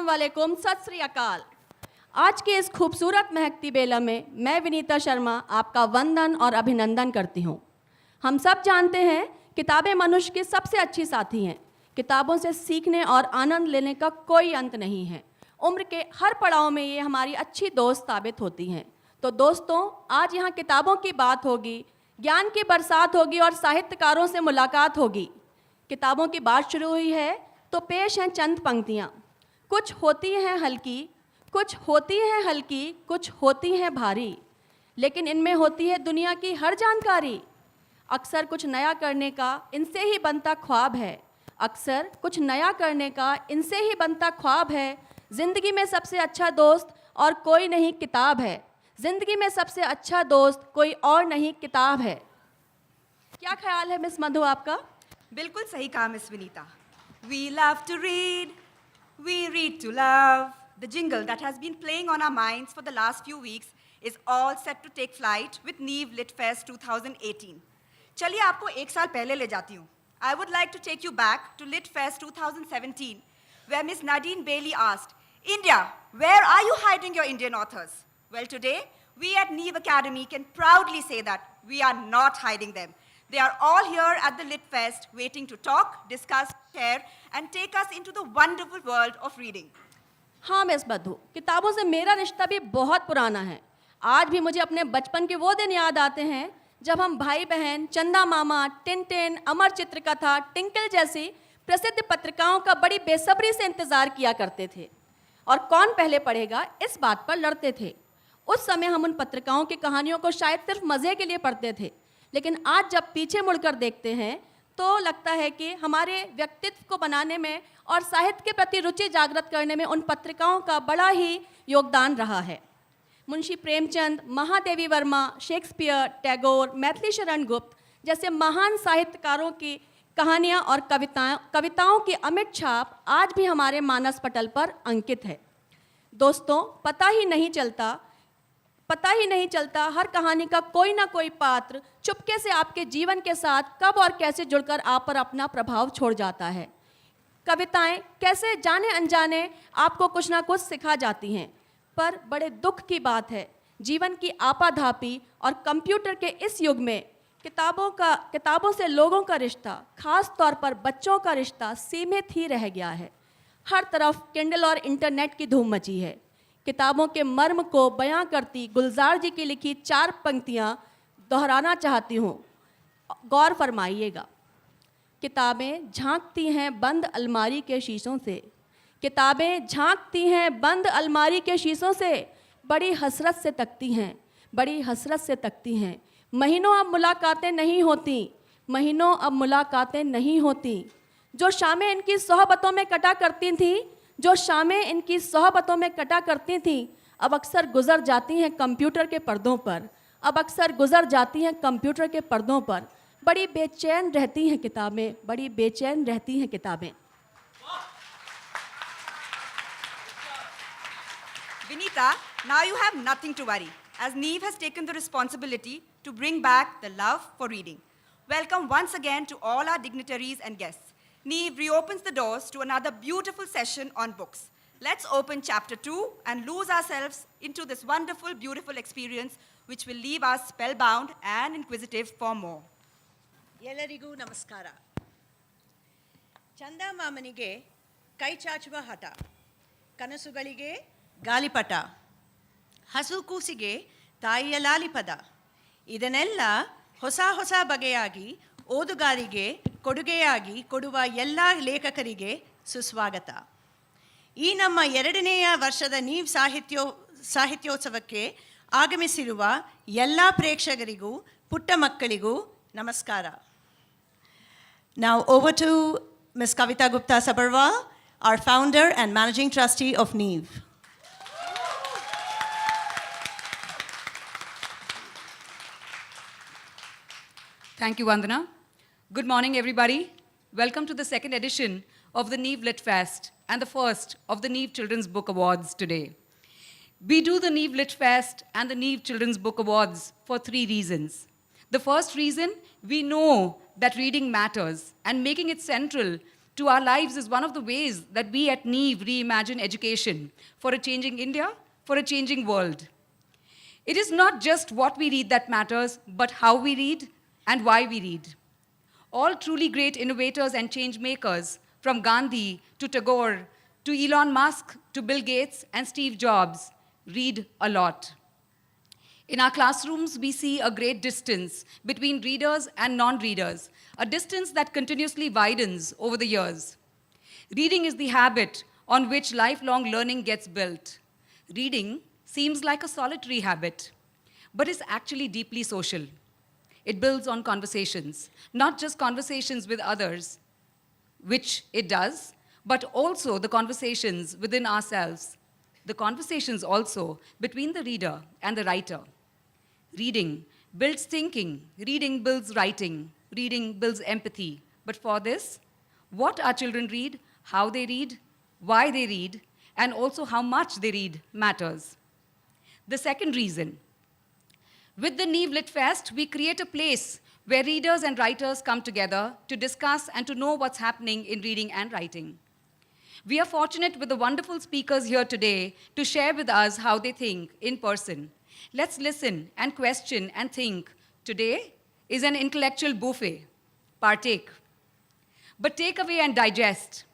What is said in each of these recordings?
वालेकुम, सत श्री अकाल। आज के इस खूबसूरत महकती बेला में मैं विनीता शर्मा आपका वंदन और अभिनंदन करती हूँ। हम सब जानते हैं किताबें मनुष्य की सबसे अच्छी साथी हैं। किताबों से सीखने और आनंद लेने का कोई अंत नहीं है। उम्र के हर पड़ाव में ये हमारी अच्छी दोस्त साबित होती हैं। तो दोस्तों, आज यहाँ किताबों की बात होगी, ज्ञान की बरसात होगी और साहित्यकारों से मुलाकात होगी। किताबों की बात शुरू हुई है तो पेश हैं चंद पंक्तियाँ। कुछ होती हैं हल्की, कुछ होती हैं हल्की, कुछ होती हैं भारी, लेकिन इनमें होती है दुनिया की हर जानकारी। अक्सर कुछ नया करने का इनसे ही बनता ख्वाब है, अक्सर कुछ नया करने का इनसे ही बनता ख्वाब है। ज़िंदगी में सबसे अच्छा दोस्त और कोई नहीं किताब है, ज़िंदगी में सबसे अच्छा दोस्त कोई और नहीं किताब है। क्या ख्याल है मिस मधु आपका? बिल्कुल सही कहा miss Vinita. We love to read, we read to love. The jingle that has been playing on our minds for the last few weeks is all set to take flight with Neev Lit Fest 2018. चलिए आपको एक साल पहले ले जाती हूँ। I would like to take you back to Lit Fest 2017, where Miss Nadine Bailey asked, India, where are you hiding your Indian authors? Well, today, we at Neev Academy can proudly say that we are not hiding them. They are all here at the Lit Fest, waiting to talk, discuss, share, and take us into the wonderful world of reading. हाँ miss मधु, किताबों से मेरा रिश्ता भी बहुत पुराना है। आज भी मुझे अपने बचपन के वो दिन याद आते हैं जब हम भाई बहन चंदा मामा, टिनटिन, अमर चित्रकथा, टिंकल जैसी प्रसिद्ध पत्रिकाओं का बड़ी बेसब्री से इंतज़ार किया करते थे और कौन पहले पढ़ेगा इस बात पर लड़ते थे। उस समय हम उन पत्रिकाओं की कहानियों को शायद सिर्फ मज़े के लिए पढ़ते थे, लेकिन आज जब पीछे मुड़कर देखते हैं तो लगता है कि हमारे व्यक्तित्व को बनाने में और साहित्य के प्रति रुचि जागृत करने में उन पत्रिकाओं का बड़ा ही योगदान रहा है। मुंशी प्रेमचंद, महादेवी वर्मा, शेक्सपियर, टैगोर, मैथिली शरण गुप्त जैसे महान साहित्यकारों की कहानियाँ और कविताओं की अमिट छाप आज भी हमारे मानस पटल पर अंकित है। दोस्तों, पता ही नहीं चलता हर कहानी का कोई ना कोई पात्र चुपके से आपके जीवन के साथ कब और कैसे जुड़कर आप पर अपना प्रभाव छोड़ जाता है। कविताएं कैसे जाने अनजाने आपको कुछ ना कुछ सिखा जाती हैं, पर बड़े दुख की बात है जीवन की आपाधापी और कंप्यूटर के इस युग में किताबों से लोगों का रिश्ता, खास तौर पर बच्चों का रिश्ता सीमित ही रह गया है। हर तरफ किंडल और इंटरनेट की धूम मची है। किताबों के मर्म को बयां करती गुलजार जी की लिखी 4 पंक्तियां दोहराना चाहती हूँ, गौर फरमाइएगा। किताबें झांकती हैं बंद अलमारी के शीशों से, किताबें झांकती हैं बंद अलमारी के शीशों से, बड़ी हसरत से तकती हैं, बड़ी हसरत से तकती हैं। महीनों अब मुलाकातें नहीं होती, महीनों अब मुलाकातें नहीं होती। जो शामें इनकी सोहबतों में कटा करती थीं, जो शामें इनकी सोहबतों में कटा करती थीं, अब अक्सर गुजर जाती हैं कंप्यूटर के पर्दों पर, अब अक्सर गुजर जाती हैं कंप्यूटर के पर्दों पर। बड़ी बेचैन रहती हैं किताबें, बड़ी बेचैन रहती हैं किताबें। Vinita, now you have nothing to worry, as Neev has taken the responsibility to bring back the love for reading. Welcome once again to all our dignitaries and guests. Neev reopens the doors to another beautiful session on books. Let's open chapter 2 and lose ourselves into this wonderful, beautiful experience which will leave us spellbound and inquisitive for more. ಎಲ್ಲರಿಗೂ ನಮಸ್ಕಾರ. ಚಂದಮಾಮನಿಗೆ ಕೈ ಚಾಚುವ ಹಠ, ಕನಸುಗಳಿಗೆ ಗಾಳಿಪಟ, ಹಸು ಕೂಸಿಗೆ ತಾಯಿಯ ಲಾಲಿಪದ, ಇದನ್ನೆಲ್ಲ ಹೊಸ ಹೊಸ ಬಗೆಯಾಗಿ ಓದುಗಾರಿಗೆ ಕೊಡುಗೆಯಾಗಿ ಕೊಡುವ ಎಲ್ಲ ಲೇಖಕರಿಗೆ ಸುಸ್ವಾಗತ. ಈ ನಮ್ಮ 2ನೇ ವರ್ಷದ ನೀವ್ ಸಾಹಿತ್ಯೋತ್ಸವಕ್ಕೆ ಆಗಮಿಸಿರುವ ಎಲ್ಲ ಪ್ರೇಕ್ಷಕರಿಗೂ ಪುಟ್ಟ ಮಕ್ಕಳಿಗೂ ನಮಸ್ಕಾರ. Now over to Ms. Kavita Gupta Sabarwal, our founder and managing trustee of Neev. Thank you, Vandana. Good morning, everybody. Welcome to the 2nd edition of the Neev Lit Fest and the first of the Neev Children's Book Awards today. We do the Neev Lit Fest and the Neev Children's Book Awards for 3 reasons. The first reason, we know that reading matters, and making it central to our lives is one of the ways that we at Neev reimagine education for a changing India, for a changing world. It is not just what we read that matters, but how we read and why we read. All truly great innovators and change makers, from Gandhi to Tagore to Elon Musk to Bill Gates and Steve Jobs, read a lot. In our classrooms, we see a great distance between readers and non-readers, a distance that continuously widens over the years. Reading is the habit on which lifelong learning gets built. Reading seems like a solitary habit, but is actually deeply social. It builds on conversations, not just conversations with others, which it does, but also the conversations within ourselves, the conversations also between the reader and the writer. Reading builds thinking, reading builds writing, reading builds empathy. But for this, what our children read, how they read, why they read, and also how much they read matters. The second reason, with the Neev Lit Fest, we create a place where readers and writers come together to discuss and to know what's happening in reading and writing. We are fortunate with the wonderful speakers here today to share with us how they think in person. Let's listen and question and think. Today is an intellectual buffet. Partake. But take away and digest.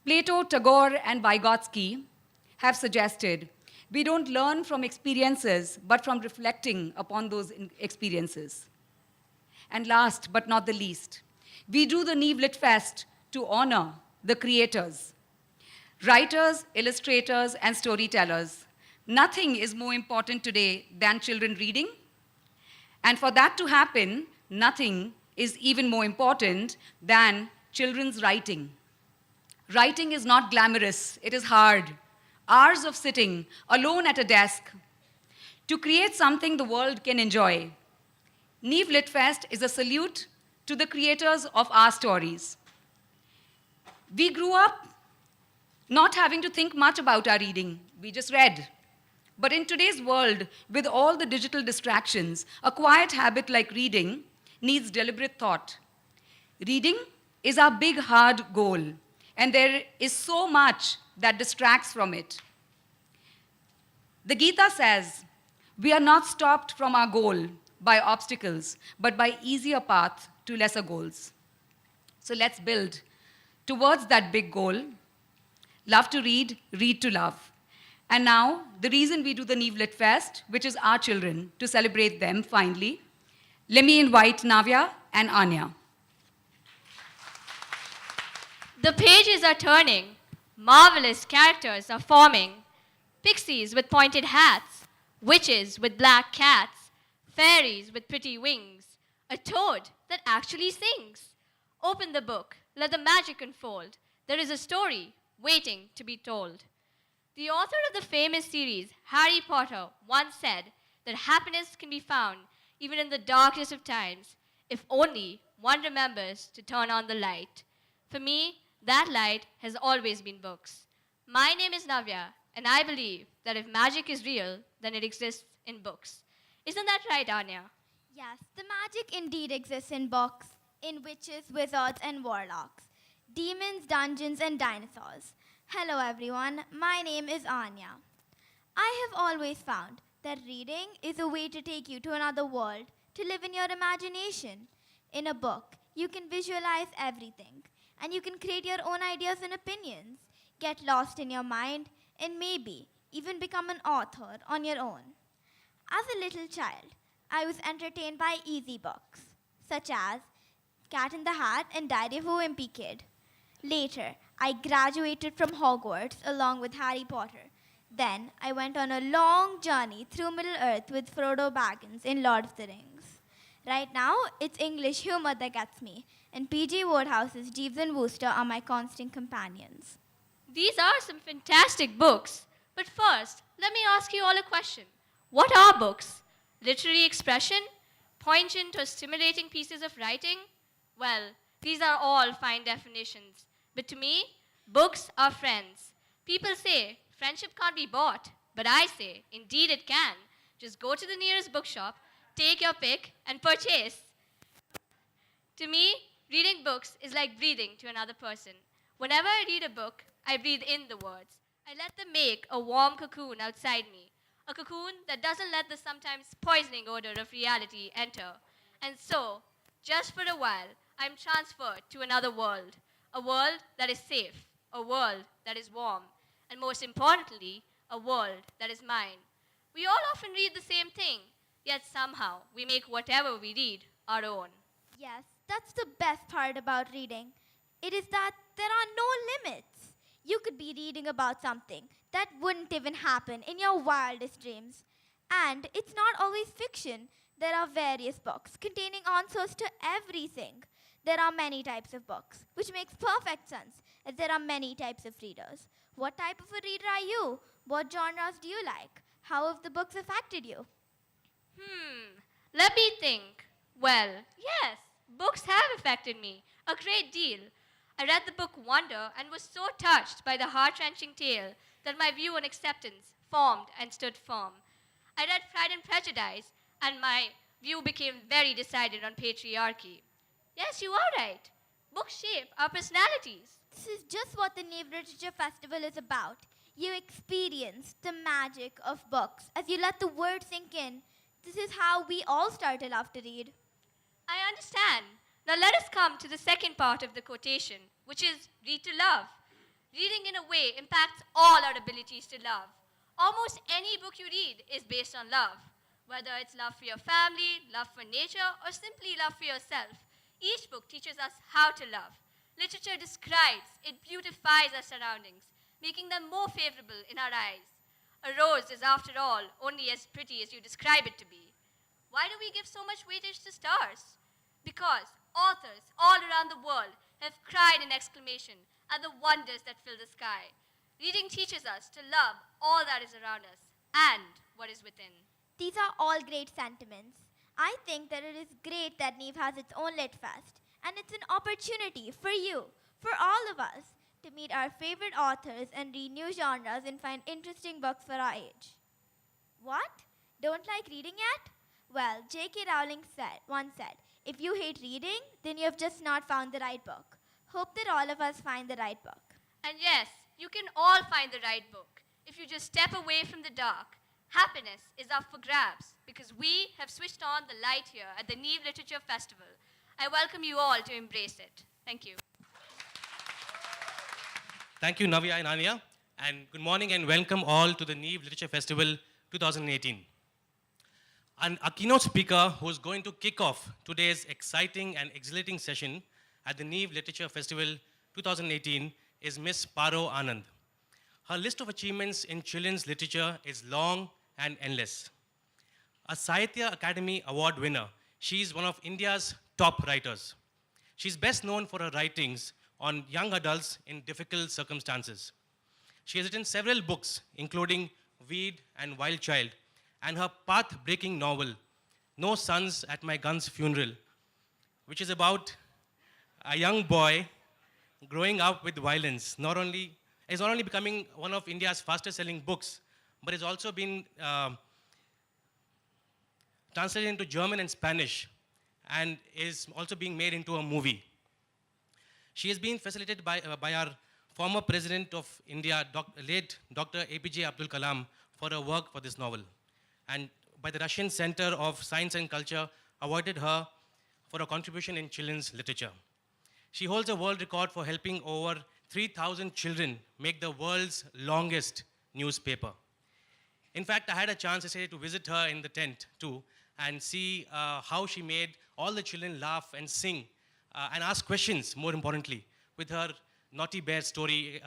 Plato, Tagore, and Vygotsky have suggested we don't learn from experiences, but from reflecting upon those experiences. And last but not the least, we do the Neev Lit Fest to honor the creators, writers, illustrators, and storytellers. Nothing is more important today than children reading. And for that to happen, nothing is even more important than children's writing. Writing is not glamorous, it is hard. Hours of sitting alone at a desk to create something the world can enjoy. Neev Lit Fest is a salute to the creators of our stories. We grew up not having to think much about our reading. We just read. But in today's world, with all the digital distractions, a quiet habit like reading needs deliberate thought. Reading is our big, hard goal, and there is so much that distracts from it. The Gita says, we are not stopped from our goal by obstacles, but by easier path to lesser goals. So let's build towards that big goal. Love to read, read to love. And now, the reason we do the Neev Lit Fest, which is our children, to celebrate them finally, let me invite Navya and Anya. The pages are turning, marvelous characters are forming, pixies with pointed hats, witches with black cats, fairies with pretty wings, a toad that actually sings. Open the book, let the magic unfold. There is a story waiting to be told. The author of the famous series, Harry Potter, once said that happiness can be found even in the darkest of times, if only one remembers to turn on the light. For me, that light has always been books. My name is Navya, and I believe that if magic is real, then it exists in books. Isn't that right, Anya? Yes, the magic indeed exists in books, in witches, wizards, and warlocks, demons, dungeons, and dinosaurs. Hello, everyone. My name is Anya. I have always found that reading is a way to take you to another world, to live in your imagination. In a book, you can visualize everything, and you can create your own ideas and opinions, get lost in your mind, and maybe even become an author on your own. As a little child, I was entertained by easy books, such as Cat in the Hat and Diary of a Wimpy Kid. Later, I graduated from Hogwarts along with Harry Potter. Then, I went on a long journey through Middle-earth with Frodo Baggins in Lord of the Rings. Right now, it's English humor that gets me, and P.G. Wodehouse's Jeeves and Wooster are my constant companions. These are some fantastic books. But first, let me ask you all a question. What are books? Literary expression? Poignant or stimulating pieces of writing? Well, these are all fine definitions. But to me, books are friends. People say friendship can't be bought, but I say, indeed it can. Just go to the nearest bookshop, take your pick, and purchase. To me, Reading books is like breathing to another person. Whenever I read a book, I breathe in the words. I let them make a warm cocoon outside me, a cocoon that doesn't let the sometimes poisoning odor of reality enter. And so, just for a while, I'm transferred to another world, a world that is safe, a world that is warm, and most importantly, a world that is mine. We all often read the same thing, yet somehow we make whatever we read our own. Yes, that's the best part about reading. It is that there are no limits. You could be reading about something that wouldn't even happen in your wildest dreams. And it's not always fiction. There are various books containing answers to everything. There are many types of books, which makes perfect sense, as there are many types of readers. What type of a reader are you? What genres do you like? How have the books affected you? Let me think. Well, yes, books have affected me a great deal. I read the book Wonder and was so touched by the heart-wrenching tale that my view on acceptance formed and stood firm. I read Pride and Prejudice and my view became very decided on patriarchy. Yes, you are right. Books shape our personalities. This is just what the Neev Literature Festival is about. You experience the magic of books as you let the word sink in. This is how we all start to love to read. I understand. Now let us come to the second part of the quotation, which is read to love. Reading in a way impacts all our abilities to love. Almost any book you read is based on love. Whether it's love for your family, love for nature, or simply love for yourself, each book teaches us how to love. Literature describes, it beautifies our surroundings, making them more favorable in our eyes. A rose is, after all, only as pretty as you describe it to be. Why do we give so much weightage to stars? Because authors all around the world have cried in exclamation at the wonders that fill the sky. Reading teaches us to love all that is around us and what is within. These are all great sentiments. I think that it is great that Neev has its own Lit Fest, and it's an opportunity for you, for all of us, to meet our favorite authors and read new genres and find interesting books for our age. What? Don't like reading yet? Well, J.K. Rowling once said, if you hate reading, then you have just not found the right book. Hope that all of us find the right book. And yes, you can all find the right book if you just step away from the dark. Happiness is up for grabs because we have switched on the light here at the Neev Literature Festival. I welcome you all to embrace it. Thank you. Thank you, Navya and Anya, and good morning and welcome all to the Neev Literature Festival 2018. And our keynote speaker who is going to kick off today's exciting and exhilarating session at the Neev Literature Festival 2018 is Miss Paro Anand. Her list of achievements in children's literature is long and endless. A Sahitya Academy Award winner, she is one of India's top writers. She's best known for her writings on young adults in difficult circumstances. She has written several books, including Weed and Wild Child, and her path-breaking novel, No Sons at My Gun's Funeral, which is about a young boy growing up with violence. Is not only becoming one of India's fastest-selling books, but it's also been translated into German and Spanish, and is also being made into a movie. She has been facilitated by our former President of India, late Dr. APJ Abdul Kalam, for her work for this novel. And by the Russian Center of Science and Culture, awarded her for her contribution in children's literature. She holds a world record for helping over 3,000 children make the world's longest newspaper. In fact, I had a chance yesterday to visit her in the tent too and see how she made all the children laugh and sing and ask questions, more importantly, with her Naughty Bear story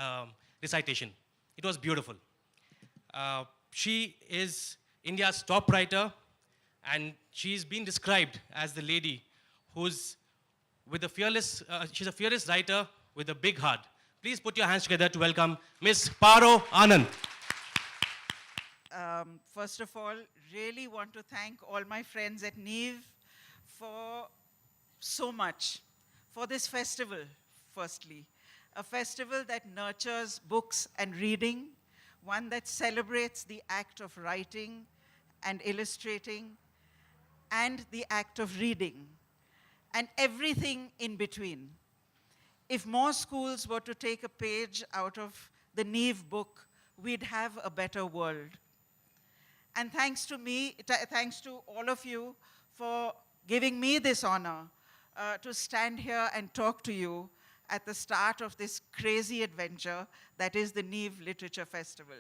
recitation. It was beautiful. She is India's top writer, and she's been described as the lady who's with a fearless, she's a fearless writer with a big heart. Please put your hands together to welcome Miss Paro Anand. First of all, really want to thank all my friends at Neev for so much, for this festival, firstly. A festival that nurtures books and reading, one that celebrates the act of writing and illustrating, and the act of reading. and everything in between. If more schools were to take a page out of the Neev book, we'd have a better world. And thanks to me, thanks to all of you for giving me this honor to stand here and talk to you at the start of this crazy adventure that is the Neev Literature Festival.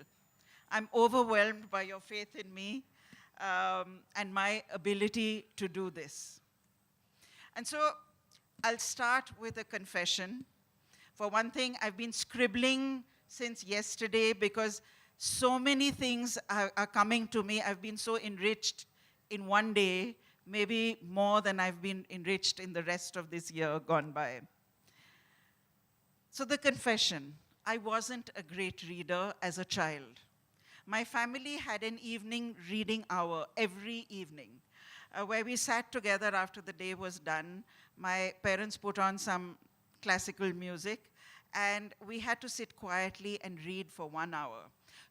I'm overwhelmed by your faith in me and my ability to do this. And so I'll start with a confession. For one thing, I've been scribbling since yesterday because so many things are coming to me. I've been so enriched in one day, maybe more than I've been enriched in the rest of this year gone by. So the confession, I wasn't a great reader as a child. My family had an evening reading hour every evening where we sat together after the day was done. My parents put on some classical music and we had to sit quietly and read for 1 hour.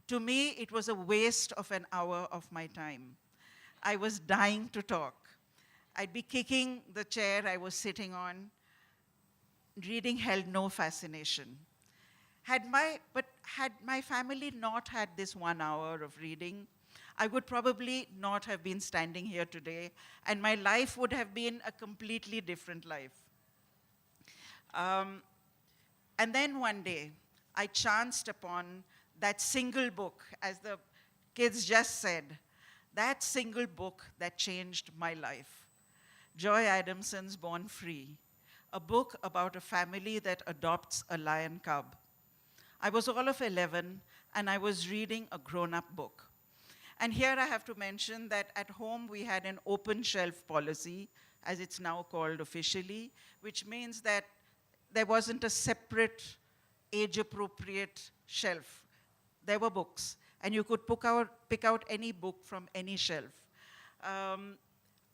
To me, it was a waste of an hour of my time. I was dying to talk. I'd be kicking the chair I was sitting on. Reading held no fascination. Had my family not had this 1 hour of reading, I would probably not have been standing here today, and my life would have been a completely different life. And then one day, I chanced upon that single book, as the kids just said, that single book that changed my life. Joy Adamson's Born Free, a book about a family that adopts a lion cub. I was all of 11, and I was reading a grown-up book. And here I have to mention that at home we had an open shelf policy, as it's now called officially, which means that there wasn't a separate age-appropriate shelf. There were books, and you could pick out any book from any shelf.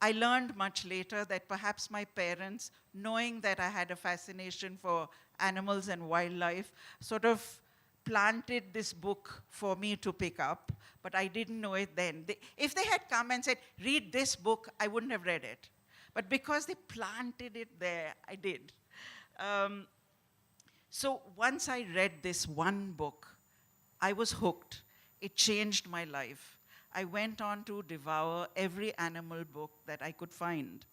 I learned much later that perhaps my parents, knowing that I had a fascination for animals and wildlife, sort of planted this book for me to pick up, but I didn't know it then. If they had come and said, read this book, I wouldn't have read it. But because they planted it there, I did. So once I read this one book, I was hooked. It changed my life. I went on to devour every animal book that I could find.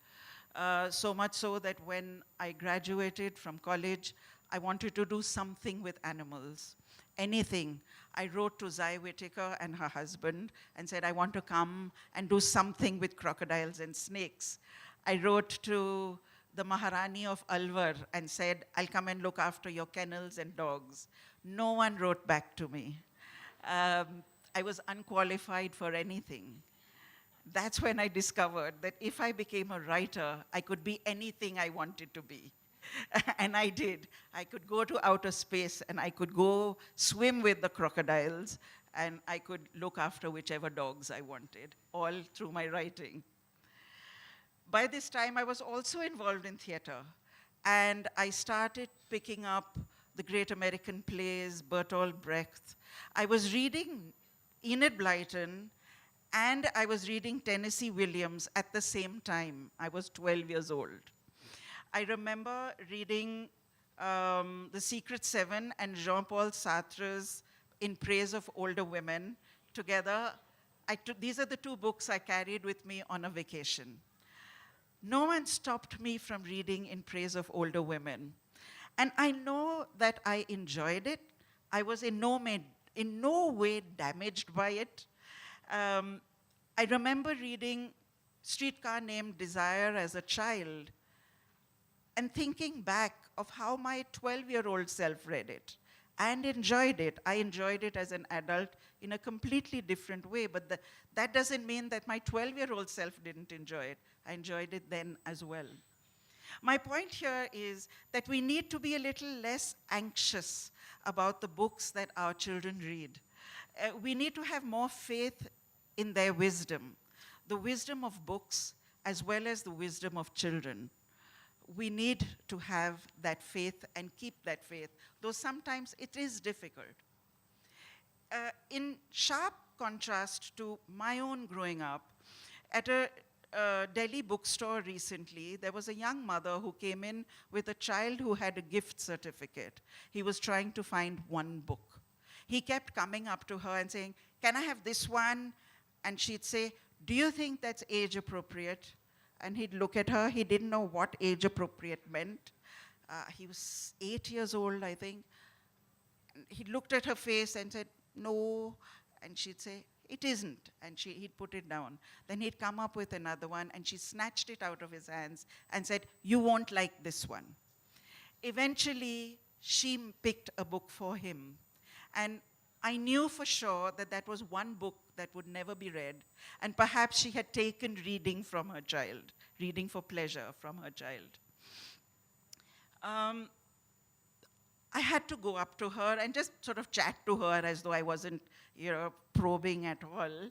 So much so that when I graduated from college, I wanted to do something with animals, anything. I wrote to Zai Whittaker and her husband and said, I want to come and do something with crocodiles and snakes. I wrote to the Maharani of Alwar and said, I'll come and look after your kennels and dogs. No one wrote back to me. I was unqualified for anything. That's when I discovered that if I became a writer, I could be anything I wanted to be. And I did. I could go to outer space and I could go swim with the crocodiles and I could look after whichever dogs I wanted, all through my writing. By this time, I was also involved in theater. And I started picking up the great American plays, Bertolt Brecht. I was reading Enid Blyton, and I was reading Tennessee Williams at the same time. I was 12 years old. I remember reading The Secret Seven and Jean-Paul Sartre's In Praise of Older Women together. These are the two books I carried with me on a vacation. No one stopped me from reading In Praise of Older Women. And I know that I enjoyed it. I was in no way damaged by it. I remember reading Streetcar Named Desire as a child and thinking back of how my 12-year-old self read it and enjoyed it. I enjoyed it as an adult in a completely different way, but that doesn't mean that my 12-year-old self didn't enjoy it. I enjoyed it then as well. My point here is that we need to be a little less anxious about the books that our children read. We need to have more faith in their wisdom, the wisdom of books as well as the wisdom of children. We need to have that faith and keep that faith, though sometimes it is difficult. In sharp contrast to my own growing up, at a Delhi bookstore recently, there was a young mother who came in with a child who had a gift certificate. He was trying to find one book. He kept coming up to her and saying, "Can I have this one?" And she'd say, "Do you think that's age appropriate?" And he'd look at her. He didn't know what age appropriate meant. He was 8 years old, I think. And he looked at her face and said, "No." And she'd say, "It isn't." And he'd put it down. Then he'd come up with another one, and she snatched it out of his hands and said, "You won't like this one." Eventually, she picked a book for him. And I knew for sure that that was one book that would never be read. And perhaps she had taken reading from her child, reading for pleasure from her child. I had to go up to her and just sort of chat to her as though I wasn't, probing at all.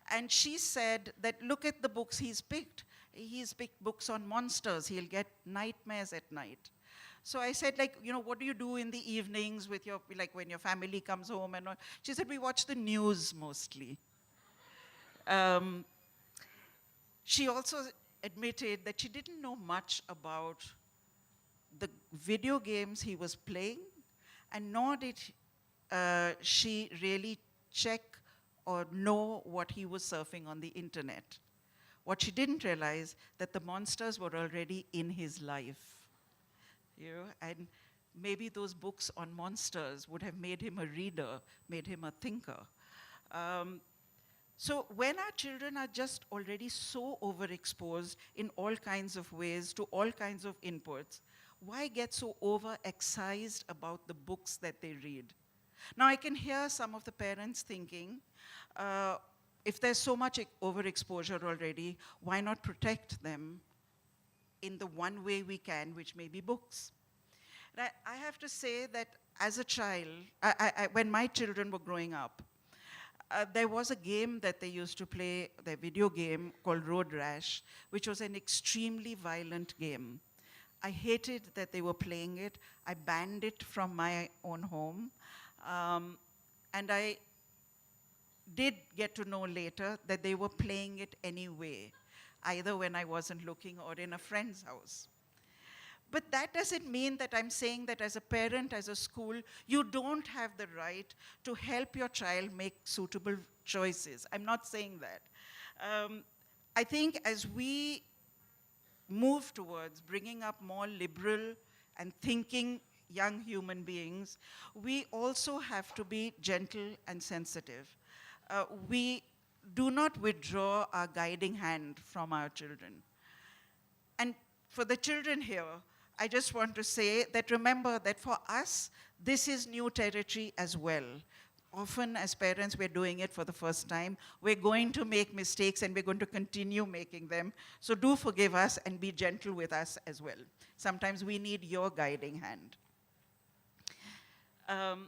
And she said that, "Look at the books he's picked. He's picked books on monsters. He'll get nightmares at night." So I said, what do you do in the evenings with when your family comes home and all? She said, "We watch the news mostly." She also admitted that she didn't know much about the video games he was playing, and nor did she really check or know what he was surfing on the internet. What she didn't realize, that the monsters were already in his life. And maybe those books on monsters would have made him a reader, made him a thinker. So when our children are just already so overexposed in all kinds of ways to all kinds of inputs, why get so overexcised about the books that they read? Now I can hear some of the parents thinking, if there's so much overexposure already, why not protect them in the one way we can, which may be books? And I have to say that as a child, when my children were growing up, there was a game that they used to play, their video game called Road Rash, which was an extremely violent game. I hated that they were playing it. I banned it from my own home. And I did get to know later that they were playing it anyway, either when I wasn't looking or in a friend's house. But that doesn't mean that I'm saying that as a parent, as a school, you don't have the right to help your child make suitable choices. I'm not saying that. I think as we move towards bringing up more liberal and thinking young human beings, we also have to be gentle and sensitive. We do not withdraw our guiding hand from our children. And for the children here, I just want to say that remember that for us, this is new territory as well. Often as parents, we're doing it for the first time. We're going to make mistakes and we're going to continue making them. So do forgive us and be gentle with us as well. Sometimes we need your guiding hand. Here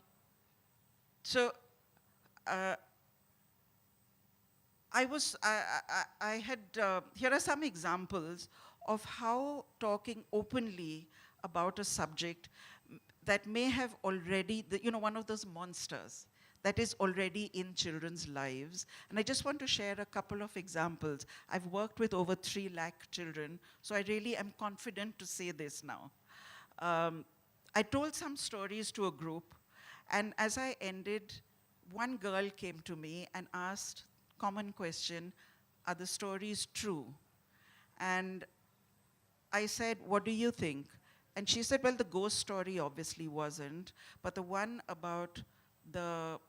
are some examples of how talking openly about a subject that may have already, one of those monsters that is already in children's lives. And I just want to share a couple of examples. I've worked with over 3 lakh children, so I really am confident to say this now. I told some stories to a group, and as I ended, one girl came to me and asked, common question, "Are the stories true?" And I said, "What do you think?" And she said, "Well, the ghost story obviously wasn't, but the one about the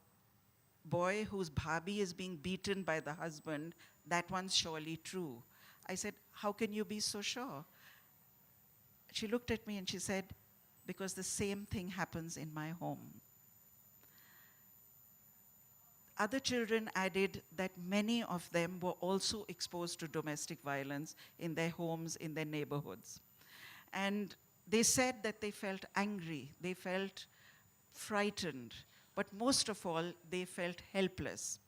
boy whose bhabhi is being beaten by the husband, that one's surely true." I said, "How can you be so sure?" She looked at me and she said, "Because the same thing happens in my home." Other children added that many of them were also exposed to domestic violence in their homes, in their neighborhoods. And they said that they felt angry, they felt frightened, but most of all, they felt helpless.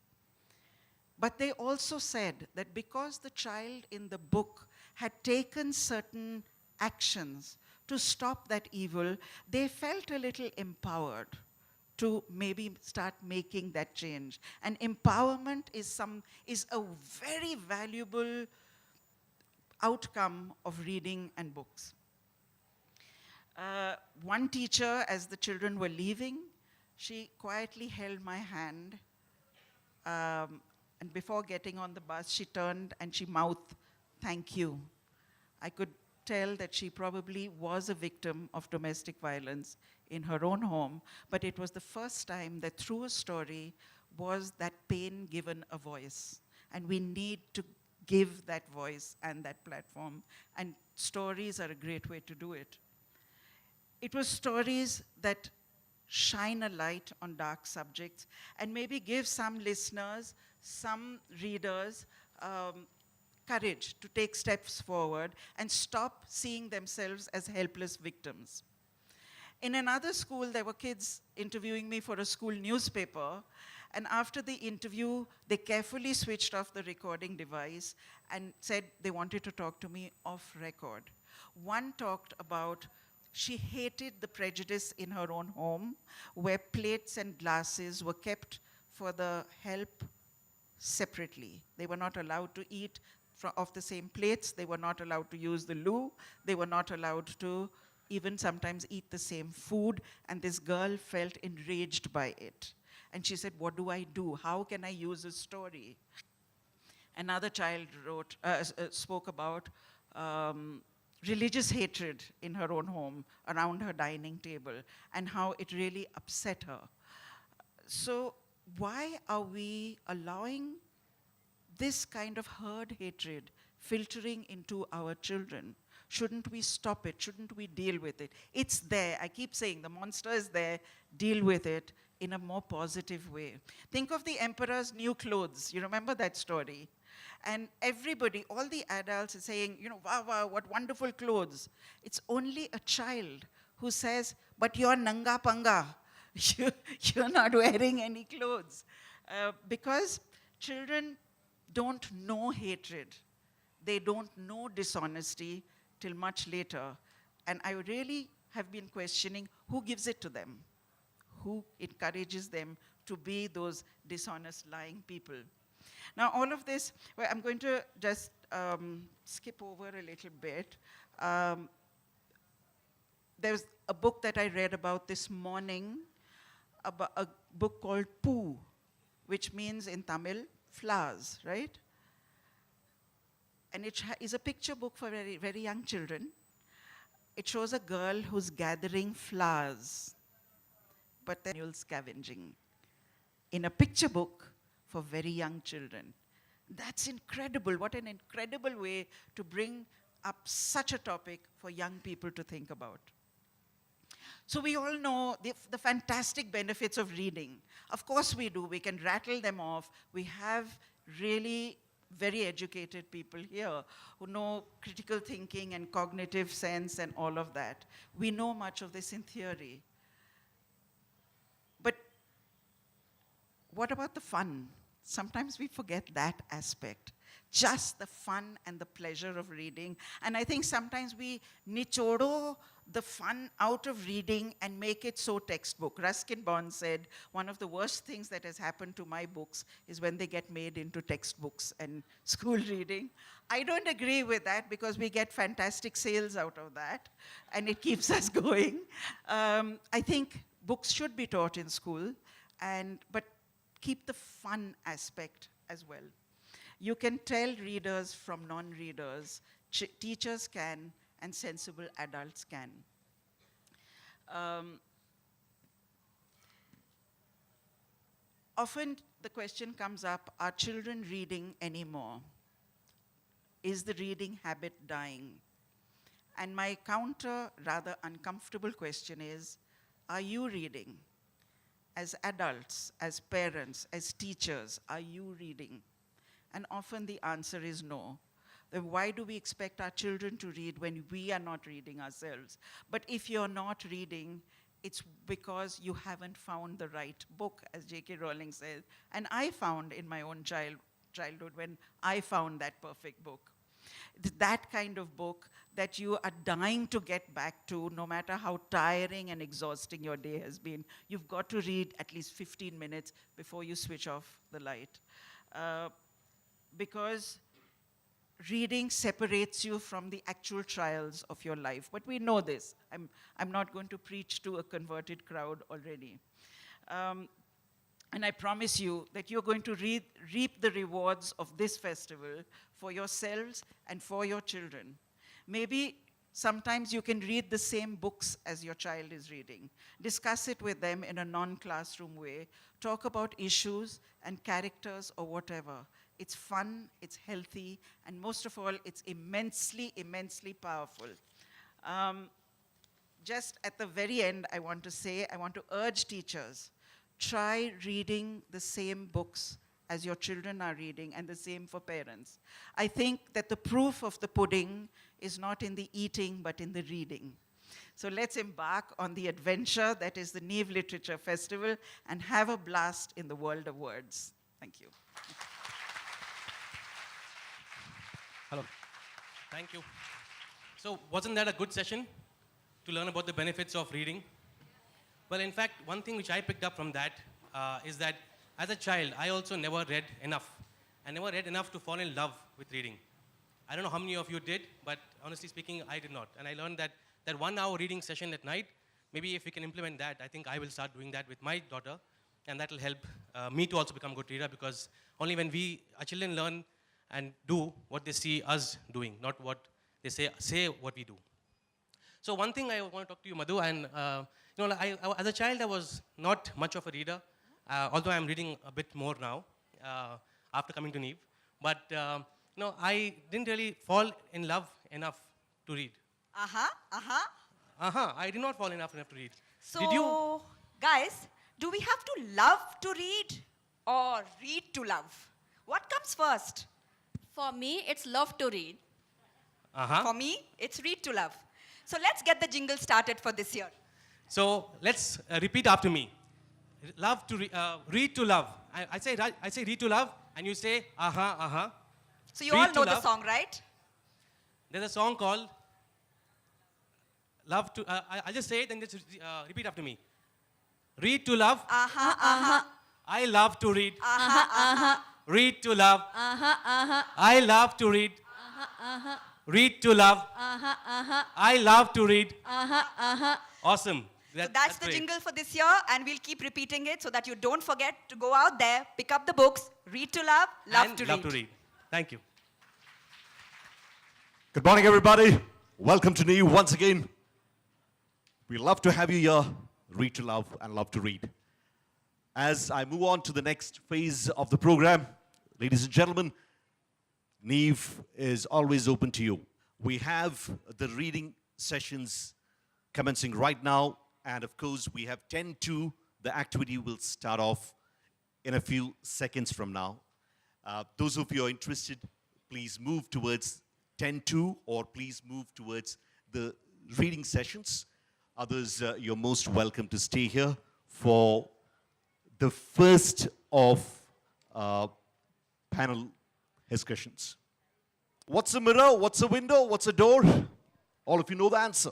But they also said that because the child in the book had taken certain actions to stop that evil, they felt a little empowered to maybe start making that change. And empowerment is a very valuable outcome of reading and books. One teacher, as the children were leaving, she quietly held my hand, and before getting on the bus, she turned and she mouthed, "Thank you." I could tell that she probably was a victim of domestic violence in her own home, but it was the first time that through a story was that pain given a voice. And we need to give that voice and that platform, and stories are a great way to do it. It was stories that shine a light on dark subjects and maybe give some listeners, some readers, courage to take steps forward and stop seeing themselves as helpless victims. In another school, there were kids interviewing me for a school newspaper, and after the interview, they carefully switched off the recording device and said they wanted to talk to me off record. One talked about she hated the prejudice in her own home, where plates and glasses were kept for the help separately. They were not allowed to eat off the same plates. They were not allowed to use the loo. They were not allowed to even sometimes eat the same food. And this girl felt enraged by it. And she said, "What do I do? How can I use a story?" Another child spoke about religious hatred in her own home around her dining table and how it really upset her. So why are we allowing this kind of herd hatred filtering into our children? Shouldn't we stop it? Shouldn't we deal with it? It's there. I keep saying the monster is there. Deal with it in a more positive way. Think of the emperor's new clothes. You remember that story? And everybody, all the adults are saying, wow, wow, what wonderful clothes. It's only a child who says, "But you're nanga panga. You're not wearing any clothes." Because children don't know hatred. They don't know dishonesty till much later. And I really have been questioning who gives it to them, who encourages them to be those dishonest, lying people. Now, all of this, well, I'm going to just skip over a little bit. There's a book that I read about this morning, about a book called Poo, which means in Tamil, flowers, right? And it is a picture book for very, very young children. It shows a girl who's gathering flowers, but then you're scavenging in a picture book for very young children. That's incredible. What an incredible way to bring up such a topic for young people to think about. So we all know the fantastic benefits of reading. Of course we do. We can rattle them off. We have really very educated people here who know critical thinking and cognitive sense and all of that. We know much of this in theory. But what about the fun? Sometimes we forget that aspect. Just the fun and the pleasure of reading. And I think sometimes we nichodo the fun out of reading and make it so textbook. Ruskin Bond said, one of the worst things that has happened to my books is when they get made into textbooks and school reading. I don't agree with that because we get fantastic sales out of that and it keeps us going. I think books should be taught in school, but keep the fun aspect as well. You can tell readers from non-readers, teachers can, and sensible adults can. Often the question comes up, are children reading anymore? Is the reading habit dying? And my counter, rather uncomfortable question is, are you reading? As adults, as parents, as teachers, are you reading? And often the answer is no. Then why do we expect our children to read when we are not reading ourselves? But if you're not reading, it's because you haven't found the right book, as J.K. Rowling says. And I found in my own childhood when I found that perfect book. That kind of book that you are dying to get back to, no matter how tiring and exhausting your day has been. You've got to read at least 15 minutes before you switch off the light. Because reading separates you from the actual trials of your life. But we know this. I'm not going to preach to a converted crowd already. And I promise you that you're going to reap the rewards of this festival for yourselves and for your children. Maybe sometimes you can read the same books as your child is reading. Discuss it with them in a non-classroom way. Talk about issues and characters or whatever. It's fun, it's healthy, and most of all, it's immensely, immensely powerful. Just at the very end, I want to urge teachers, try reading the same books as your children are reading, and the same for parents. I think that the proof of the pudding is not in the eating, but in the reading. So let's embark on the adventure that is the Neev Literature Festival and have a blast in the world of words. Thank you. Hello. Thank you. So wasn't that a good session to learn about the benefits of reading? Well, in fact, one thing which I picked up from that is that as a child, I also never read enough. I never read enough to fall in love with reading. I don't know how many of you did, but honestly speaking, I did not. And I learned that 1 hour reading session at night, maybe if we can implement that, I think I will start doing that with my daughter. And that will help me to also become a good reader, because only when our children learn and do what they see us doing, not what they say what we do. So one thing I want to talk to you, Madhu, and I, as a child, I was not much of a reader, although I'm reading a bit more now after coming to Neev. But I didn't really fall in love enough to read. I did not fall in love enough to read. So, did you? guys, do we have to love to read or read to love? What comes first? For me, it's love to read. For me, it's read to love. So let's get the jingle started for this year. So let's repeat after me. Love to read to love. I say read to love, and you say So you Read all to know the love. song, right? There's a song called Love to. I'll just say it and just repeat after me. Read to love. I love to read. Read to love. I love to read. Read to love. I love to read. Awesome. So that's the great. jingle for this year, and we'll keep repeating it so that you don't forget to go out there, pick up the books, read to love, love And to love read. to read. Thank you. Good morning, everybody. Welcome to Neev once again. We love to have you here. Read to love and love to read. As I move on to the next phase of the program, ladies and gentlemen, Neev is always open to you. We have the reading sessions commencing right now, and of course, we have 10-2. The activity will start off in a few seconds from now. Those of you who are interested, please move towards 10-2, or please move towards the reading sessions. Others, you're most welcome to stay here for the first of panel discussions. What's a mirror? What's a window? What's a door? All of you know the answer.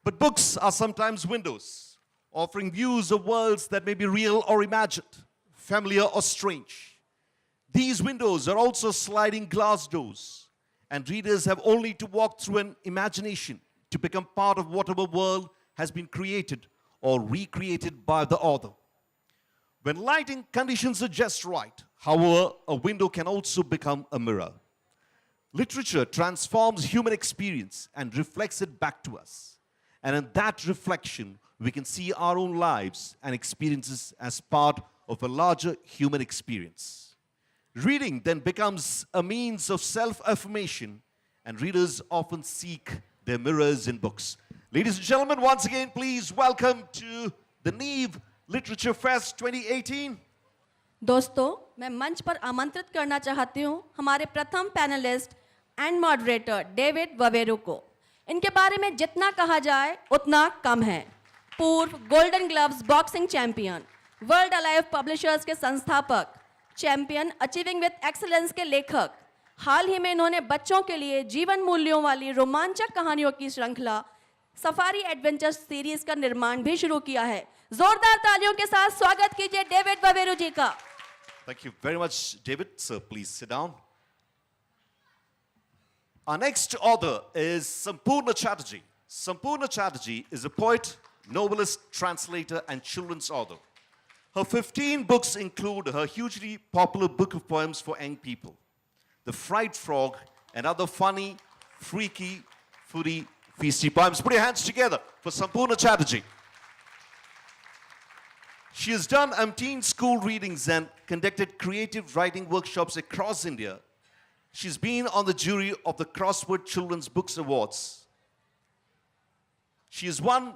But books are sometimes windows, offering views of worlds that may be real or imagined, familiar or strange. These windows are also sliding glass doors, and readers have only to walk through an imagination to become part of whatever world has been created or recreated by the author. When lighting conditions are just right, however, a window can also become a mirror. Literature transforms human experience and reflects it back to us. And in that reflection, we can see our own lives and experiences as part of a larger human experience. Reading then becomes a means of self-affirmation, and readers often seek their mirrors in books. Ladies and gentlemen, once again, please welcome to the Neev Literature Fest 2018. दोस्तों, मैं मंच पर आमंत्रित करना चाहती हूँ हमारे प्रथम पैनलिस्ट एंड मॉडरेटर डेविड ववेरू को। इनके बारे में जितना कहा जाए उतना कम है। पूर्व golden gloves boxing champion, world alive publishers के संस्थापक, चैंपियन अचीविंग विद एक्सीलेंस के लेखक, हाल ही में इन्होंने बच्चों के लिए जीवन मूल्यों वाली रोमांचक कहानियों की श्रृंखला सफारी एडवेंचर सीरीज का निर्माण भी शुरू किया है। जोरदार तालियों के साथ स्वागत कीजिए डेविड ववेरू जी का। Thank you very much, David. Sir, please sit down. Our next author is Sampurna Chatterjee. Sampurna Chatterjee is a poet, novelist, translator, and children's author. Her 15 books include her hugely popular book of poems for young people, The Fried Frog, and other funny, freaky, foodie, feisty poems. Put your hands together for Sampurna Chatterjee. She has done umpteen school readings and conducted creative writing workshops across India. She's been on the jury of the Crossword Children's Books Awards. She has won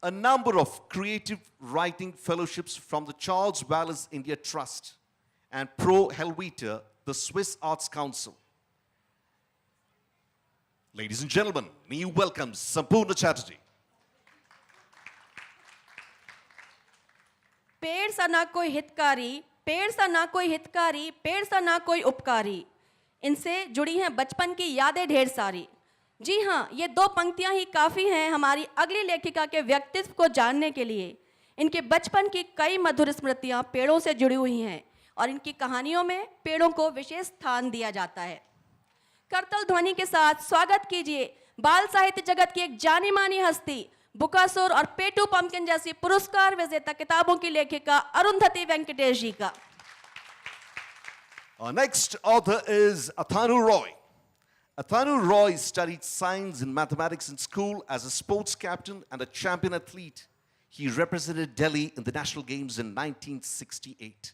a number of creative writing fellowships from the Charles Wallace India Trust and Pro Helvetia, the Swiss Arts Council. Ladies and gentlemen, Neev welcomes Sampurna Chatterjee. पेड़ सा ना कोई हितकारी, पेड़ सा ना कोई हितकारी, पेड़ सा ना कोई उपकारी, इनसे जुड़ी हैं बचपन की यादें ढेर सारी। जी हाँ, ये दो पंक्तियां ही काफ़ी हैं हमारी अगली लेखिका के व्यक्तित्व को जानने के लिए। इनके बचपन की कई मधुर स्मृतियां पेड़ों से जुड़ी हुई हैं और इनकी कहानियों में पेड़ों को विशेष स्थान दिया जाता है। करतल ध्वनि के साथ स्वागत कीजिए बाल साहित्य जगत की एक जानी मानी हस्ती, बुकासुर और पेटू पम्पकिन जैसी पुरस्कार विजेता किताबों की लेखिका अरुंधति वेंकटेश जी का। Our next author is Athanu Roy. Athanu Roy studied science and mathematics in school. As a sports captain and a champion athlete, he represented Delhi in the National Games in 1968.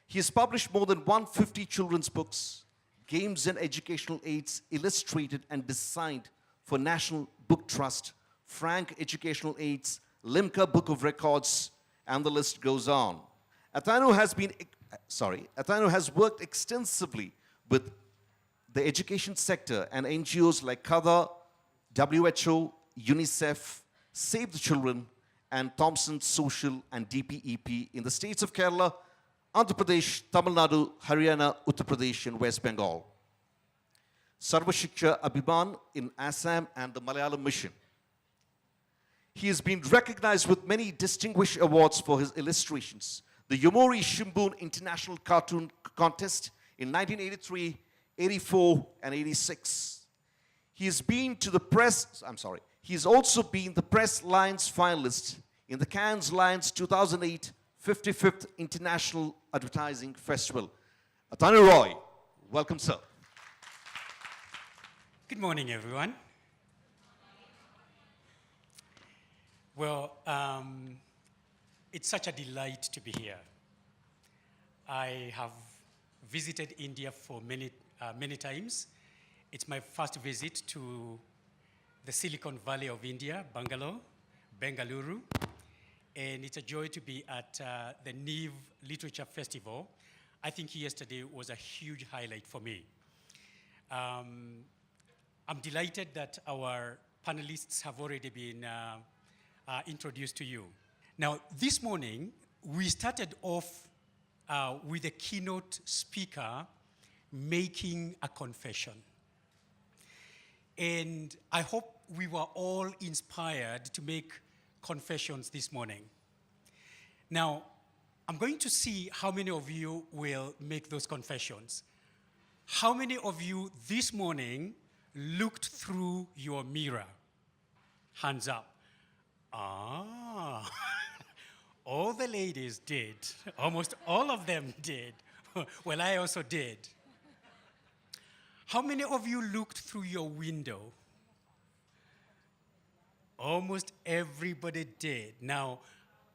He has published more than 150 children's books, games and educational aids illustrated and designed for National Book Trust, Frank Educational Aids, Limca Book of Records, and the list goes on. Athanu has worked extensively with the education sector and NGOs like Kada, WHO, UNICEF, Save the Children, and Thompson Social and DPEP in the states of Kerala, Andhra Pradesh, Tamil Nadu, Haryana, Uttar Pradesh, and West Bengal. Sarva Shiksha Abhiman in Assam and the Malayalam Mission. He has been recognized with many distinguished awards for his illustrations. The Yomori Shimbun International Cartoon Contest in 1983, 84, and 86. He has also been the Press Lions finalist in the Cannes Lions 2008 55th International Advertising Festival. Athanu Roy, welcome, sir. Good morning, everyone. Well, it's such a delight to be here. I have visited India for many times. It's my first visit to the Silicon Valley of India, Bengaluru. And it's a joy to be at the Neev Literature Festival. I think yesterday was a huge highlight for me. I'm delighted that our panelists have already been introduced to you. Now, this morning, we started off with a keynote speaker making a confession. And I hope we were all inspired to make confessions this morning. Now, I'm going to see how many of you will make those confessions. How many of you this morning looked through your mirror? Hands up. Ah, all the ladies did. Almost all of them did. Well, I also did. How many of you looked through your window? Almost everybody did. Now,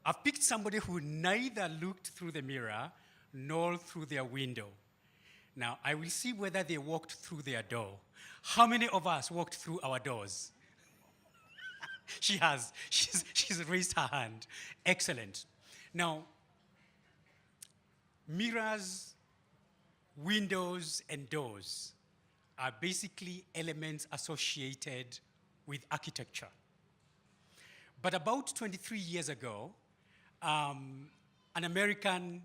I've picked somebody who neither looked through the mirror nor through their window. Now, I will see whether they walked through their door. How many of us walked through our doors? She has. She's raised her hand. Excellent. Now, mirrors, windows, and doors are basically elements associated with architecture. But about 23 years ago, an American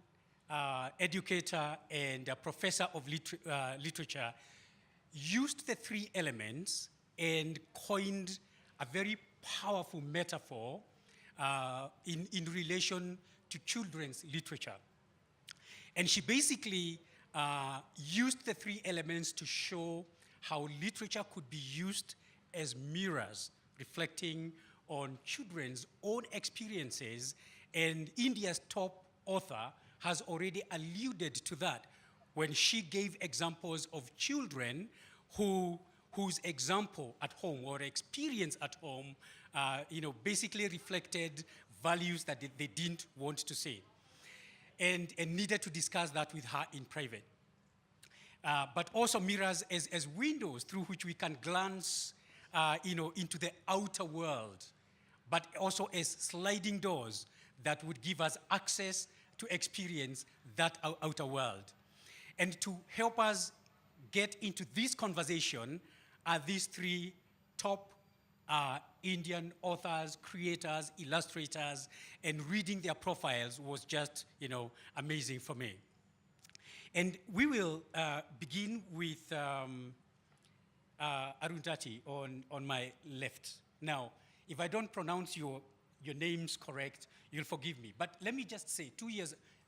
educator and a professor of literature used the three elements and coined a very powerful metaphor in relation to children's literature. And she basically used the three elements to show how literature could be used as mirrors reflecting on children's own experiences, and India's top author has already alluded to that when she gave examples of children whose example at home or experience at home basically reflected values that they didn't want to see, and needed to discuss that with her in private. But also mirrors as windows through which we can glance into the outer world, but also as sliding doors that would give us access to experience that outer world. And to help us get into this conversation are these three top Indian authors, creators, illustrators, and reading their profiles was just, amazing for me. And we will begin with Arundhati on my left. Now, if I don't pronounce your names correct, you'll forgive me. But let me just say,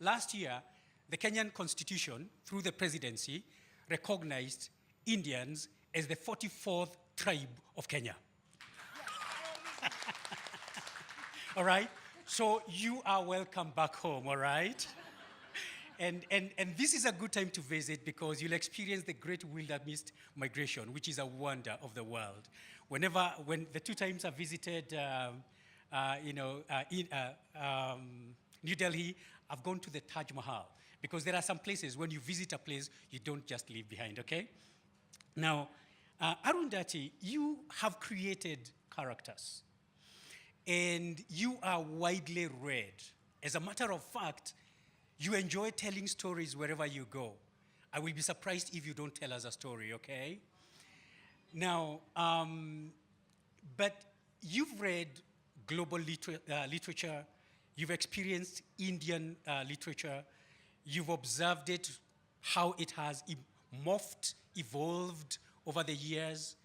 last year, the Kenyan Constitution, through the presidency, recognized Indians as the 44th tribe of Kenya. All right? So you are welcome back home, all right? And this is a good time to visit because you'll experience the great wilderness migration, which is a wonder of the world. When the 2 times I visited, New Delhi, I've gone to the Taj Mahal because there are some places when you visit a place, you don't just leave behind, okay? Now, Arundhati, you have created characters and you are widely read. As a matter of fact, you enjoy telling stories wherever you go. I will be surprised if you don't tell us a story, okay? Now, but you've read global literature, you've experienced Indian literature, you've observed it, how it has morphed, evolved over the years.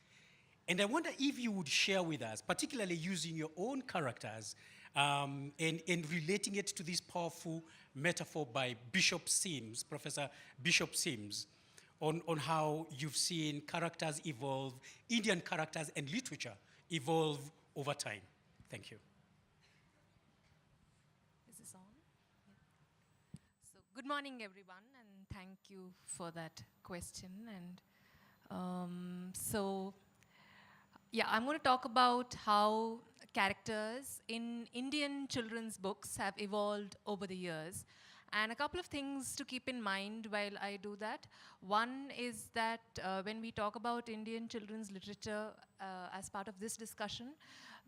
And I wonder if you would share with us, particularly using your own characters and relating it to this powerful metaphor by Bishop Sims, Professor Bishop Sims, on how you've seen characters evolve, Indian characters and literature evolve over time. Thank you. Is this on? Yeah. So good morning, everyone, and thank you for that question. And I'm going to talk about how characters in Indian children's books have evolved over the years. And a couple of things to keep in mind while I do that. One is that when we talk about Indian children's literature as part of this discussion,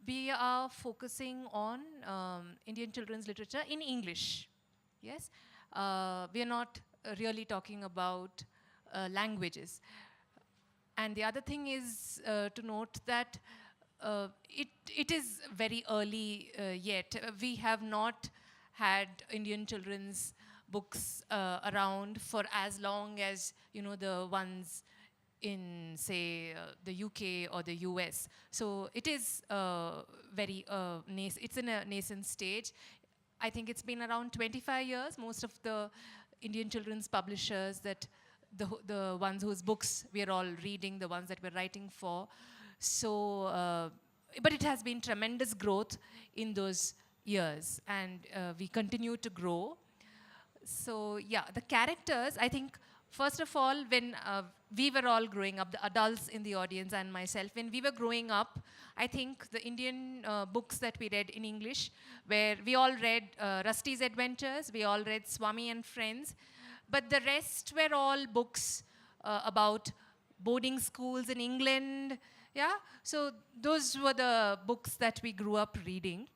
we are focusing on Indian children's literature in English. Yes? We are not really talking about languages. And the other thing is to note that it is very early yet. We have not had Indian children's books around for as long as the ones in, say, the UK or the US. So it is it's in a nascent stage. I think it's been around 25 years. Most of the Indian children's publishers that the ones whose books we are all reading, the ones that we're writing for. So, but it has been tremendous growth in those years, and we continue to grow. So yeah, the characters, I think, first of all, when we were all growing up, the adults in the audience and myself, when we were growing up, I think the Indian books that we read in English, where we all read Rusty's Adventures, we all read Swami and Friends, but the rest were all books about boarding schools in England. Yeah, so those were the books that we grew up reading.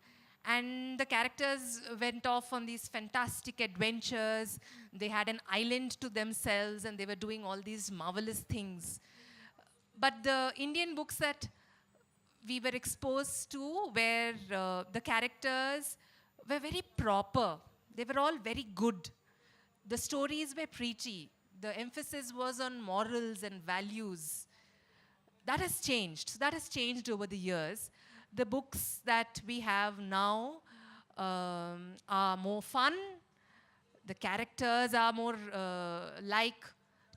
And the characters went off on these fantastic adventures. They had an island to themselves and they were doing all these marvelous things. But the Indian books that we were exposed to where the characters were very proper. They were all very good. The stories were preachy. The emphasis was on morals and values. That has changed. So that has changed over the years. The books that we have now are more fun. The characters are more like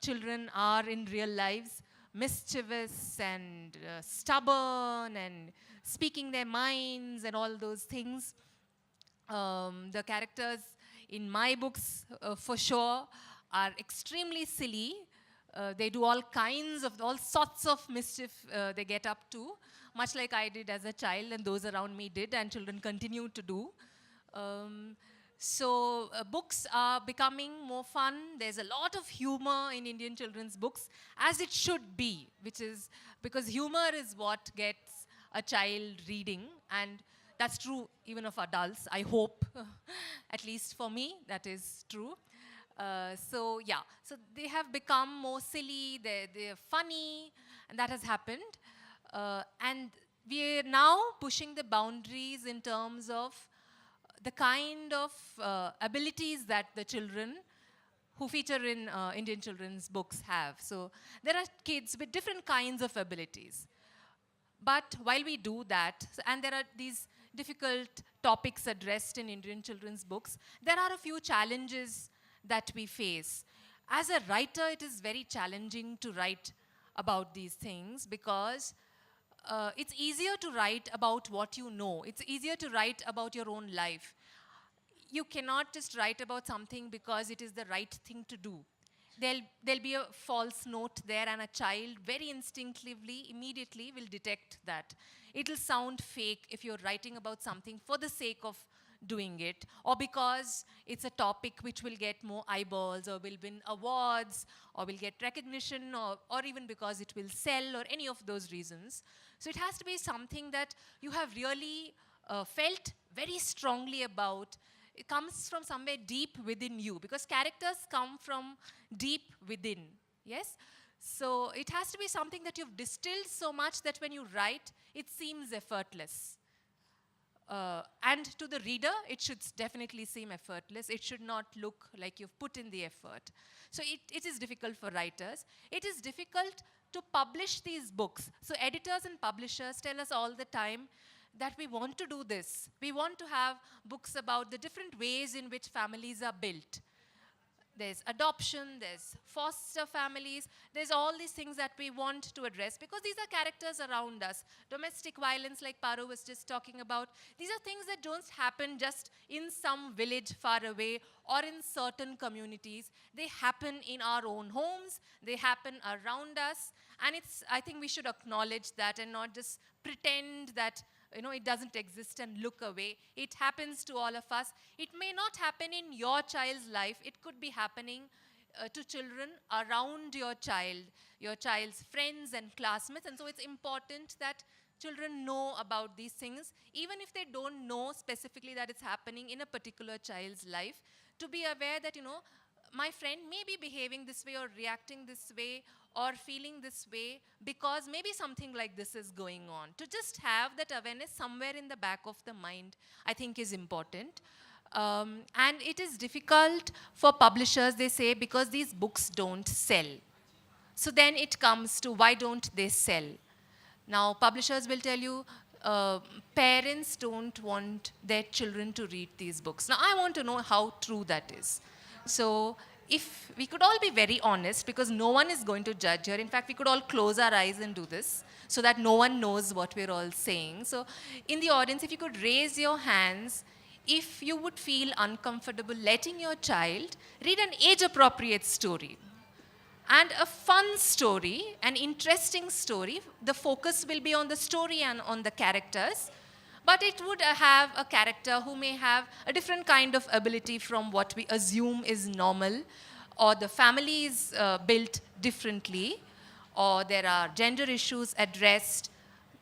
children are in real lives. mischievous and stubborn and speaking their minds and all those things. The characters in my books, for sure, are extremely silly. They do all sorts of mischief they get up to, much like I did as a child and those around me did and children continue to do. So books are becoming more fun. There's a lot of humor in Indian children's books, as it should be, which is because humor is what gets a child reading, and that's true even of adults, I hope. At least for me, that is true. So they have become more silly, they're funny, and that has happened. And we are now pushing the boundaries in terms of the kind of abilities that the children who feature in Indian children's books have. So there are kids with different kinds of abilities. But while we do that, and there are these difficult topics addressed in Indian children's books, there are a few challenges that we face. As a writer, it is very challenging to write about these things because it's easier to write about what you know. It's easier to write about your own life. You cannot just write about something because it is the right thing to do. There'll be a false note there, and a child very instinctively, immediately will detect that. It'll sound fake if you're writing about something for the sake of doing it, or because it's a topic which will get more eyeballs, or will win awards, or will get recognition, or even because it will sell, or any of those reasons. So it has to be something that you have really felt very strongly about. It comes from somewhere deep within you, because characters come from deep within, yes? So it has to be something that you've distilled so much that when you write, it seems effortless. And to the reader, it should definitely seem effortless. It should not look like you've put in the effort. So it is difficult for writers. It is difficult to publish these books. So editors and publishers tell us all the time that we want to do this. We want to have books about the different ways in which families are built. There's adoption, there's foster families, there's all these things that we want to address because these are characters around us. Domestic violence, like Paro was just talking about, these are things that don't happen just in some village far away or in certain communities. They happen in our own homes, they happen around us, and I think we should acknowledge that and not just pretend that it doesn't exist and look away. It happens to all of us. It may not happen in your child's life. It could be happening to children around your child's friends and classmates. And so it's important that children know about these things, even if they don't know specifically that it's happening in a particular child's life, to be aware that, my friend may be behaving this way or reacting this way or feeling this way because maybe something like this is going on. To just have that awareness somewhere in the back of the mind, I think is important. And it is difficult for publishers, they say, because these books don't sell. So then it comes to why don't they sell? Now, publishers will tell you, parents don't want their children to read these books. Now, I want to know how true that is. So if we could all be very honest, because no one is going to judge here. In fact, we could all close our eyes and do this so that no one knows what we're all saying. So in the audience, if you could raise your hands, if you would feel uncomfortable letting your child read an age-appropriate story and a fun story, an interesting story. The focus will be on the story and on the characters. But it would have a character who may have a different kind of ability from what we assume is normal, or the family is built differently, or there are gender issues addressed,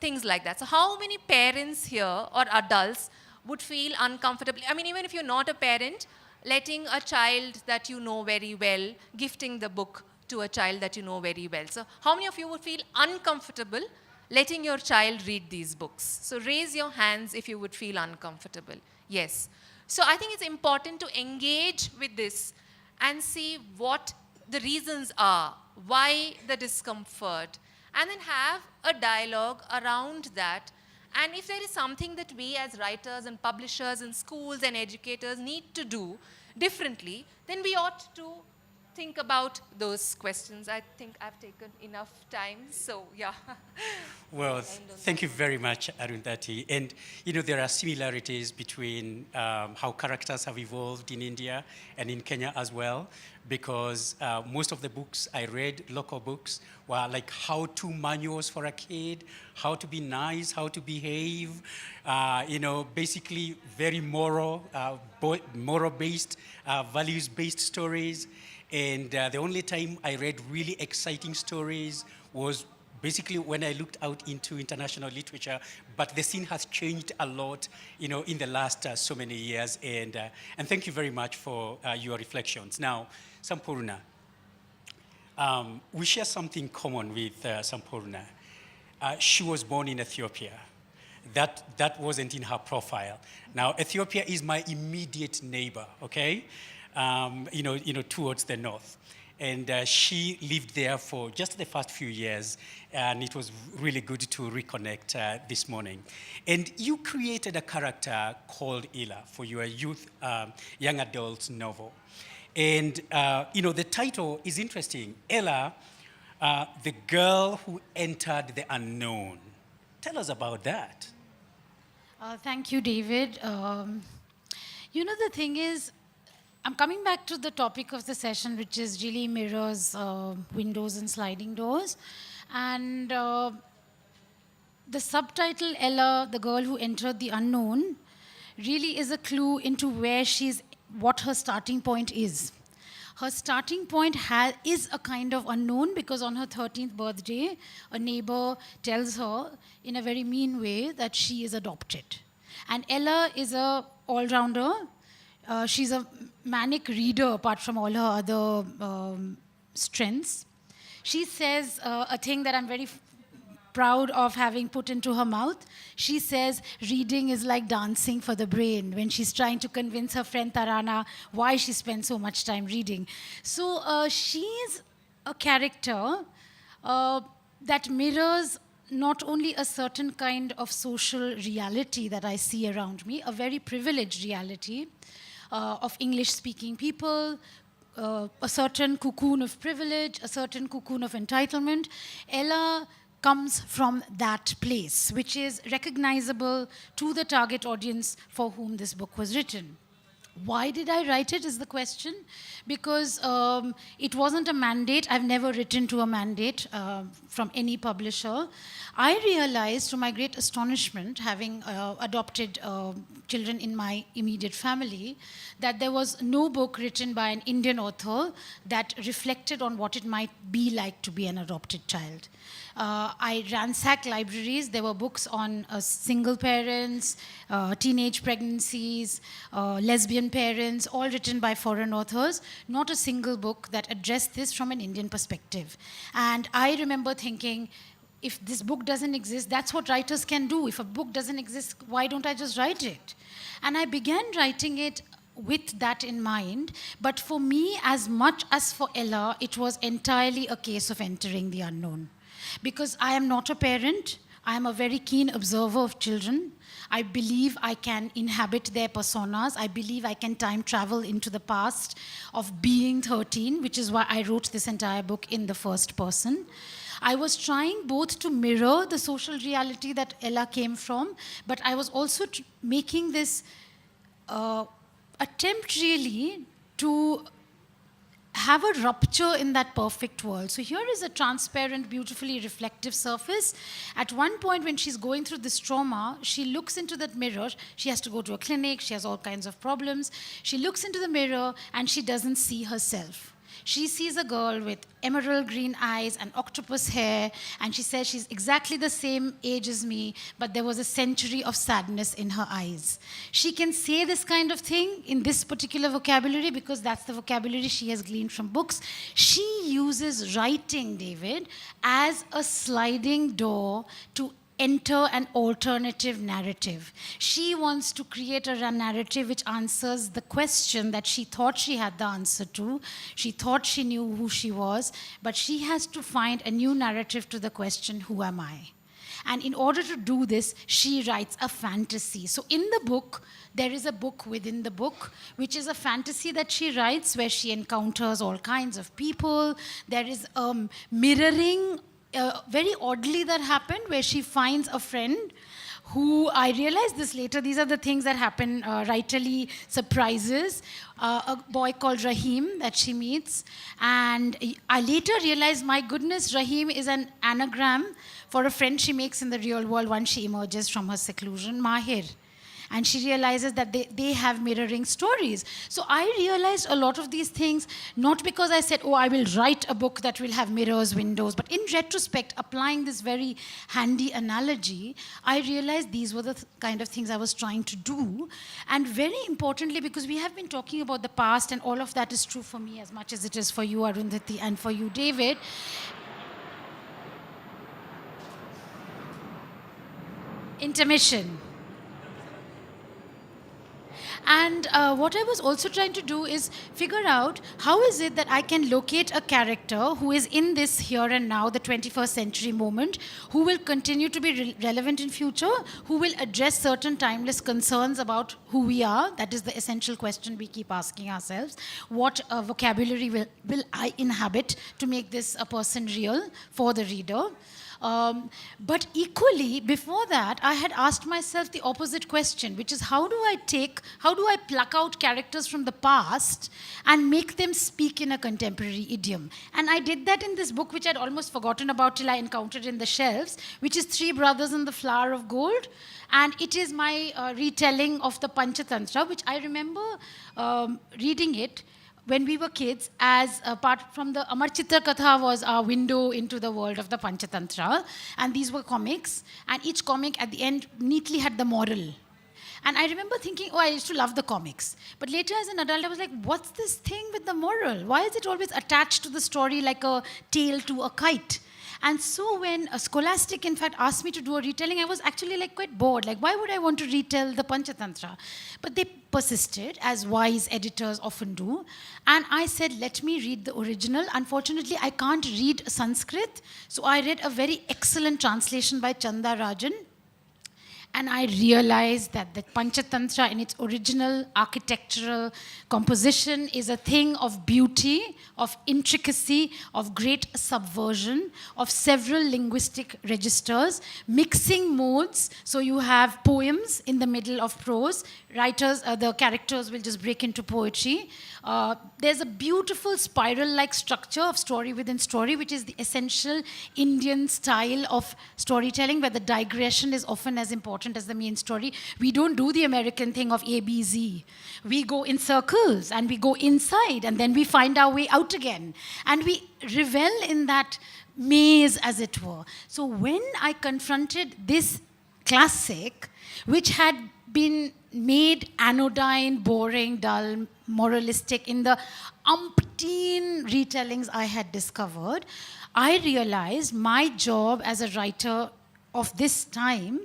things like that. So how many parents here or adults would feel uncomfortable? I mean, even if you're not a parent, letting a child that you know very well, gifting the book to a child that you know very well. So how many of you would feel uncomfortable letting your child read these books? So raise your hands if you would feel uncomfortable. Yes. So I think it's important to engage with this and see what the reasons are, why the discomfort, and then have a dialogue around that. And if there is something that we as writers and publishers and schools and educators need to do differently, then we ought to think about those questions. I think I've taken enough time, so yeah. Well, thank you very much, Arundhati. And there are similarities between how characters have evolved in India and in Kenya as well, because most of the books I read, local books, were like how-to manuals for a kid, how to be nice, how to behave, basically very moral-based, values-based stories. And the only time I read really exciting stories was basically when I looked out into international literature, but the scene has changed a lot, in the last so many years. And thank you very much for your reflections. Now, Sampurna, we share something common with Sampurna. She was born in Ethiopia. That wasn't in her profile. Now, Ethiopia is my immediate neighbor, okay? Towards the north. And she lived there for just the first few years, and it was really good to reconnect this morning. And you created a character called Ella for your young adult novel. And, the title is interesting. Ella, the girl who entered the unknown. Tell us about that. Thank you, David. The thing is, I'm coming back to the topic of the session, which is really mirrors, windows, and sliding doors. And the subtitle, Ella, the girl who entered the unknown, really is a clue into what her starting point is. Her starting point is a kind of unknown, because on her 13th birthday, a neighbor tells her in a very mean way that she is adopted. And Ella is a all-rounder. She's a manic reader apart from all her other strengths. She says a thing that I'm very proud of having put into her mouth. She says reading is like dancing for the brain, when she's trying to convince her friend Tarana why she spends so much time reading. So she's a character that mirrors not only a certain kind of social reality that I see around me, a very privileged reality, of English-speaking people, a certain cocoon of privilege, a certain cocoon of entitlement. Ella comes from that place, which is recognizable to the target audience for whom this book was written. Why did I write it is the question, because it wasn't a mandate. I've never written to a mandate from any publisher. I realized, to my great astonishment, having adopted children in my immediate family, that there was no book written by an Indian author that reflected on what it might be like to be an adopted child. I ransacked libraries. There were books on single parents, teenage pregnancies, lesbian parents, all written by foreign authors. Not a single book that addressed this from an Indian perspective. And I remember thinking, if this book doesn't exist, that's what writers can do. If a book doesn't exist, why don't I just write it? And I began writing it with that in mind. But for me, as much as for Ella, it was entirely a case of entering the unknown. Because I am not a parent. I am a very keen observer of children. I believe I can inhabit their personas. I believe I can time travel into the past of being 13, which is why I wrote this entire book in the first person. I was trying both to mirror the social reality that Ella came from, but I was also making this attempt really to have a rupture in that perfect world. So here is a transparent, beautifully reflective surface. At one point when she's going through this trauma, she looks into that mirror. She has to go to a clinic. She has all kinds of problems. She looks into the mirror and she doesn't see herself. She sees a girl with emerald green eyes and octopus hair, and she says she's exactly the same age as me, but there was a century of sadness in her eyes. She can say this kind of thing in this particular vocabulary because that's the vocabulary she has gleaned from books. She uses writing, David, as a sliding door to enter an alternative narrative. She wants to create a narrative which answers the question that she thought she had the answer to. She thought she knew who she was, but she has to find a new narrative to the question, who am I? And in order to do this, she writes a fantasy. So in the book, there is a book within the book, which is a fantasy that she writes where she encounters all kinds of people. There is mirroring, very oddly that happened, where she finds a friend who, I realized this later, these are the things that happen, rightly surprises, a boy called Rahim that she meets. And I later realized, my goodness, Rahim is an anagram for a friend she makes in the real world once she emerges from her seclusion, Mahir. And she realizes that they have mirroring stories. So I realized a lot of these things, not because I said, oh, I will write a book that will have mirrors, windows, but in retrospect, applying this very handy analogy, I realized these were the kind of things I was trying to do. And very importantly, because we have been talking about the past, and all of that is true for me as much as it is for you, Arundhati, and for you, David. Intermission. And what I was also trying to do is figure out how is it that I can locate a character who is in this here and now, the 21st century moment, who will continue to be relevant in future, who will address certain timeless concerns about who we are. That is the essential question we keep asking ourselves. What vocabulary will I inhabit to make this a person real for the reader? But equally, before that, I had asked myself the opposite question, which is how do I pluck out characters from the past and make them speak in a contemporary idiom? And I did that in this book, which I'd almost forgotten about till I encountered in the shelves, which is Three Brothers in the Flower of Gold. And it is my retelling of the Panchatantra, which I remember reading it when we were kids, as apart from the Amar Chitra Katha was our window into the world of the Panchatantra. And these were comics. And each comic at the end neatly had the moral. And I remember thinking, oh, I used to love the comics. But later as an adult, I was like, what's this thing with the moral? Why is it always attached to the story like a tail to a kite? And so when a Scholastic, in fact, asked me to do a retelling, I was actually like quite bored. Like, why would I want to retell the Panchatantra? But they persisted, as wise editors often do. And I said, let me read the original. Unfortunately, I can't read Sanskrit. So I read a very excellent translation by Chanda Rajan. And I realized that the Panchatantra in its original architectural composition is a thing of beauty, of intricacy, of great subversion, of several linguistic registers, mixing modes. So you have poems in the middle of prose. Writers, the characters will just break into poetry. There's a beautiful spiral-like structure of story within story, which is the essential Indian style of storytelling, where the digression is often as important as the main story. We don't do the American thing of A, B, Z. We go in circles, and we go inside, and then we find our way out again. And we revel in that maze, as it were. So when I confronted this classic, which had been made anodyne, boring, dull, moralistic in the umpteen retellings I had discovered, I realized my job as a writer of this time,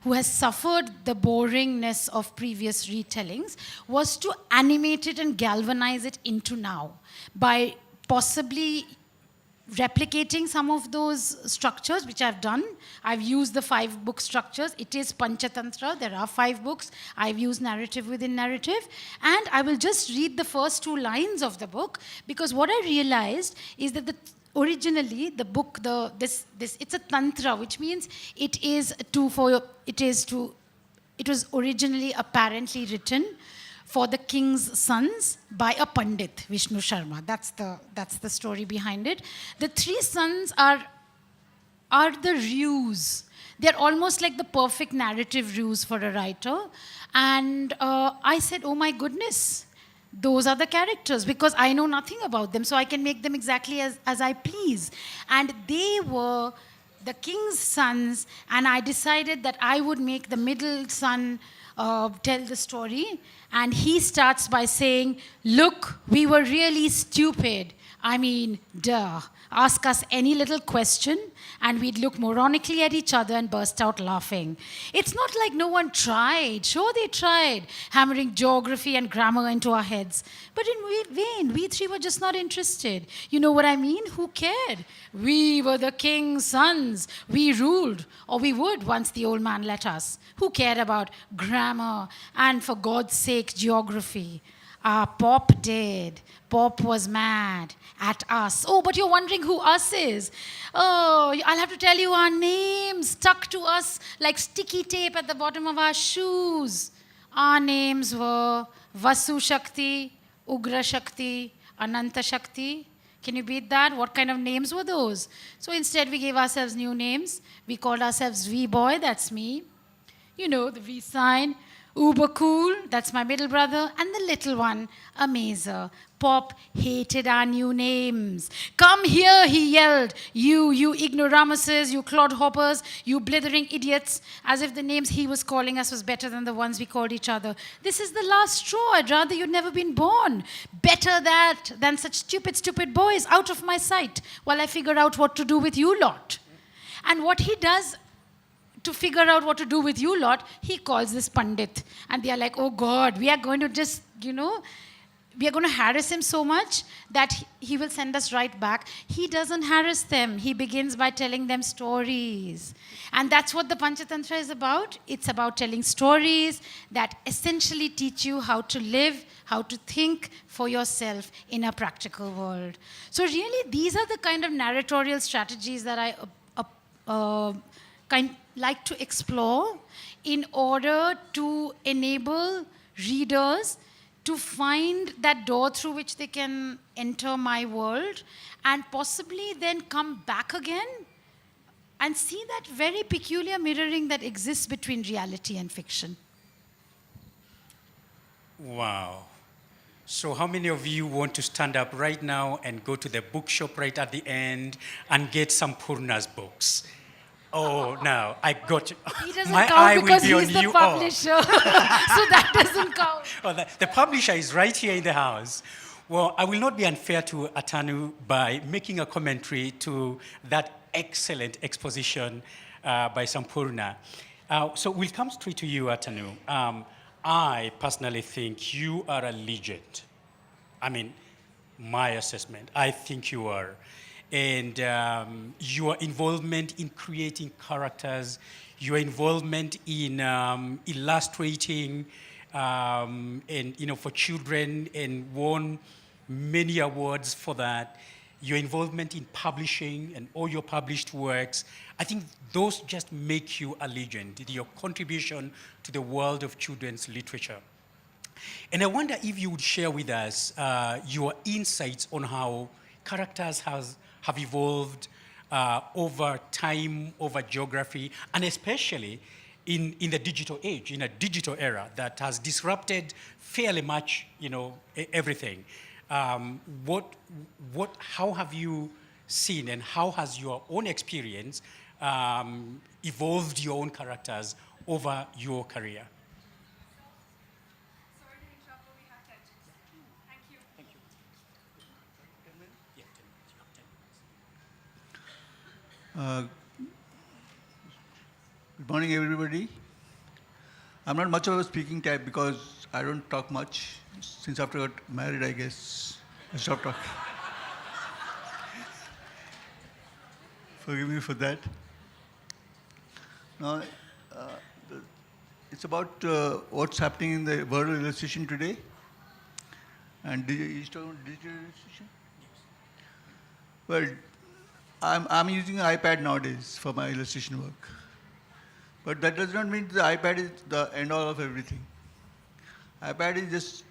who has suffered the boringness of previous retellings, was to animate it and galvanize it into now by possibly replicating some of those structures, which I've done. I've used the 5-book structures. It is Panchatantra. There are 5 books. I've used narrative within narrative. And I will just read the first 2 lines of the book, because what I realized is that originally the book, it's a tantra, which means it was originally apparently written for the king's sons by a Pandit, Vishnu Sharma. That's the story behind it. The 3 sons are the ruse. They're almost like the perfect narrative ruse for a writer. And I said, oh my goodness, those are the characters, because I know nothing about them, so I can make them exactly as I please. And they were the king's sons, and I decided that I would make the middle son tell the story. And he starts by saying, look, we were really stupid. I mean, duh. Ask us any little question, and we'd look moronically at each other and burst out laughing. It's not like no one tried. Sure, they tried, hammering geography and grammar into our heads. But in vain, we three were just not interested. You know what I mean? Who cared? We were the king's sons. We ruled, or we would once the old man let us. Who cared about grammar and, for God's sake, geography? Our Pop did. Pop was mad at us. Oh, but you're wondering who us is. Oh, I'll have to tell you our names stuck to us like sticky tape at the bottom of our shoes. Our names were Vasu Shakti, Ugra Shakti, Ananta Shakti. Can you beat that? What kind of names were those? So instead we gave ourselves new names. We called ourselves V-Boy, that's me. You know, the V sign. Uber cool, that's my middle brother, and the little one, Amazer. Pop hated our new names. Come here, he yelled. You ignoramuses, you clodhoppers, you blithering idiots, as if the names he was calling us was better than the ones we called each other. This is the last straw. I'd rather you'd never been born. Better that than such stupid boys out of my sight while I figure out what to do with you lot. And what he does to figure out what to do with you lot, he calls this Pandit. And they are like, oh God, we are going to just, we are going to harass him so much that he will send us right back. He doesn't harass them. He begins by telling them stories. And that's what the Panchatantra is about. It's about telling stories that essentially teach you how to live, how to think for yourself in a practical world. So really, these are the kind of narratorial strategies that I like to explore in order to enable readers to find that door through which they can enter my world and possibly then come back again and see that very peculiar mirroring that exists between reality and fiction. Wow. So how many of you want to stand up right now and go to the bookshop right at the end and get some Purna's books? Oh, no, I got you. He doesn't My count eye will because be on he's the you. publisher. So that doesn't count. Oh, the publisher is right here in the house. Well, I will not be unfair to Atanu by making a commentary to that excellent exposition by Sampurna. So we'll come straight to you, Atanu. I personally think you are a legend. I mean, my assessment, I think you are. And your involvement in creating characters, your involvement in illustrating, and for children, and won many awards for that. Your involvement in publishing and all your published works, I think those just make you a legend. Your contribution to the world of children's literature. And I wonder if you would share with us your insights on how characters have evolved over time, over geography, and especially in the digital age, in a digital era that has disrupted fairly much, everything. How have you seen, and how has your own experience evolved your own characters over your career? Good morning, everybody. I'm not much of a speaking type because I don't talk much. Since after I got married, I guess I stopped talking. Forgive me for that. Now, it's about what's happening in the world of illustration today. And you talking about digital illustration? Well, I'm using an iPad nowadays for my illustration work. But that does not mean the iPad is the end all of everything. iPad is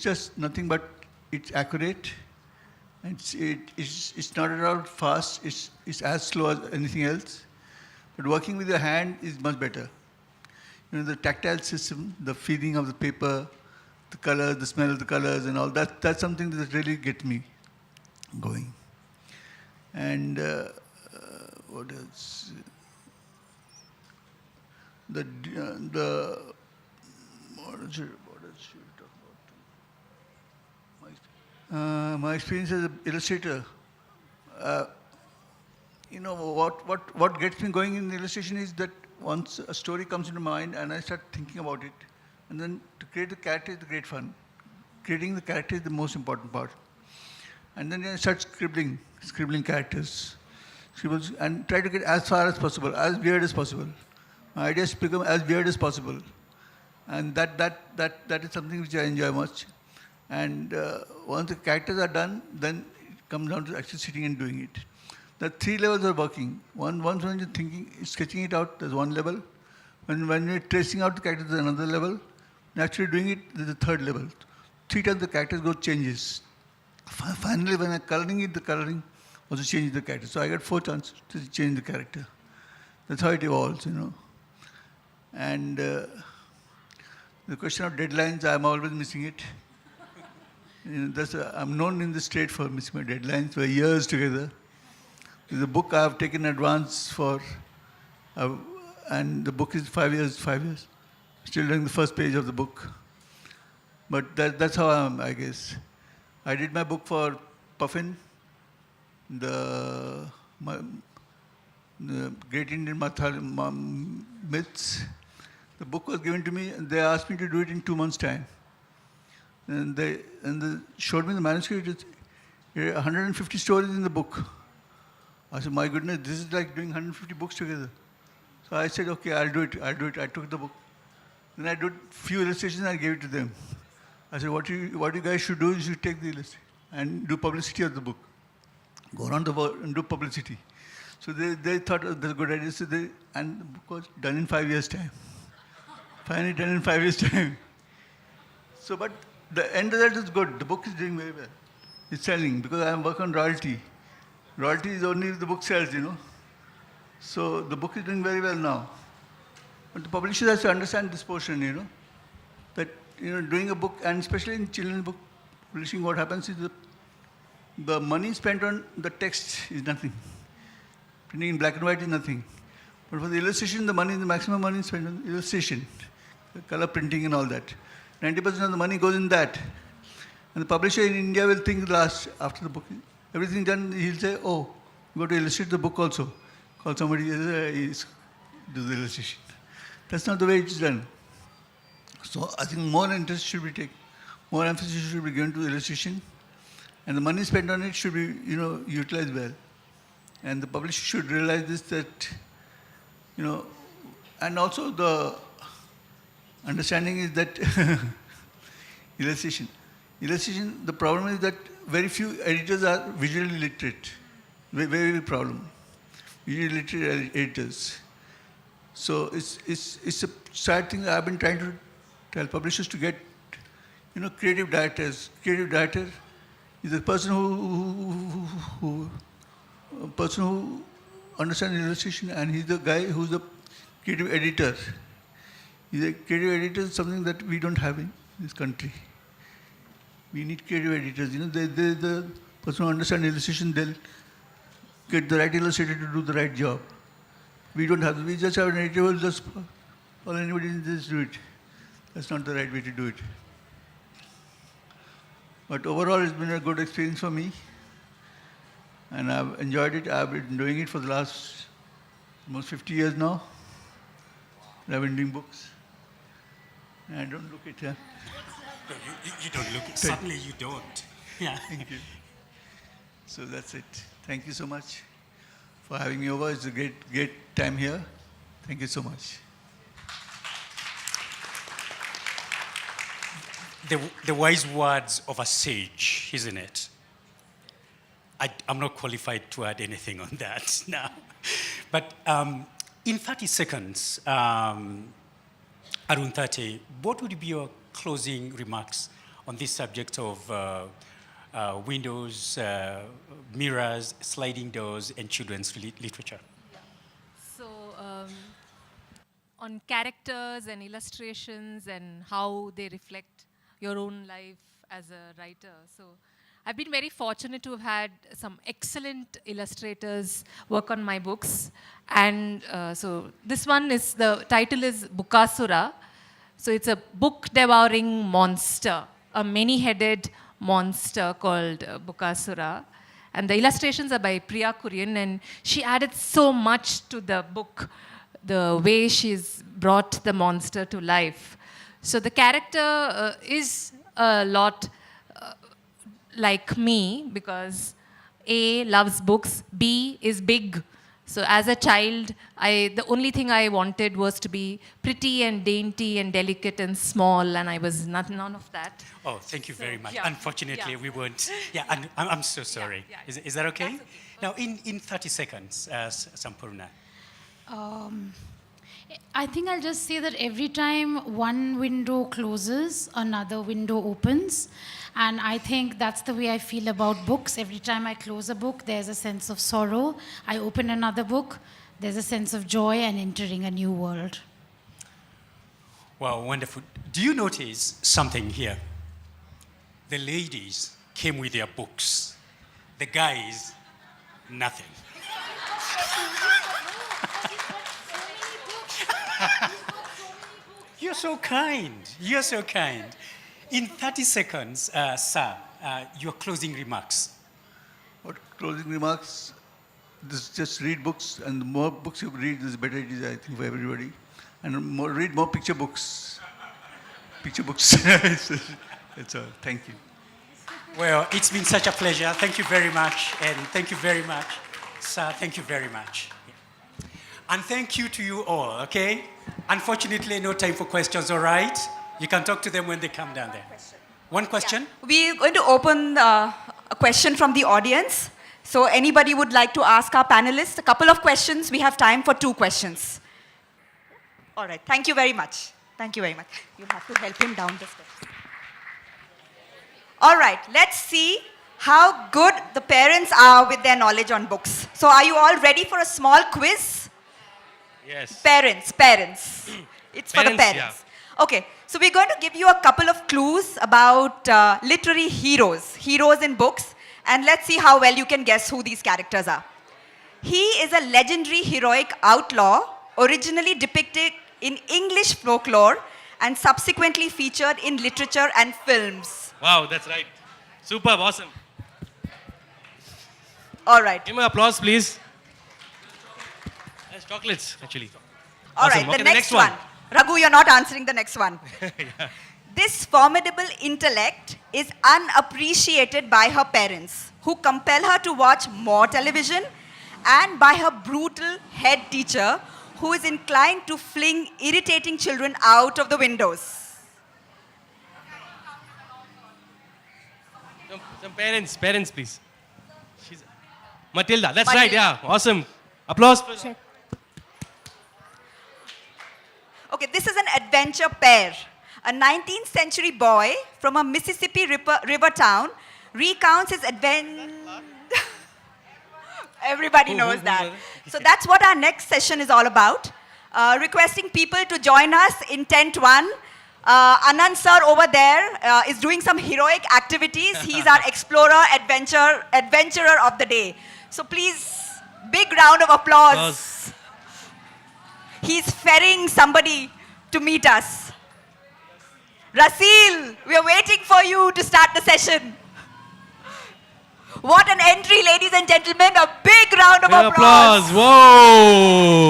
just nothing but it's accurate, and it's not at all fast. It's as slow as anything else. But working with your hand is much better. The tactile system, the feeling of the paper, the color, the smell of the colors, and all that's something that really gets me going. And what else? What else should we talk about? My experience as an illustrator, what gets me going in illustration is that once a story comes into mind and I start thinking about it, and then to create the character is the great fun. Creating the character is the most important part. And then I start scribbling characters, scribbles, and try to get as far as possible, as weird as possible. My ideas become as weird as possible. And that is something which I enjoy much. And once the characters are done, then it comes down to actually sitting and doing it. The 3 levels are working. Once when you're thinking, sketching it out, there's 1 level. When you're tracing out the characters, there's another level. And actually doing it, there's a 3rd level. 3 times the characters go changes. Finally, when I'm coloring it, the coloring also changes the character. So I got 4 chances to change the character. That's how it evolves, And the question of deadlines, I'm always missing it. I'm known in the state for missing my deadlines for years together. There's a book I've taken advance for, and the book is 5 years. Still doing the first page of the book. But that's how I am, I guess. I did my book for Puffin, the Great Indian Myths. The book was given to me, and they asked me to do it in 2 months' time. And they showed me the manuscript. It's 150 stories in the book. I said, my goodness, this is like doing 150 books together. So I said, okay, I'll do it. I took the book. Then I did a few illustrations and I gave it to them. I said, what you guys should do is you take the illustration and do publicity of the book. Go around the world and do publicity. So they thought it was a good idea. So and the book was done in 5 years' time. Finally done in 5 years' time. So, but the end result is good. The book is doing very well. It's selling because I am working on royalty. Royalty is only if the book sells, So the book is doing very well now. But the publisher has to understand this portion, that, doing a book, and especially in children's book publishing, what happens is the money spent on the text is nothing. Printing in black and white is nothing. But for the illustration, the maximum money is spent on illustration, color printing and all that. 90% of the money goes in that. And the publisher in India will think last, after the book, everything done, he'll say, oh, you got to illustrate the book also. Call somebody, do the illustration. That's not the way it's done. So I think more emphasis should be given to illustration. And the money spent on it should be, utilized well. And the publisher should realize this, that, and also the understanding is that illustration, the problem is that very few editors are visually literate. Very, very problem. Visually literate editors. So it's a sad thing. I've been trying to tell publishers to get, creative directors. Creative director is a person who understands illustration, and he's the guy who's the creative editor. He's a creative editor is something that we don't have in this country. We need creative editors. They're the person who understands illustration, they'll get the right illustrator to do the right job. We don't have, we just have an editor who will just, all anybody just do it. That's not the right way to do it. But overall, it's been a good experience for me. And I've enjoyed it. I've been doing it for the last almost 50 years now. And I've been doing books. And I don't look it, yeah. No, you don't look it. Suddenly you don't. Yeah. Thank you. So that's it. Thank you so much for having me over. It's a great time here. Thank you so much. The wise words of a sage, isn't it? I'm not qualified to add anything on that now. But in 30 seconds, Arundhati, what would be your closing remarks on this subject of windows, mirrors, sliding doors, and children's literature? So, on characters and illustrations and how they reflect your own life as a writer. So, I've been very fortunate to have had some excellent illustrators work on my books. And so, this one is, the title is Bukasura. So, it's a book-devouring monster, a many-headed monster called Bukasura. And the illustrations are by Priya Kurian, and she added so much to the book, the way she's brought the monster to life. So the character is a lot like me, because A, loves books, B, is big. So as a child, the only thing I wanted was to be pretty and dainty and delicate and small, and I was none of that. Oh, thank you very much. yeah. Unfortunately, Yeah. we weren't. Yeah, and I'm so sorry. Yeah. Is that okay? That's okay. Now, in 30 seconds, Sampurna. I think I'll just say that every time one window closes, another window opens. And I think that's the way I feel about books. Every time I close a book, there's a sense of sorrow. I open another book, there's a sense of joy and entering a new world. Wow, wonderful. Do you notice something here? The ladies came with their books. The guys, nothing. You're so kind. You're so kind. In 30 seconds, sir, your closing remarks. What closing remarks? Just read books, and the more books you read, the better it is, I think, for everybody. And read more picture books. Picture books. That's all. Thank you. Well, it's been such a pleasure. Thank you very much. And thank you very much, sir. Thank you very much. And thank you to you all, okay? Unfortunately, no time for questions, all right? You can talk to them when they come down there. One question? We're going to open a question from the audience. So anybody would like to ask our panelists a couple of questions? We have time for 2 questions. All right. Thank you very much. Thank you very much. You'll have to help him down the steps. All right. Let's see how good the parents are with their knowledge on books. So are you all ready for a small quiz? Yes. Parents. It's for the Parents, parents. Okay, so we're going to give you a couple of clues about literary heroes in books, and let's see how well you can guess who these characters are. He is a legendary heroic outlaw, originally depicted in English folklore and subsequently featured in literature and films. Wow, that's right. Superb, awesome. All right. Give me applause, please. That's chocolates, actually. All Awesome. right, Okay, the next one. Raghu, you're not answering the next one. Yeah. This formidable intellect is unappreciated by her parents, who compel her to watch more television, and by her brutal head teacher, who is inclined to fling irritating children out of the windows. Some parents, please. Matilda, that's right, yeah. Awesome. Applause. Okay, this is an adventure pair. A 19th century boy from a Mississippi river town recounts his adventure. Everybody knows that. So that's what our next session is all about. Requesting people to join us in tent 1. Anand sir over there is doing some heroic activities. He's our explorer, adventurer of the day. So please, big round of applause. He's ferrying somebody to meet us. Rasil, we are waiting for you to start the session. What an entry, ladies and gentlemen. A big round of applause. Whoa.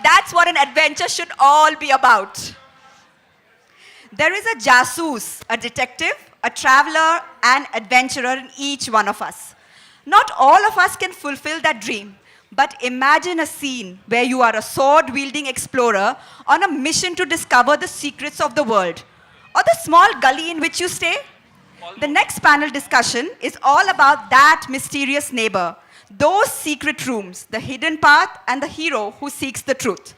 That's what an adventure should all be about. There is a jasoos, a detective, a traveler, and adventurer in each one of us. Not all of us can fulfill that dream. But imagine a scene where you are a sword-wielding explorer on a mission to discover the secrets of the world, or the small gully in which you stay. The next panel discussion is all about that mysterious neighbor, those secret rooms, the hidden path, and the hero who seeks the truth.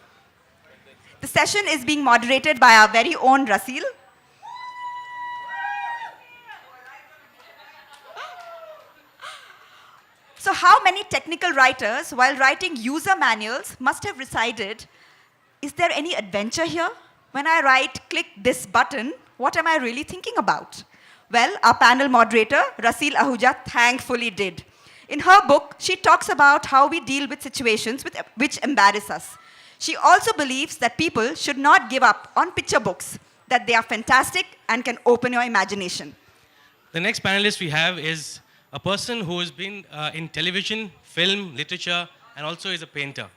The session is being moderated by our very own Rasil. So how many technical writers, while writing user manuals, must have decided, is there any adventure here? When I write, click this button, what am I really thinking about? Well, our panel moderator, Rasil Ahuja, thankfully did. In her book, she talks about how we deal with situations which embarrass us. She also believes that people should not give up on picture books. that they are fantastic and can open your imagination. The next panelist we have is a person who has been in television, film, literature, and also is a painter.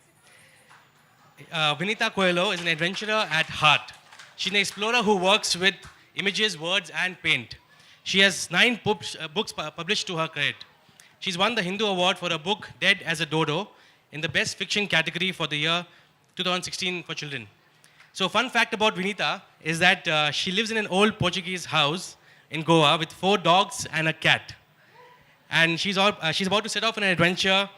Vinita Coelho is an adventurer at heart. She's an explorer who works with images, words, and paint. She has 9 books published to her credit. She's won the Hindu Award for her book, Dead as a Dodo, in the Best Fiction category for the year 2016 for children. So fun fact about Vinita is that she lives in an old Portuguese house in Goa with 4 dogs and a cat. And she's about to set off on an adventure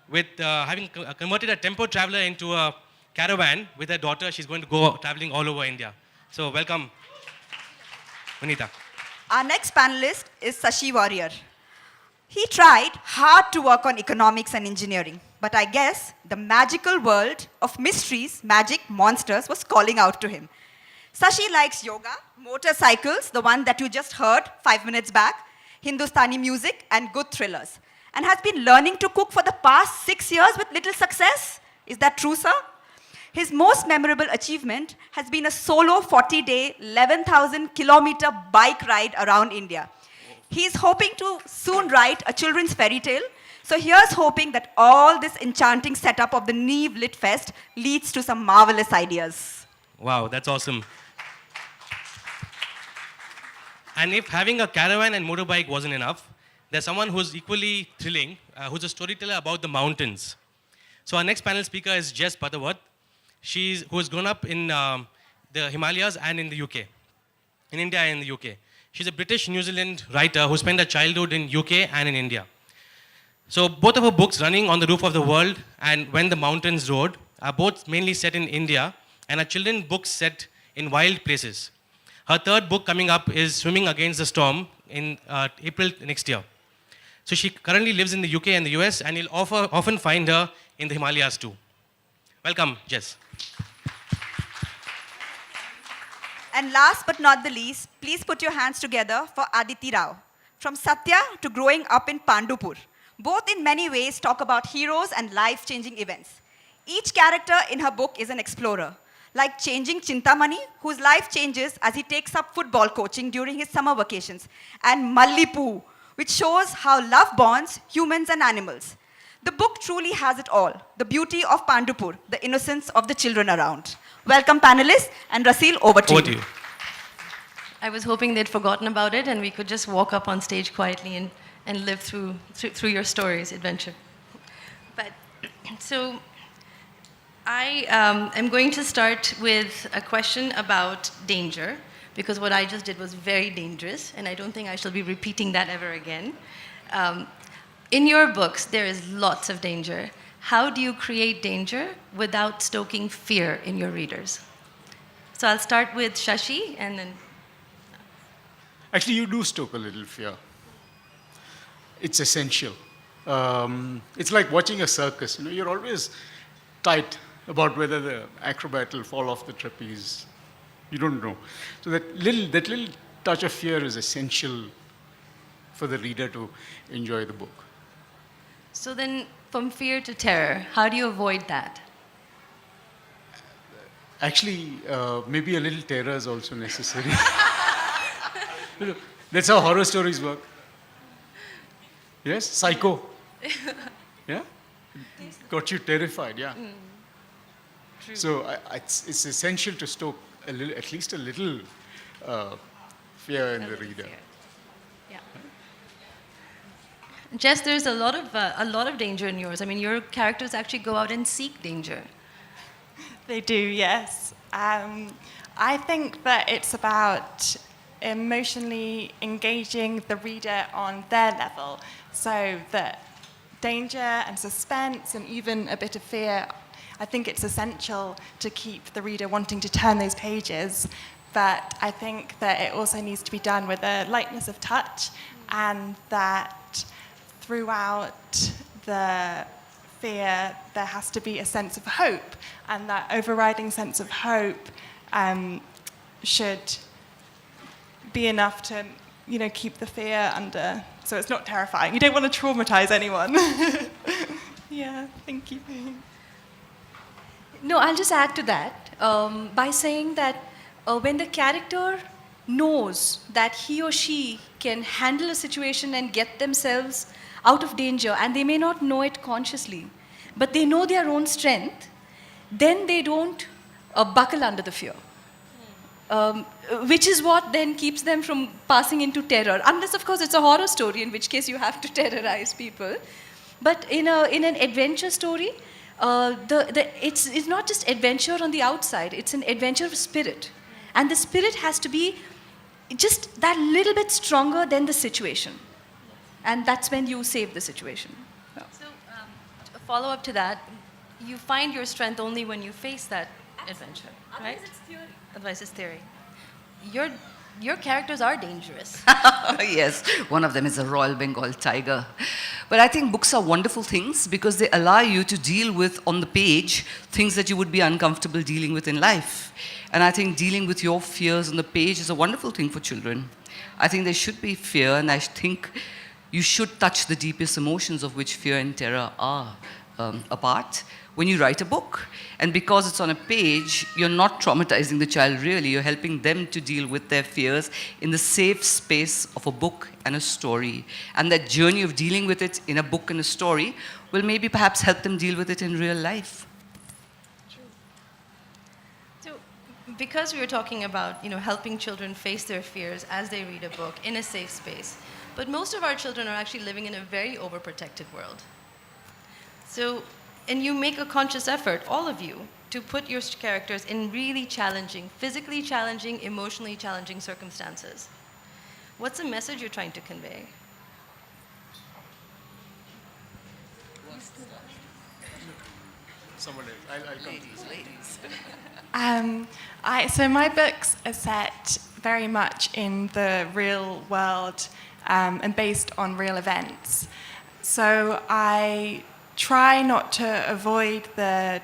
with having converted a tempo traveler into a caravan with her daughter. She's going to go traveling all over India. So welcome, Vinita. Our next panelist is Sashi Warrior. He tried hard to work on economics and engineering, but I guess the magical world of mysteries, magic, monsters was calling out to him. Sashi likes yoga, motorcycles, the one that you just heard 5 minutes back, Hindustani music, and good thrillers, and has been learning to cook for the past 6 years with little success. Is that true, sir? His most memorable achievement has been a solo 40-day, 11,000-kilometer bike ride around India. He's hoping to soon write a children's fairy tale. So here's hoping that all this enchanting setup of the Neev Lit Fest leads to some marvelous ideas. Wow, that's awesome. And if having a caravan and motorbike wasn't enough, there's someone who's equally thrilling, who's a storyteller about the mountains. So our next panel speaker is Jess Butterworth. Who has grown up in the Himalayas and in the UK, in India and in the UK. She's a British-New Zealand writer who spent her childhood in UK and in India. So both of her books, Running on the Roof of the World and When the Mountains Roared, are both mainly set in India, and her children's books set in wild places. Her third book coming up is Swimming Against the Storm in April next year. So she currently lives in the UK and the US, and you'll often find her in the Himalayas too. Welcome, Jess. And last but not the least, please put your hands together for Aditi Rao. From Satya to growing up in Pandupur, both in many ways talk about heroes and life-changing events. Each character in her book is an explorer, like changing Chintamani, whose life changes as he takes up football coaching during his summer vacations, and Mallipu, which shows how love bonds humans and animals. The book truly has it all, the beauty of Pandupur, the innocence of the children around. Welcome, panelists, and Rasil, over to you. I was hoping they'd forgotten about it and we could just walk up on stage quietly and live through your stories, adventure. But, so, I am going to start with a question about danger, because what I just did was very dangerous, and I don't think I shall be repeating that ever again. In your books, there is lots of danger. How do you create danger without stoking fear in your readers? So I'll start with Shashi, and then... Actually, you do stoke a little fear. It's essential. It's like watching a circus. You know, you're always tight about whether the acrobat will fall off the trapeze. You don't know. So that little touch of fear is essential for the reader to enjoy the book. So then, from fear to terror, how do you avoid that? Actually, maybe a little terror is also necessary. You know, that's how horror stories work. Yes? Psycho. Yeah? Got you terrified, yeah. True. So it's essential to stoke at least a little fear in the reader. Yeah. Jess, there's a lot of danger in yours. I mean, your characters actually go out and seek danger. They do, yes. I think that it's about emotionally engaging the reader on their level, so that danger and suspense and even a bit of fear, I think it's essential to keep the reader wanting to turn those pages. But I think that it also needs to be done with a lightness of touch, and that throughout the fear there has to be a sense of hope, and that overriding sense of hope should be enough to, you know, keep the fear under, so it's not terrifying. You don't want to traumatize anyone. Yeah, thank you. No, I'll just add to that by saying that when the character knows that he or she can handle a situation and get themselves out of danger, and they may not know it consciously, but they know their own strength, then they don't buckle under the fear. Which is what then keeps them from passing into terror. Unless, of course, it's a horror story, in which case you have to terrorize people. But in an adventure story, it's not just adventure on the outside, it's an adventure of spirit. And the spirit has to be just that little bit stronger than the situation. And that's when you save the situation. So, a follow-up to that, you find your strength only when you face that adventure, right? Otherwise it's theory. Otherwise it's theory. Your characters are dangerous. Yes, one of them is a Royal Bengal tiger. But I think books are wonderful things because they allow you to deal with, on the page, things that you would be uncomfortable dealing with in life. And I think dealing with your fears on the page is a wonderful thing for children. I think there should be fear, and I think you should touch the deepest emotions of which fear and terror are a part when you write a book. And because it's on a page, you're not traumatizing the child really, you're helping them to deal with their fears in the safe space of a book and a story. And that journey of dealing with it in a book and a story will maybe perhaps help them deal with it in real life. So, because we were talking about, helping children face their fears as they read a book in a safe space, but most of our children are actually living in a very overprotected world. So, and you make a conscious effort, all of you, to put your characters in really challenging, physically challenging, emotionally challenging circumstances. What's the message you're trying to convey? Someone else. I'll come. Ladies. So my books are set very much in the real world and based on real events. So I try not to avoid the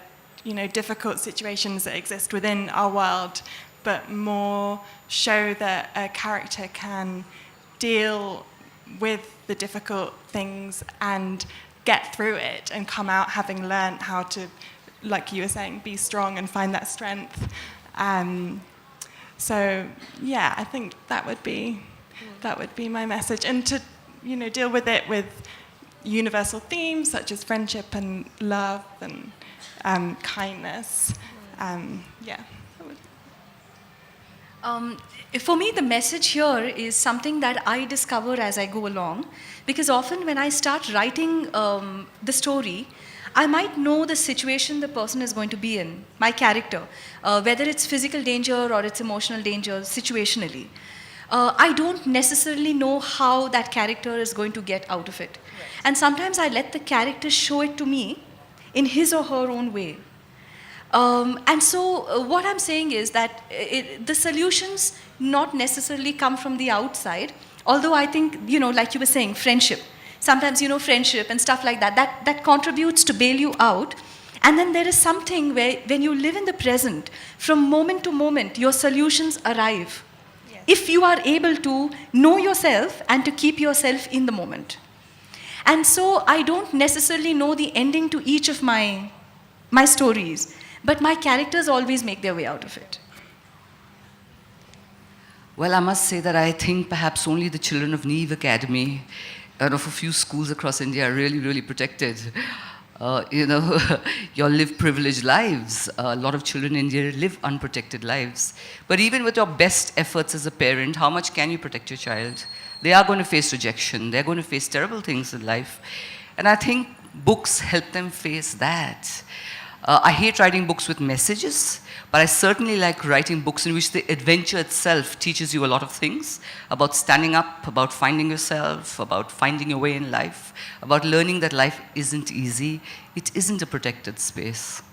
difficult situations that exist within our world, but more show that a character can deal with the difficult things and get through it and come out having learned how to, like you were saying, be strong and find that strength. So yeah, I think that would be my message, and to deal with it with universal themes such as friendship and love and kindness. For me, the message here is something that I discover as I go along, because often when I start writing the story, I might know the situation the person is going to be in, my character, whether it's physical danger or it's emotional danger, situationally. I don't necessarily know how that character is going to get out of it. Right. And sometimes I let the character show it to me in his or her own way. And so what I'm saying is that the solutions not necessarily come from the outside, although I think, like you were saying, friendship. Sometimes, friendship and stuff like that contributes to bail you out. And then there is something where when you live in the present, from moment to moment, your solutions arrive. Yes. If you are able to know yourself and to keep yourself in the moment. And so I don't necessarily know the ending to each of my stories, but my characters always make their way out of it. Well, I must say that I think perhaps only the children of Neev Academy and of a few schools across India are really, really protected. You live privileged lives. A lot of children in India live unprotected lives. But even with your best efforts as a parent, how much can you protect your child? They are going to face rejection. They're going to face terrible things in life. And I think books help them face that. I hate writing books with messages, but I certainly like writing books in which the adventure itself teaches you a lot of things about standing up, about finding yourself, about finding your way in life, about learning that life isn't easy. It isn't a protected space.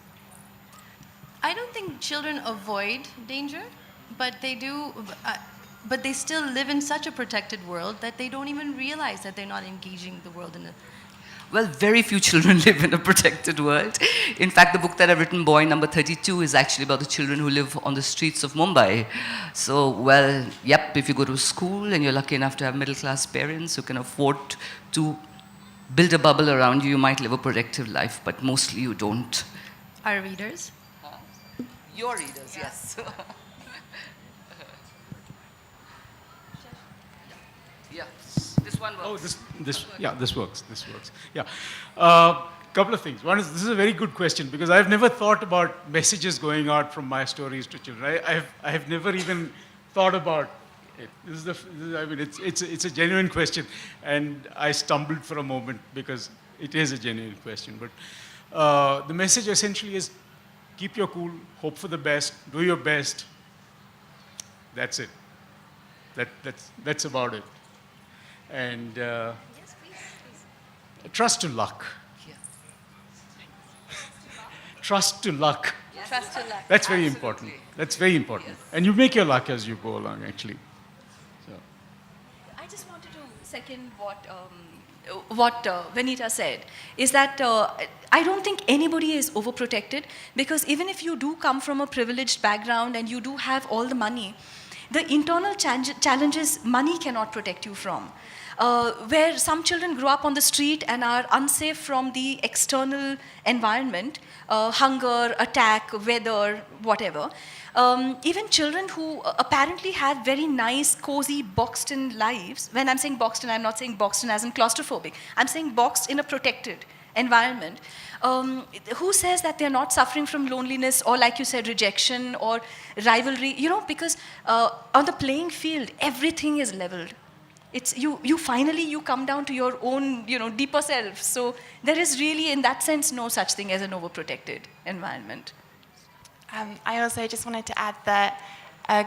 I don't think children avoid danger, but they do. But they still live in such a protected world that they don't even realize that they're not engaging the world in a. Well, very few children live in a protected world. In fact, the book that I've written, Boy Number 32, is actually about the children who live on the streets of Mumbai. So, well, yep, if you go to school and you're lucky enough to have middle-class parents who can afford to build a bubble around you, you might live a protective life, but mostly you don't. Our readers? Your readers, yes. This one works. This works. This works. Yeah. Couple of things. One is, this is a very good question because I've never thought about messages going out from my stories to children. I have never even thought about it. It's a genuine question, and I stumbled for a moment because it is a genuine question. But the message essentially is, keep your cool, hope for the best, do your best. That's it. That's about it. And trust to luck. Trust to luck. Trust to luck. That's very important. That's very important. Yes. And you make your luck as you go along, actually. So. I just wanted to second what Vinita said, is that I don't think anybody is overprotected, because even if you do come from a privileged background and you do have all the money, the internal challenges money cannot protect you from. Where some children grow up on the street and are unsafe from the external environment, hunger, attack, weather, whatever. Even children who apparently have very nice, cozy, boxed-in lives. When I'm saying boxed-in, I'm not saying boxed-in as in claustrophobic. I'm saying boxed in a protected environment. Who says that they're not suffering from loneliness or, like you said, rejection or rivalry? You know, because on the playing field, everything is leveled. It's you finally come down to your own, deeper self. So there is really, in that sense, no such thing as an overprotected environment. I also just wanted to add that a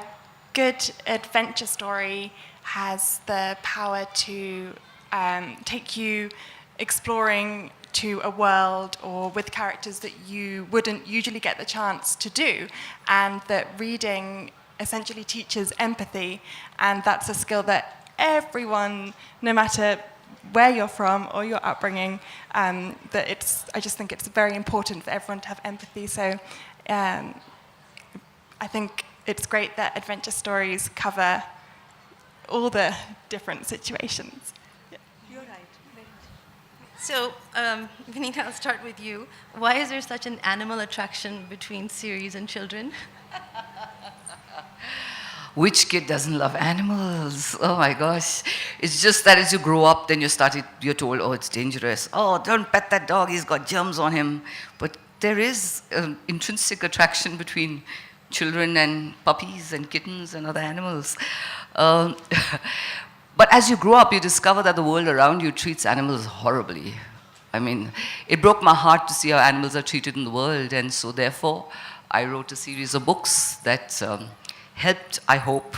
good adventure story has the power to take you exploring to a world or with characters that you wouldn't usually get the chance to do, and that reading essentially teaches empathy, and that's a skill that everyone, no matter where you're from or your upbringing, I just think it's very important for everyone to have empathy. So I think it's great that adventure stories cover all the different situations. Yeah. You're right. So, Vinita, I'll start with you. Why is there such an animal attraction between series and children? Which kid doesn't love animals? Oh my gosh. It's just that as you grow up, then you're told, oh, it's dangerous. Oh, don't pet that dog, he's got germs on him. But there is an intrinsic attraction between children and puppies and kittens and other animals. But as you grow up, you discover that the world around you treats animals horribly. I mean, it broke my heart to see how animals are treated in the world, and so therefore, I wrote a series of books that helped, I hope,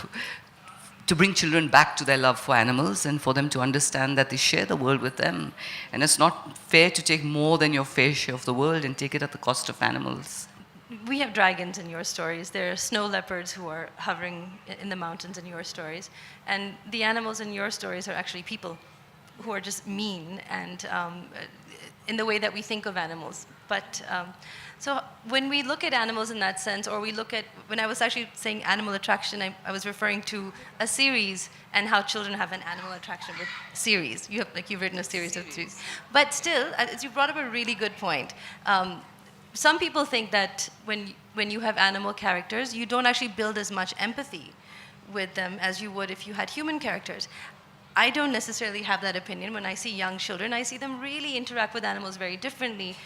to bring children back to their love for animals and for them to understand that they share the world with them. And it's not fair to take more than your fair share of the world and take it at the cost of animals. We have dragons in your stories. There are snow leopards who are hovering in the mountains in your stories. And the animals in your stories are actually people who are just mean and in the way that we think of animals. But so when we look at animals in that sense, or we look at, when I was actually saying animal attraction, I was referring to a series and how children have an animal attraction with series. You've written a series of series. But still, as you brought up a really good point. Some people think that when you have animal characters, you don't actually build as much empathy with them as you would if you had human characters. I don't necessarily have that opinion. When I see young children, I see them really interact with animals very differently.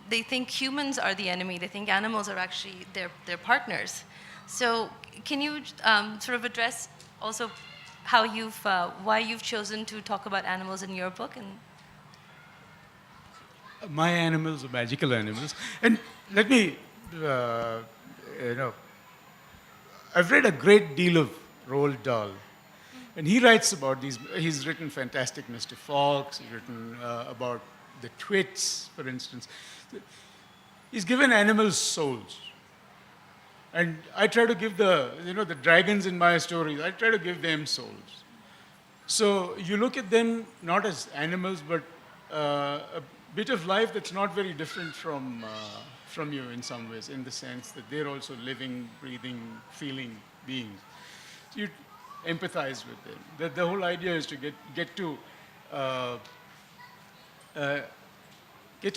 They think humans are the enemy. They think animals are actually their partners. So can you sort of address also how why you've chosen to talk about animals in your book? And my animals are magical animals. And let me, I've read a great deal of Roald Dahl. And he writes about these, he's written Fantastic Mr. Fox, he's written about the twits, for instance. He's given animals souls. And I try to give the dragons in my stories, I try to give them souls. So you look at them not as animals, but a bit of life that's not very different from you in some ways, in the sense that they're also living, breathing, feeling beings. So you empathize with them. The whole idea is to get to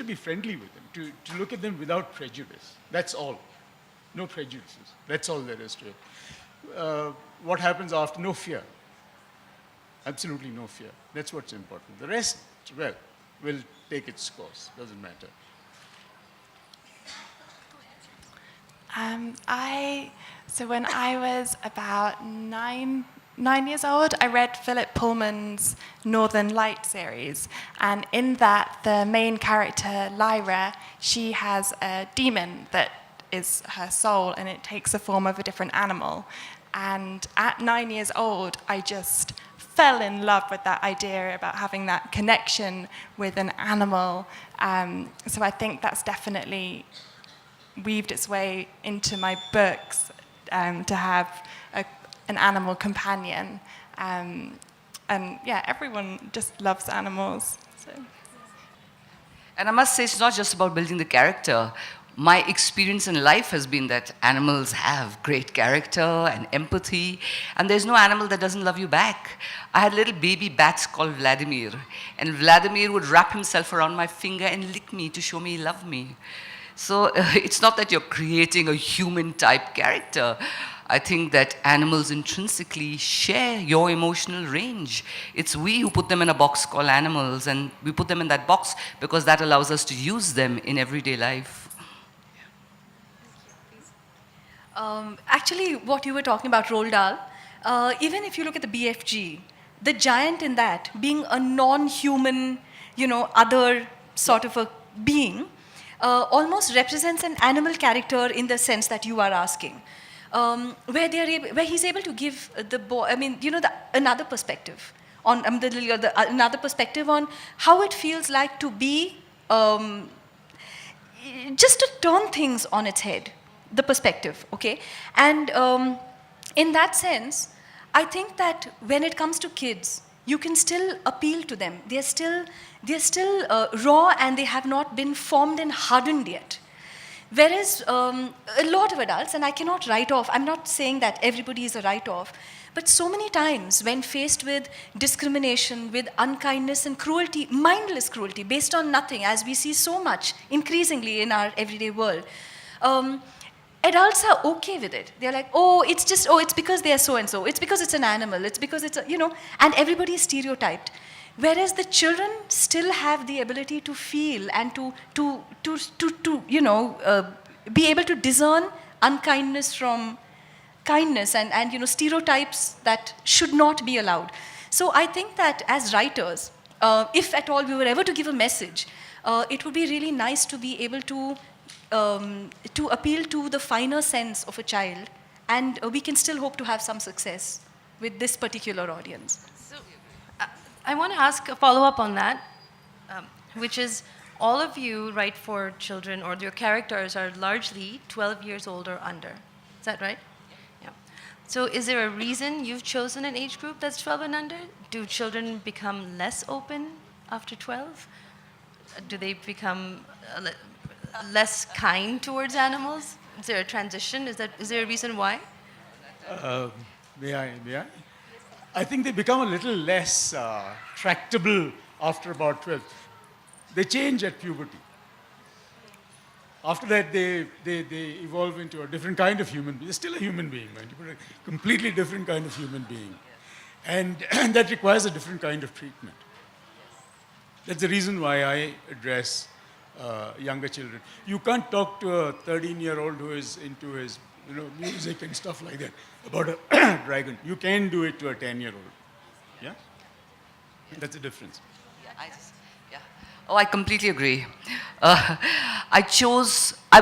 be friendly with them, to look at them without prejudice. That's all. No prejudices. That's all there is to it. What happens after? No fear. Absolutely no fear. That's what's important. The rest, well, will take its course. Doesn't matter. So when I was about nine years old, I read Philip Pullman's Northern Light series. And in that, the main character, Lyra, she has a demon that is her soul, and it takes the form of a different animal. And at 9 years old, I just fell in love with that idea about having that connection with an animal. So I think that's definitely weaved its way into my books, to have an animal companion. And yeah, everyone just loves animals. So. And I must say, it's not just about building the character. My experience in life has been that animals have great character and empathy, and there's no animal that doesn't love you back. I had little baby bats called Vladimir, and Vladimir would wrap himself around my finger and lick me to show me he loved me. So it's not that you're creating a human-type character. I think that animals intrinsically share your emotional range. It's we who put them in a box called animals, and we put them in that box because that allows us to use them in everyday life. Actually, what you were talking about, Roald Dahl, even if you look at the BFG, the giant in that, being a non-human, other sort of a being, almost represents an animal character in the sense that you are asking, where he's able to give the boy, another perspective on another perspective on how it feels like to be, just to turn things on its head. The perspective, okay? And in that sense, I think that when it comes to kids, you can still appeal to them. They're still raw, and they have not been formed and hardened yet. Whereas a lot of adults, and I cannot write off, I'm not saying that everybody is a write-off, but so many times when faced with discrimination, with unkindness and cruelty, mindless cruelty based on nothing, as we see so much increasingly in our everyday world, adults are okay with it. They're like, it's because they are so-and-so. It's because it's an animal. It's because it's and everybody is stereotyped. Whereas the children still have the ability to feel and to be able to discern unkindness from kindness and stereotypes that should not be allowed. So I think that as writers, if at all we were ever to give a message, it would be really nice to be able to appeal to the finer sense of a child, and we can still hope to have some success with this particular audience. So, I want to ask a follow-up on that, which is, all of you write for children, or your characters are largely 12 years old or under. Is that right? Yeah. So is there a reason you've chosen an age group that's 12 and under? Do children become less open after 12? Do they become less kind towards animals? Is there a transition? Is there a reason why? May I? I think they become a little less tractable after about 12. They change at puberty. After that, they evolve into a different kind of human being. They're still a human being, right? But a completely different kind of human being. And that requires a different kind of treatment. That's the reason why I address younger children. You can't talk to a 13-year-old who is into his music and stuff like that about a dragon. You can do it to a 10-year-old. Yeah? That's the difference. Oh, I completely agree. I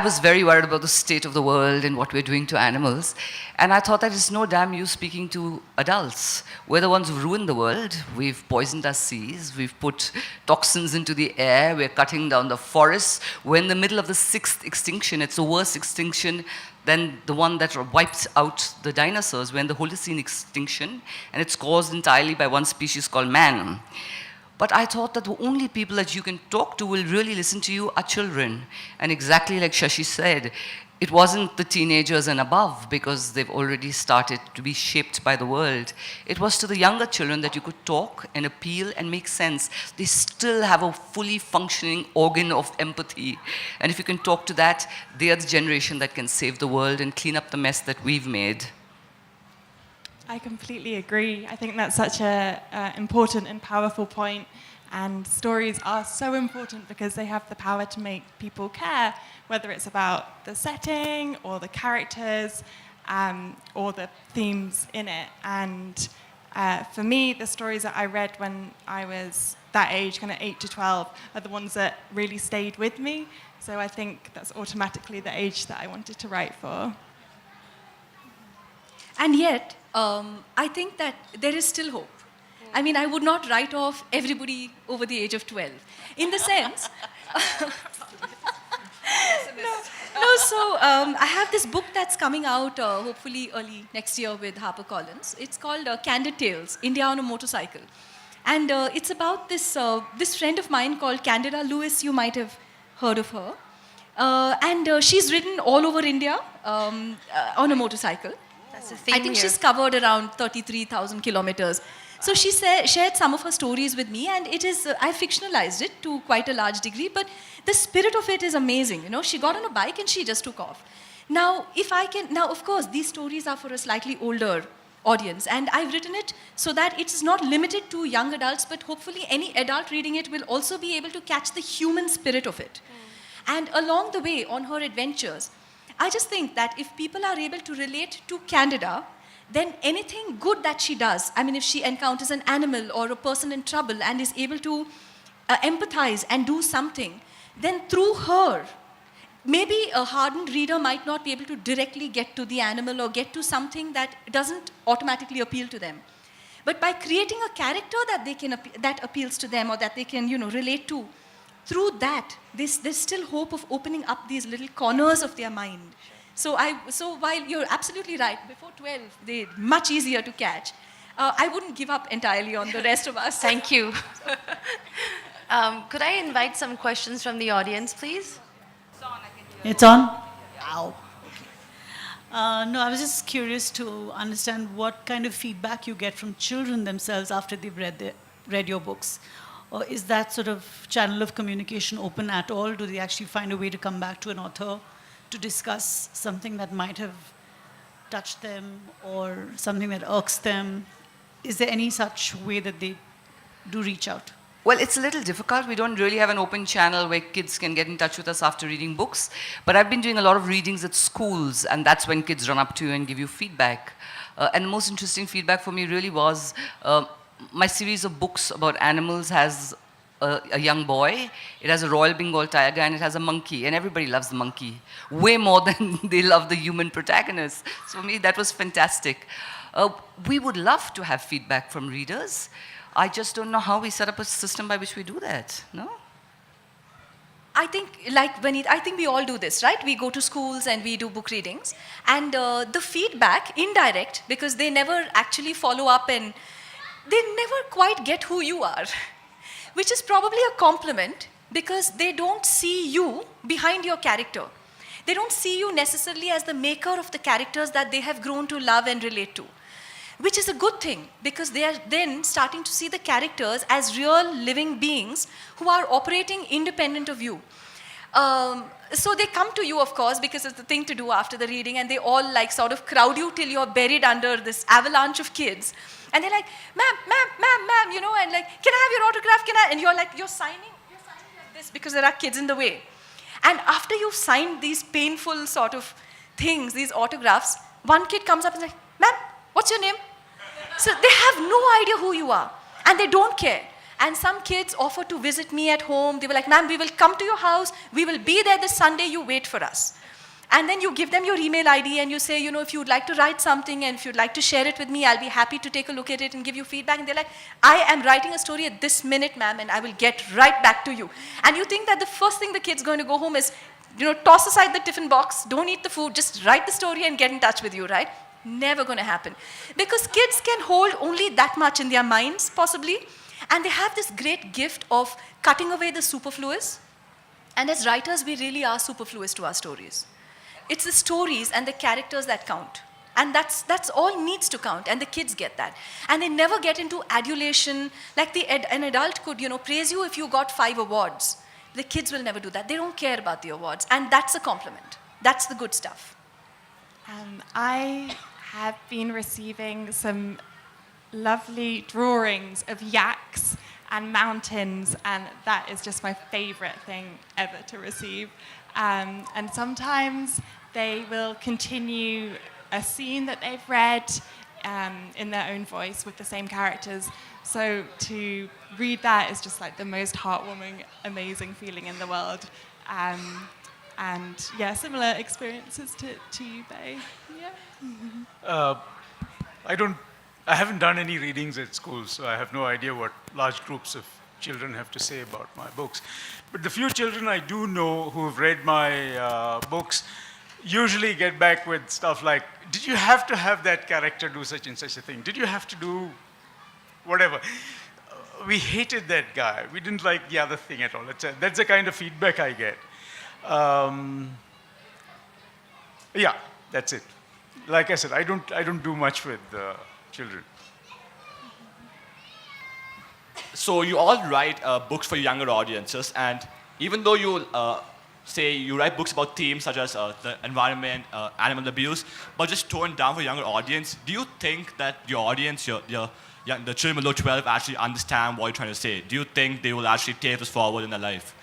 was very worried about the state of the world and what we're doing to animals. And I thought that it's no damn use speaking to adults. We're the ones who ruined the world. We've poisoned our seas. We've put toxins into the air. We're cutting down the forests. We're in the middle of the 6th extinction. It's a worse extinction than the one that wiped out the dinosaurs. We're in the Holocene extinction. And it's caused entirely by one species called man. But I thought that the only people that you can talk to will really listen to you are children. And exactly like Shashi said, it wasn't the teenagers and above, because they've already started to be shaped by the world. It was to the younger children that you could talk and appeal and make sense. They still have a fully functioning organ of empathy. And if you can talk to that, they are the generation that can save the world and clean up the mess that we've made. I completely agree. I think that's such a important and powerful point. And stories are so important because they have the power to make people care, whether it's about the setting or the characters or the themes in it. And for me, the stories that I read when I was that age, kind of 8 to 12, are the ones that really stayed with me. So I think that's automatically the age that I wanted to write for. And yet, I think that there is still hope. I mean, I would not write off everybody over the age of 12. In the sense... I have this book that's coming out hopefully early next year with HarperCollins. It's called Candid Tales, India on a Motorcycle. And it's about this friend of mine called Candida Lewis. You might have heard of her. She's ridden all over India on a motorcycle. That's the theme I think here. she's covered around 33,000 kilometers. So she shared some of her stories with me, and it is I fictionalized it to quite a large degree, but the spirit of it is amazing. You know, she got on a bike and she just took off. Now, of course, these stories are for a slightly older audience, and I've written it so that it's not limited to young adults, but hopefully any adult reading it will also be able to catch the human spirit of it. And along the way, on her adventures, I just think that if people are able to relate to Candida, then anything good that she does, I mean, if she encounters an animal or a person in trouble and is able to empathize and do something, then through her, maybe a hardened reader might not be able to directly get to the animal or get to something that doesn't automatically appeal to them. But by creating a character that appeals to them or that they can, relate to, through that, there's still hope of opening up these little corners of their mind. So while you're absolutely right, before 12, they're much easier to catch. I wouldn't give up entirely on the rest of us. Thank you. Could I invite some questions from the audience, please? It's on? Wow. Okay. No, I was just curious to understand what kind of feedback you get from children themselves after they've read your books. Or is that sort of channel of communication open at all? Do they actually find a way to come back to an author to discuss something that might have touched them or something that irks them? Is there any such way that they do reach out? Well, it's a little difficult. We don't really have an open channel where kids can get in touch with us after reading books. But I've been doing a lot of readings at schools, and that's when kids run up to you and give you feedback. And the most interesting feedback for me really was my series of books about animals has a young boy. It has a Royal Bengal tiger, and it has a monkey. And everybody loves the monkey way more than they love the human protagonist. So for me, that was fantastic. We would love to have feedback from readers. I just don't know how we set up a system by which we do that, no? I think, I think we all do this, right? We go to schools and we do book readings. And the feedback, indirect, because they never actually follow up and they never quite get who you are, which is probably a compliment because they don't see you behind your character. They don't see you necessarily as the maker of the characters that they have grown to love and relate to, which is a good thing because they are then starting to see the characters as real living beings who are operating independent of you. So they come to you, of course, because it's the thing to do after the reading, and they all sort of crowd you till you're buried under this avalanche of kids. And they're like, ma'am, and can I have your autograph? And you're signing like this because there are kids in the way. And after you've signed these painful sort of things, these autographs, one kid comes up and is like, ma'am, what's your name? So they have no idea who you are, and they don't care. And some kids offer to visit me at home. They were like, ma'am, we will come to your house. We will be there this Sunday. You wait for us. And then you give them your email ID and you say, if you'd like to write something and if you'd like to share it with me, I'll be happy to take a look at it and give you feedback. And they're like, I am writing a story at this minute, ma'am, and I will get right back to you. And you think that the first thing the kid's going to go home is, toss aside the tiffin box, don't eat the food, just write the story and get in touch with you, right? Never going to happen. Because kids can hold only that much in their minds, possibly. And they have this great gift of cutting away the superfluous. And as writers, we really are superfluous to our stories. It's the stories and the characters that count. And that's all needs to count. And the kids get that. And they never get into adulation. Like an adult could, praise you if you got 5 awards. The kids will never do that. They don't care about the awards. And that's a compliment. That's the good stuff. I have been receiving some lovely drawings of yaks and mountains, and that is just my favorite thing ever to receive. And sometimes they will continue a scene that they've read in their own voice with the same characters. So to read that is just like the most heartwarming, amazing feeling in the world. And yeah, similar experiences to you, Bay. Yeah. I haven't done any readings at school, so I have no idea what large groups of children have to say about my books. But the few children I do know who have read my books usually get back with stuff like, did you have to have that character do such and such a thing? Did you have to do whatever? We hated that guy. We didn't like the other thing at all. That's the kind of feedback I get. Yeah, that's it. Like I said, I don't do much with children. So you all write books for younger audiences, and even though you say you write books about themes such as the environment, animal abuse, but just toned down for younger audience, do you think that your audience, the children below 12, actually understand what you're trying to say? Do you think they will actually take this forward in their life?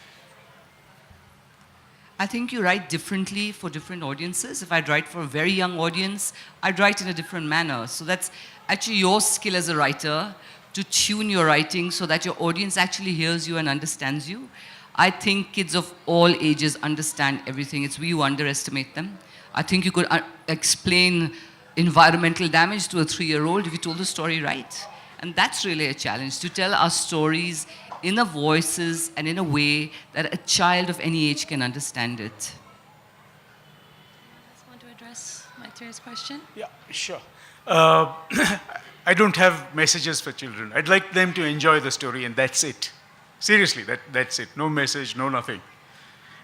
I think you write differently for different audiences. If I'd write for a very young audience, I'd write in a different manner. So that's actually your skill as a writer, to tune your writing so that your audience actually hears you and understands you. I think kids of all ages understand everything. It's we who underestimate them. I think you could explain environmental damage to a 3-year-old if you told the story right. And that's really a challenge, to tell our stories in a voices and in a way that a child of any age can understand it. I just want to address Maitri's question. Yeah, sure. I don't have messages for children. I'd like them to enjoy the story, and that's it. Seriously, that's it. No message, no nothing.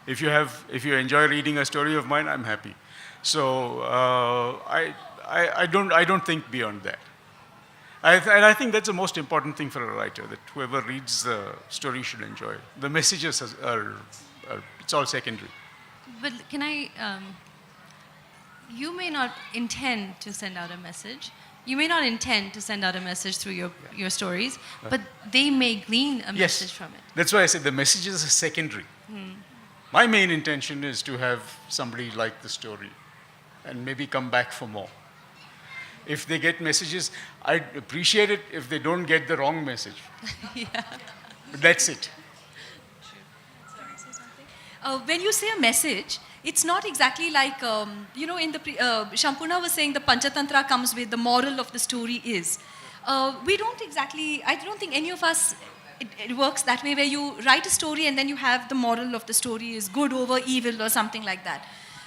If you enjoy reading a story of mine, I'm happy. So I don't think beyond that. And I think that's the most important thing for a writer, that whoever reads the story should enjoy it. The messages are it's all secondary. But can I, you may not intend to send out a message. You may not intend to send out a message through your stories, but they may glean a message from it. That's why I said the messages are secondary. My main intention is to have somebody like the story and maybe come back for more. If they get messages, I'd appreciate it if they don't get the wrong message. Yeah. But that's it. When you say a message, it's not exactly like, in the, Shampuna was saying the Panchatantra comes with the moral of the story is. We don't exactly, I don't think any of us, it works that way, where you write a story and then you have the moral of the story is good over evil or something like that.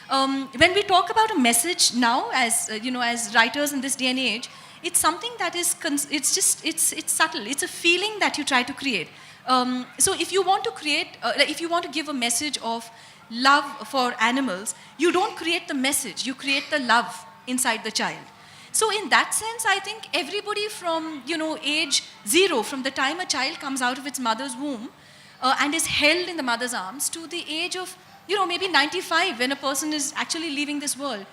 When we talk about a message now, as as writers in this day and age, it's something that is, it's subtle. It's a feeling that you try to create. So if you want to create, if you want to give a message of love for animals, you don't create the message, you create the love inside the child. So in that sense, I think everybody from, age 0, from the time a child comes out of its mother's womb and is held in the mother's arms, to the age of, maybe 95, when a person is actually leaving this world.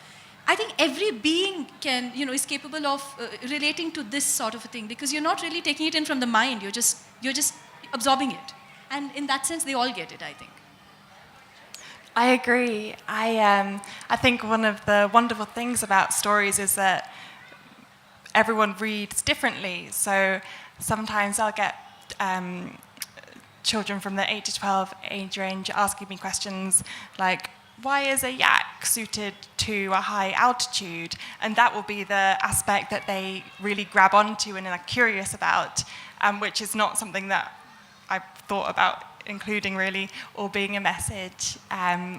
I think every being can, is capable of relating to this sort of a thing, because you're not really taking it in from the mind, you're just absorbing it. And in that sense, they all get it, I think. I agree. I think one of the wonderful things about stories is that everyone reads differently. So sometimes I'll get children from the 8 to 12 age range asking me questions like, why is a yak suited to a high altitude? And that will be the aspect that they really grab onto and are curious about, which is not something that I've thought about including really, or being a message,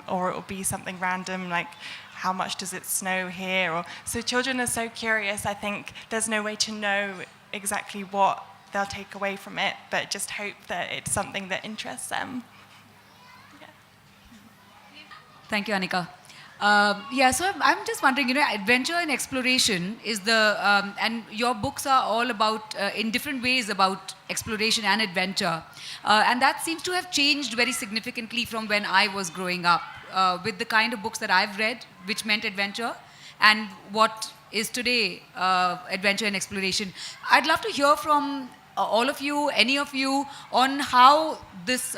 or it will be something random like, how much does it snow here? Or, so children are so curious, I think there's no way to know exactly what they'll take away from it, but just hope that it's something that interests them. Yeah. Thank you, Anika. So I'm just wondering, adventure and exploration is and your books are all about, in different ways, about exploration and adventure. And that seems to have changed very significantly from when I was growing up, with the kind of books that I've read, which meant adventure, and what is today adventure and exploration. I'd love to hear from all of you, any of you, on how this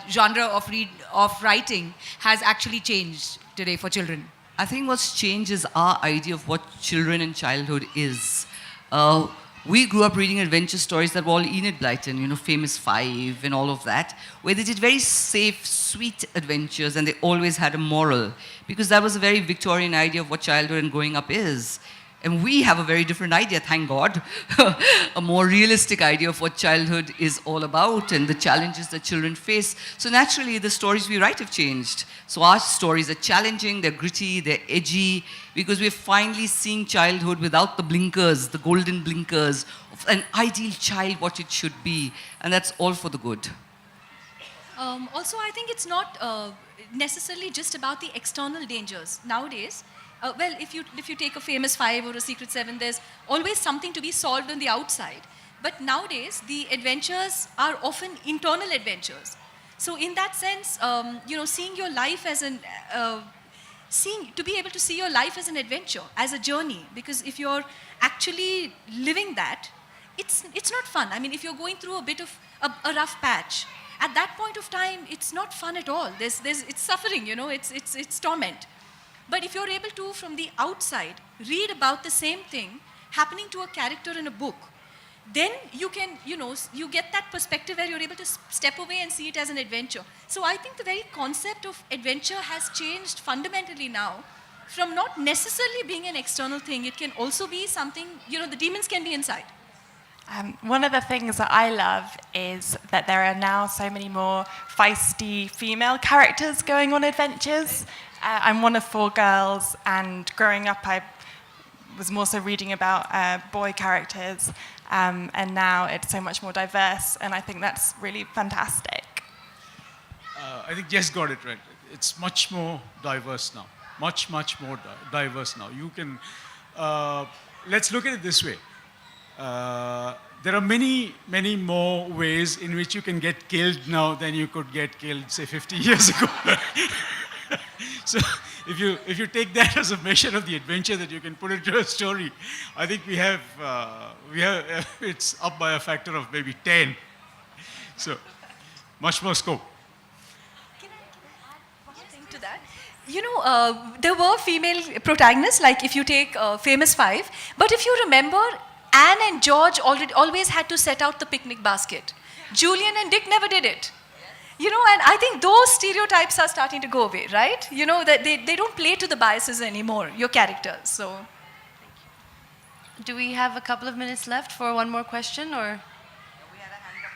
genre of writing has actually changed today for children. I think what's changed is our idea of what children and childhood is. We grew up reading adventure stories that were all Enid Blyton, you know, Famous Five and all of that, where they did very safe, sweet adventures and they always had a moral, because that was a very Victorian idea of what childhood and growing up is. And we have a very different idea, thank God, a more realistic idea of what childhood is all about and the challenges that children face. So naturally, the stories we write have changed. So our stories are challenging, they're gritty, they're edgy, because we're finally seeing childhood without the blinkers, the golden blinkers of an ideal child, what it should be. And that's all for the good. Also, I think it's not necessarily just about the external dangers. Nowadays, well, if you take a Famous Five or a Secret Seven, there's always something to be solved on the outside. But nowadays, the adventures are often internal adventures. So in that sense, seeing your life as to be able to see your life as an adventure, as a journey, because if you're actually living that, it's not fun. I mean, if you're going through a bit of a rough patch, at that point of time, it's not fun at all. It's suffering, it's torment. But if you're able to, from the outside, read about the same thing happening to a character in a book, then you can, you get that perspective where you're able to step away and see it as an adventure. So I think the very concept of adventure has changed fundamentally now from not necessarily being an external thing. It can also be something, the demons can be inside. One of the things that I love is that there are now so many more feisty female characters going on adventures. I'm one of 4 girls, and growing up I was more so reading about boy characters, and now it's so much more diverse, and I think that's really fantastic. I think Jess got it right. It's much more diverse now. Much more diverse now. You can, let's look at it this way. There are many more ways in which you can get killed now than you could get killed, say, 50 years ago. So if you take that as a measure of the adventure that you can put into a story, I think we have it's up by a factor of maybe 10. So much more scope. Can I add one thing to that? There were female protagonists, like if you take Famous Five, but if you remember, Anne and George always had to set out the picnic basket. Julian and Dick never did it. And I think those stereotypes are starting to go away, right? That they don't play to the biases anymore, your characters. So, Do we have a couple of minutes left for one more question, or? We had a hand up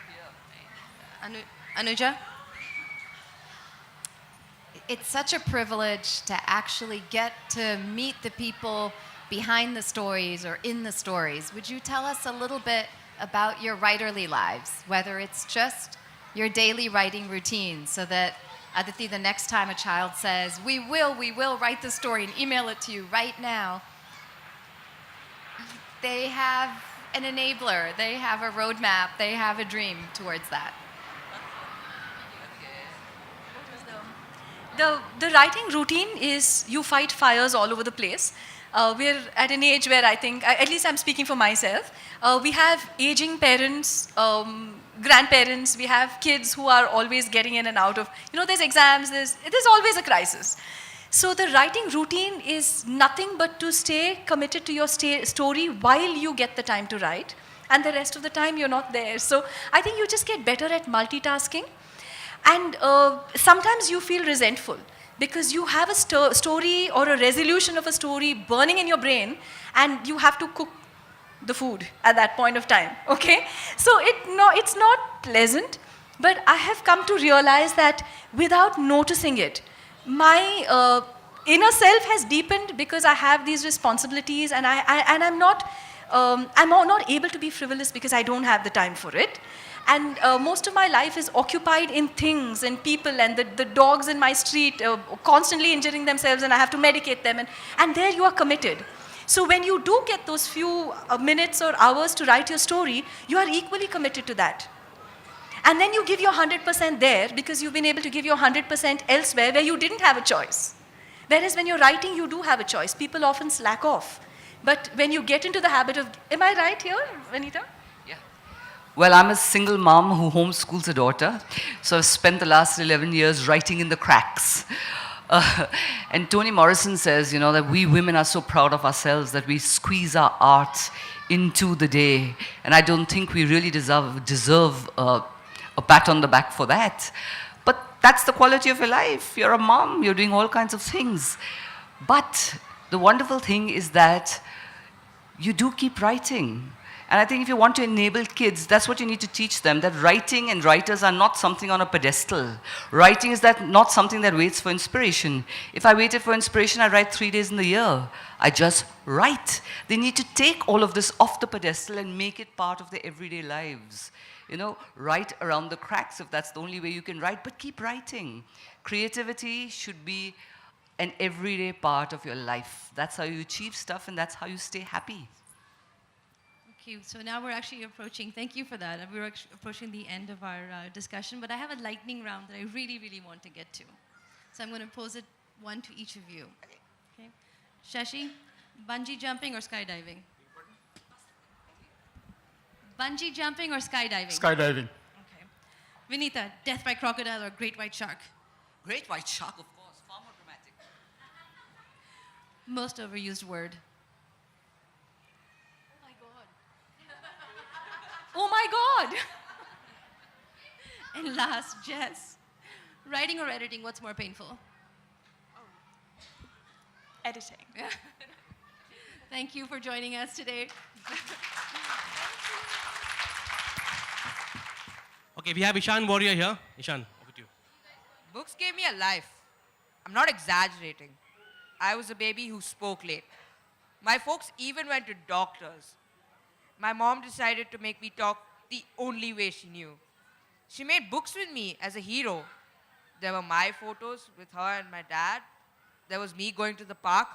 here. Anuja? It's such a privilege to actually get to meet the people behind the stories or in the stories. Would you tell us a little bit about your writerly lives, whether it's just your daily writing routine, so that, Aditi, the next time a child says, we will write the story and email it to you right now, they have an enabler, they have a roadmap, they have a dream towards that. The writing routine is you fight fires all over the place. We're at an age where I think, at least I'm speaking for myself, we have aging parents, grandparents, we have kids who are always getting in and out of, there's exams, there's always a crisis. So the writing routine is nothing but to stay committed to your story while you get the time to write, and the rest of the time you're not there. So I think you just get better at multitasking, and sometimes you feel resentful because you have a story or a resolution of a story burning in your brain, and you have to cook the food at that point of time, okay? So it's not pleasant, but I have come to realize that without noticing it, my inner self has deepened because I have these responsibilities, and I'm not able to be frivolous because I don't have the time for it. And most of my life is occupied in things and people, and the dogs in my street constantly injuring themselves, and I have to medicate them, and there you are committed. So when you do get those few minutes or hours to write your story, you are equally committed to that. And then you give your 100% there because you've been able to give your 100% elsewhere where you didn't have a choice. Whereas when you're writing, you do have a choice. People often slack off But when you get into the habit of, am I right here, Vanita? Well, I'm a single mom who homeschools a daughter, so I've spent the last 11 years writing in the cracks. And Toni Morrison says, you know, that we women are so proud of ourselves that we squeeze our art into the day. And I don't think we really deserve a pat on the back for that. But that's the quality of your life. You're a mom, you're doing all kinds of things. But the wonderful thing is that you do keep writing. And I think if you want to enable kids, that's what you need to teach them, that writing and writers are not something on a pedestal. Writing is not something that waits for inspiration. If I waited for inspiration, I'd write 3 days in the year. I just write. They need to take all of this off the pedestal and make it part of their everyday lives. You know, write around the cracks if that's the only way you can write, but keep writing. Creativity should be an everyday part of your life. That's how you achieve stuff, and that's how you stay happy. Thank you. So now we're actually approaching, thank you for that. We're approaching the end of our discussion, but I have a lightning round that I really, really want to get to. So I'm going to pose it one to each of you. Okay. Shashi, bungee jumping or skydiving? Bungee jumping or skydiving? Skydiving. Okay. Vinita, death by crocodile or great white shark? Great white shark, of course, far more dramatic. Most overused word? Oh my God! And last, Jess, writing or editing, what's more painful? Editing. Thank you for joining us today. Okay, we have Ishan Warrior here. Ishan, over to you. Books gave me a life. I'm not exaggerating. I was a baby who spoke late. My folks even went to doctors. My mom decided to make me talk the only way she knew. She made books with me as a hero. There were my photos with her and my dad. There was me going to the park.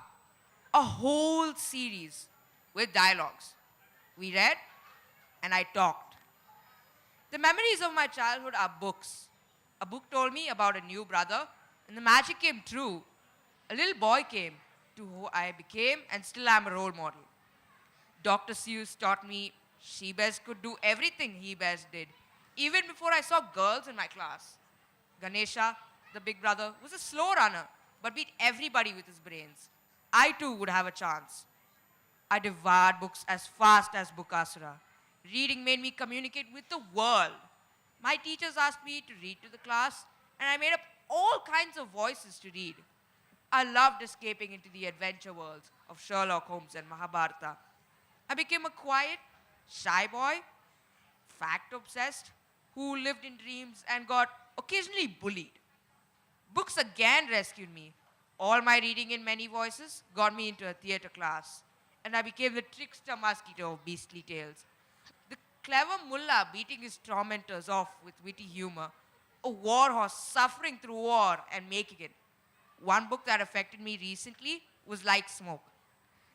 A whole series with dialogues. We read and I talked. The memories of my childhood are books. A book told me about a new brother, and the magic came true. A little boy came to who I became and still am a role model. Dr. Seuss taught me she best could do everything he best did, even before I saw girls in my class. Ganesha, the big brother, was a slow runner, but beat everybody with his brains. I too would have a chance. I devoured books as fast as Bukasura. Reading made me communicate with the world. My teachers asked me to read to the class, and I made up all kinds of voices to read. I loved escaping into the adventure worlds of Sherlock Holmes and Mahabharata. I became a quiet, shy boy, fact-obsessed, who lived in dreams and got occasionally bullied. Books again rescued me. All my reading in many voices got me into a theater class, and I became the trickster mosquito of beastly tales. The clever mullah beating his tormentors off with witty humor, a war horse suffering through war and making it. One book that affected me recently was Like Smoke.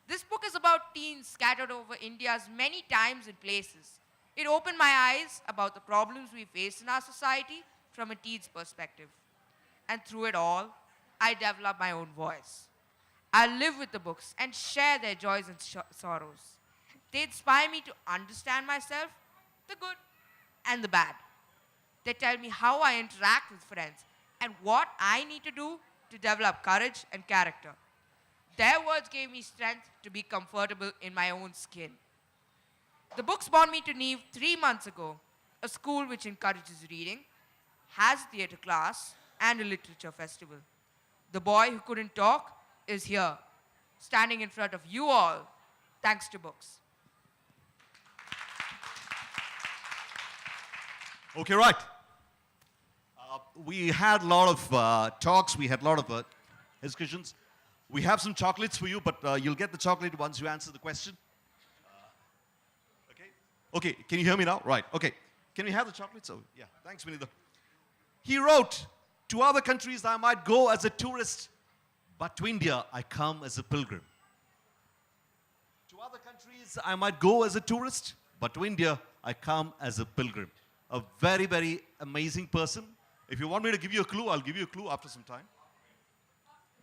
This book is about teens scattered over India's many times and places. It opened my eyes about the problems we face in our society from a teen's perspective. And through it all, I developed my own voice. I live with the books and share their joys and sorrows. They inspire me to understand myself, the good and the bad. They tell me how I interact with friends and what I need to do to develop courage and character. Their words gave me strength to be comfortable in my own skin. The books brought me to Neev 3 months ago, a school which encourages reading, has a theatre class, and a literature festival. The boy who couldn't talk is here, standing in front of you all, thanks to books. Okay, right. We had a lot of talks, we had a lot of discussions. We have some chocolates for you, but you'll get the chocolate once you answer the question. Okay, can you hear me now? Right, okay. Can we have the chocolates? Oh, yeah, thanks, Vinitha. He wrote, to other countries I might go as a tourist, but to India I come as a pilgrim. To other countries I might go as a tourist, but to India I come as a pilgrim. A very, very amazing person. If you want me to give you a clue, I'll give you a clue after some time.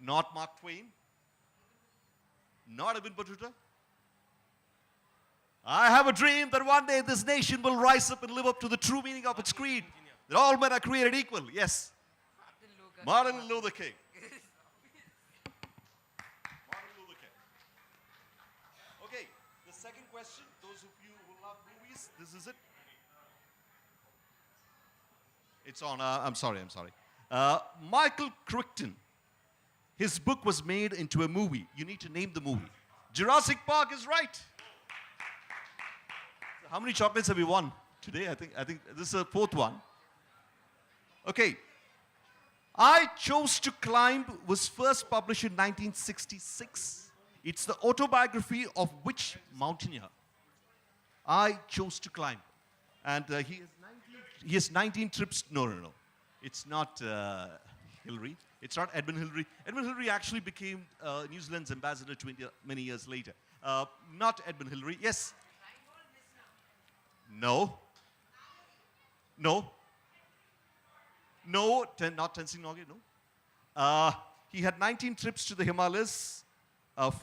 Not Mark Twain. Not Ibn Battuta. I have a dream that one day this nation will rise up and live up to the true meaning of its creed, that all men are created equal. Yes. Martin Luther King. Martin Luther King. Okay, the second question, those of you who love movies, this is it. It's on, I'm sorry. Michael Crichton, his book was made into a movie. You need to name the movie. Jurassic Park is right. How many chocolates have we won today? I think this is the fourth one. Okay. I Chose to Climb was first published in 1966. It's the autobiography of which mountaineer? I Chose to Climb. And he has 19 trips. No. It's not Hillary. It's not Edmund Hillary. Edmund Hillary actually became New Zealand's ambassador to India many years later. Not Edmund Hillary. Yes. No. Not Tenzing Norgay, no. He had 19 trips to the Himalayas,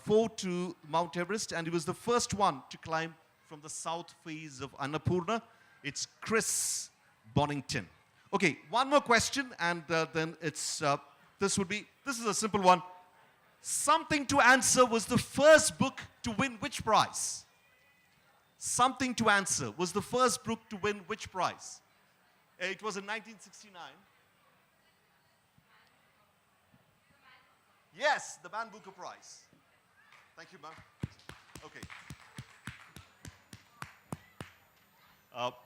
4 to Mount Everest, and he was the first one to climb from the south face of Annapurna. It's Chris Bonington. Okay, one more question, and then it's, this is a simple one. Something to Answer was the first book to win which prize? Something to Answer was the first book to win which prize? It was in 1969. Yes, the Man Booker Prize. Thank you, ma'am. Okay.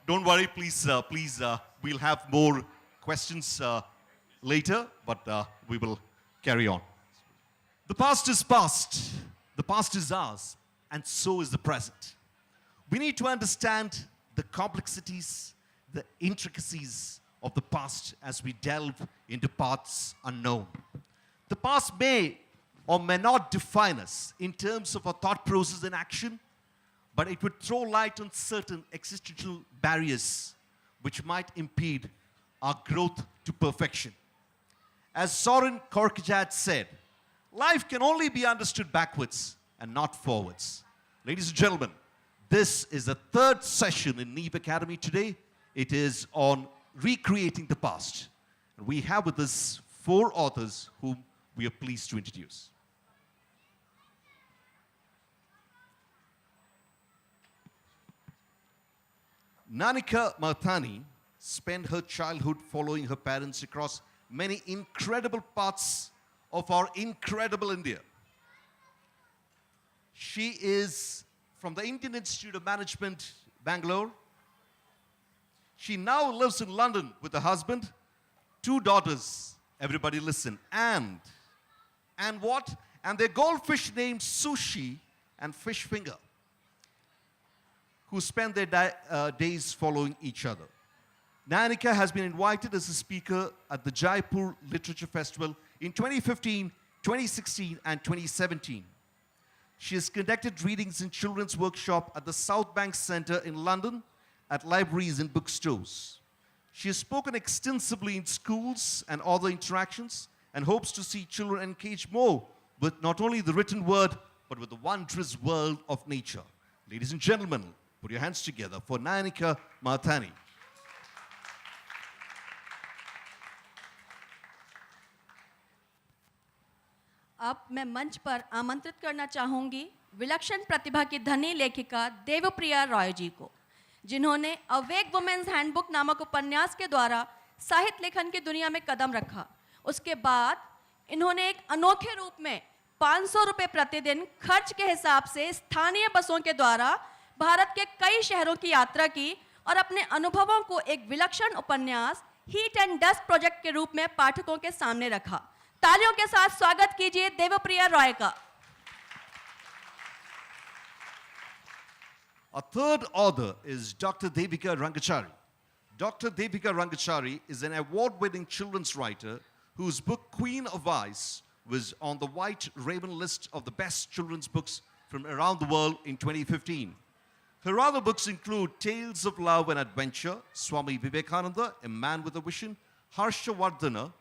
Don't worry, please, we'll have more questions later, but we will carry on. The past is past. The past is ours, and so is the present. We need to understand the complexities, the intricacies of the past as we delve into paths unknown. The past may or may not define us in terms of our thought process and action, but it would throw light on certain existential barriers which might impede our growth to perfection. As Soren Kierkegaard said, life can only be understood backwards and not forwards. Ladies and gentlemen, this is the third session in Neev Academy today. It is on recreating the past. And we have with us 4 authors whom we are pleased to introduce. Nanika Marthani spent her childhood following her parents across many incredible parts of our incredible India. She is from the Indian Institute of Management, Bangalore. She now lives in London with her husband, 2 daughters. Everybody listen. And what? And their goldfish named Sushi and Fish Finger, who spend their days following each other. Nanika has been invited as a speaker at the Jaipur Literature Festival in 2015, 2016, and 2017. She has conducted readings in children's workshop at the South Bank Centre in London, at libraries and bookstores. She has spoken extensively in schools and other interactions and hopes to see children engage more with not only the written word, but with the wondrous world of nature. Ladies and gentlemen, put your hands together for Nanika Marthani. अब मैं मंच पर आमंत्रित करना चाहूंगी विलक्षण प्रतिभा की धनी लेखिका देवप्रिया रॉय जी को, जिन्होंने अवेक वुमेन्स हैंडबुक नामक उपन्यास के द्वारा साहित्य लेखन की दुनिया में कदम रखा। उसके बाद इन्होंने एक अनोखे रूप में 500 रुपये प्रतिदिन खर्च के हिसाब से स्थानीय बसों के द्वारा भारत के कई शहरों की यात्रा की और अपने अनुभवों को एक विलक्षण उपन्यास हीट एंड डस्ट प्रोजेक्ट के रूप में पाठकों के सामने रखा। तालियों के साथ स्वागत कीजिए देवप्रिया रॉय का। Our third author is Dr. Devika Rangachari. Dr. Devika Rangachari is an award-winning children's writer whose book Queen of Ice was on the White Raven list of the best children's books from around the world in 2015. Her other books include Tales of Love and Adventure, Swami Vivekananda, A Man with a Vision, Harsha Vardhana.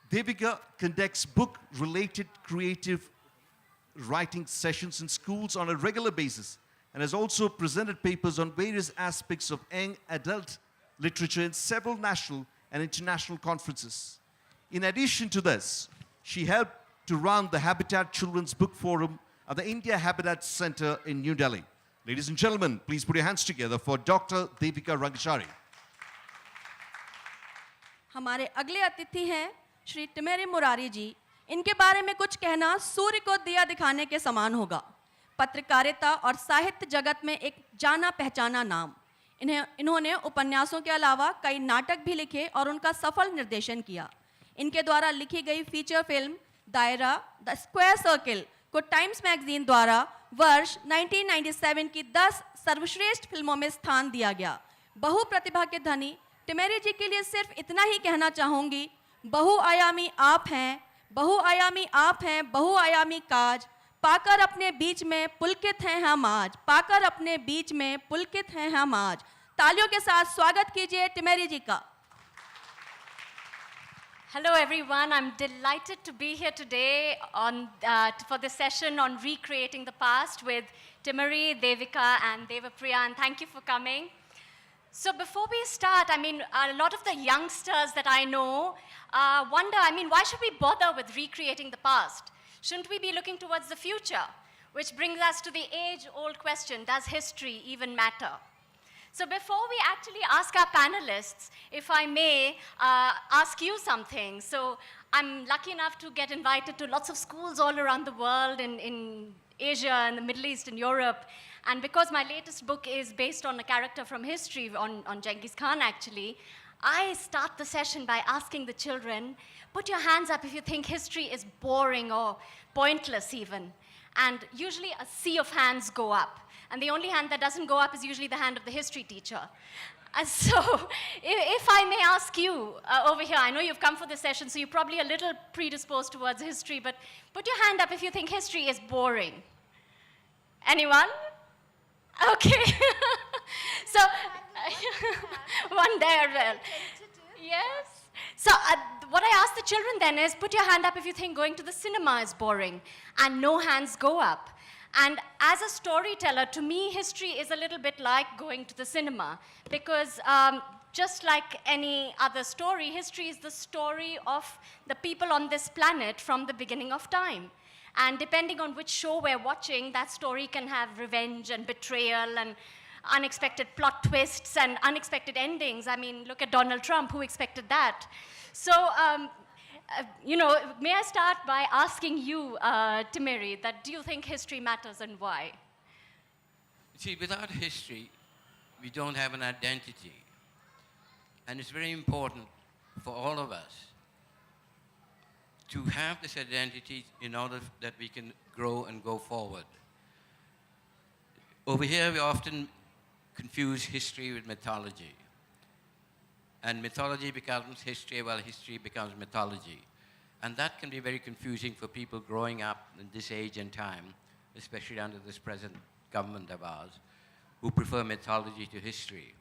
Devika conducts book-related creative writing sessions in schools on a regular basis, and has also presented papers on various aspects of young adult literature in several national and international conferences. In addition to this, she helped to run the Habitat Children's Book Forum at the India Habitat Center in New Delhi. Ladies and gentlemen, please put your hands together for Dr. Devika Rangachari. हमारे अगले अतिथि हैं श्री टिमेरी मुरारी जी। इनके बारे में कुछ कहना सूर्य को दिया दिखाने के समान होगा। पत्रकारिता और साहित्य जगत में एक जाना पहचाना नाम। इन्होंने उपन्यासों के अलावा कई नाटक भी लिखे और उनका सफल निर्देशन किया। इनके द्वारा लिखी गई फीचर फिल्म दायरा द स्क्वायर सर्किल को टाइम्स मैगजीन द्वारा वर्ष 1997 की 10 सर्वश्रेष्ठ फिल्मों में स्थान दिया गया। बहुप्रतिभा के धनी टिमेरी जी के लिए सिर्फ इतना ही कहना चाहूँगी, बहुआयामी आप हैं, बहुआयामी आप हैं, बहुआयामी काज, पाकर अपने बीच में पुलकित हैं हम आज, पाकर अपने बीच में पुलकित हैं हम आज। तालियों के साथ स्वागत कीजिए टिमेरी जी का। Hello everyone, I'm delighted to be here today for this session on recreating the past with Timari, Devika and Devapriya, and thank you for coming. So before we start, a lot of the youngsters that I know wonder, why should we bother with recreating the past? Shouldn't we be looking towards the future? Which brings us to the age-old question, does history even matter? So before we actually ask our panelists, if I may ask you something. So I'm lucky enough to get invited to lots of schools all around the world, in Asia, in the Middle East, in Europe. And because my latest book is based on a character from history, on Genghis Khan actually, I start the session by asking the children, put your hands up if you think history is boring or pointless even. And usually a sea of hands go up. And the only hand that doesn't go up is usually the hand of the history teacher. So if I may ask you over here, I know you've come for this session, so you're probably a little predisposed towards history, but put your hand up if you think history is boring. Anyone? Okay. So, one there, well. Yes? So what I ask the children then is, put your hand up if you think going to the cinema is boring, and no hands go up. And as a storyteller, to me, history is a little bit like going to the cinema, because just like any other story, history is the story of the people on this planet from the beginning of time. And depending on which show we're watching, that story can have revenge and betrayal and unexpected plot twists and unexpected endings. Look at Donald Trump, who expected that? So, may I start by asking you, Timiri, that do you think history matters and why? See, without history, we don't have an identity. And it's very important for all of us to have this identity in order that we can grow and go forward. Over here, we often confuse history with mythology. And mythology becomes history, while history becomes mythology. And that can be very confusing for people growing up in this age and time, especially under this present government of ours, who prefer mythology to history.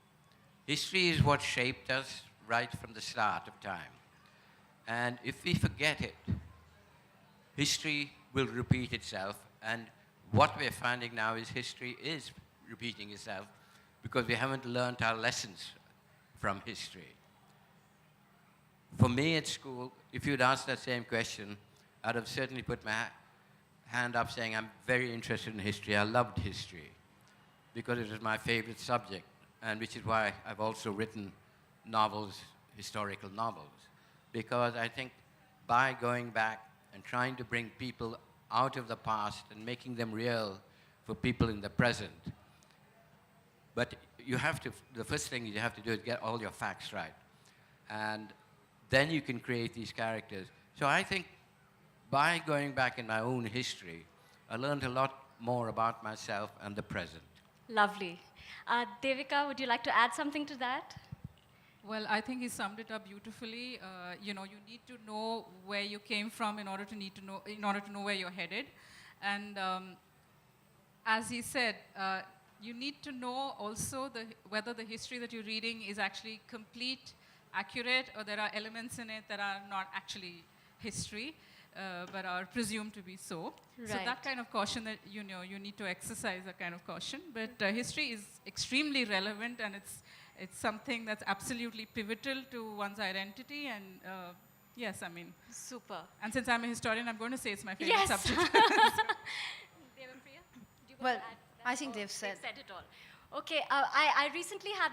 History is what shaped us right from the start of time. And if we forget it, history will repeat itself. And what we're finding now is history is repeating itself because we haven't learned our lessons from history. For me at school, if you'd asked that same question, I'd have certainly put my hand up saying I'm very interested in history. I loved history because it was my favorite subject, and which is why I've also written novels, historical novels, because I think by going back and trying to bring people out of the past and making them real for people in the present, but you have to, the first thing you have to do is get all your facts right. And then you can create these characters. So I think by going back in my own history, I learned a lot more about myself and the present. Lovely. Devika, would you like to add something to that? Well, I think he summed it up beautifully. You need to know where you came from in order to know where you're headed. And as he said, you need to know also whether the history that you're reading is actually complete, accurate, or there are elements in it that are not actually history. but are presumed to be so. So Right. that kind of caution that, you know, you need to exercise a kind of caution. But history is extremely relevant, and it's something that's absolutely pivotal to one's identity. And yes, I mean. Super. And since I'm a historian, I'm going to say it's my favorite Yes. subject. Devapriya, do you want Well, to add to that? I think Or they've said. it all. Okay, I recently had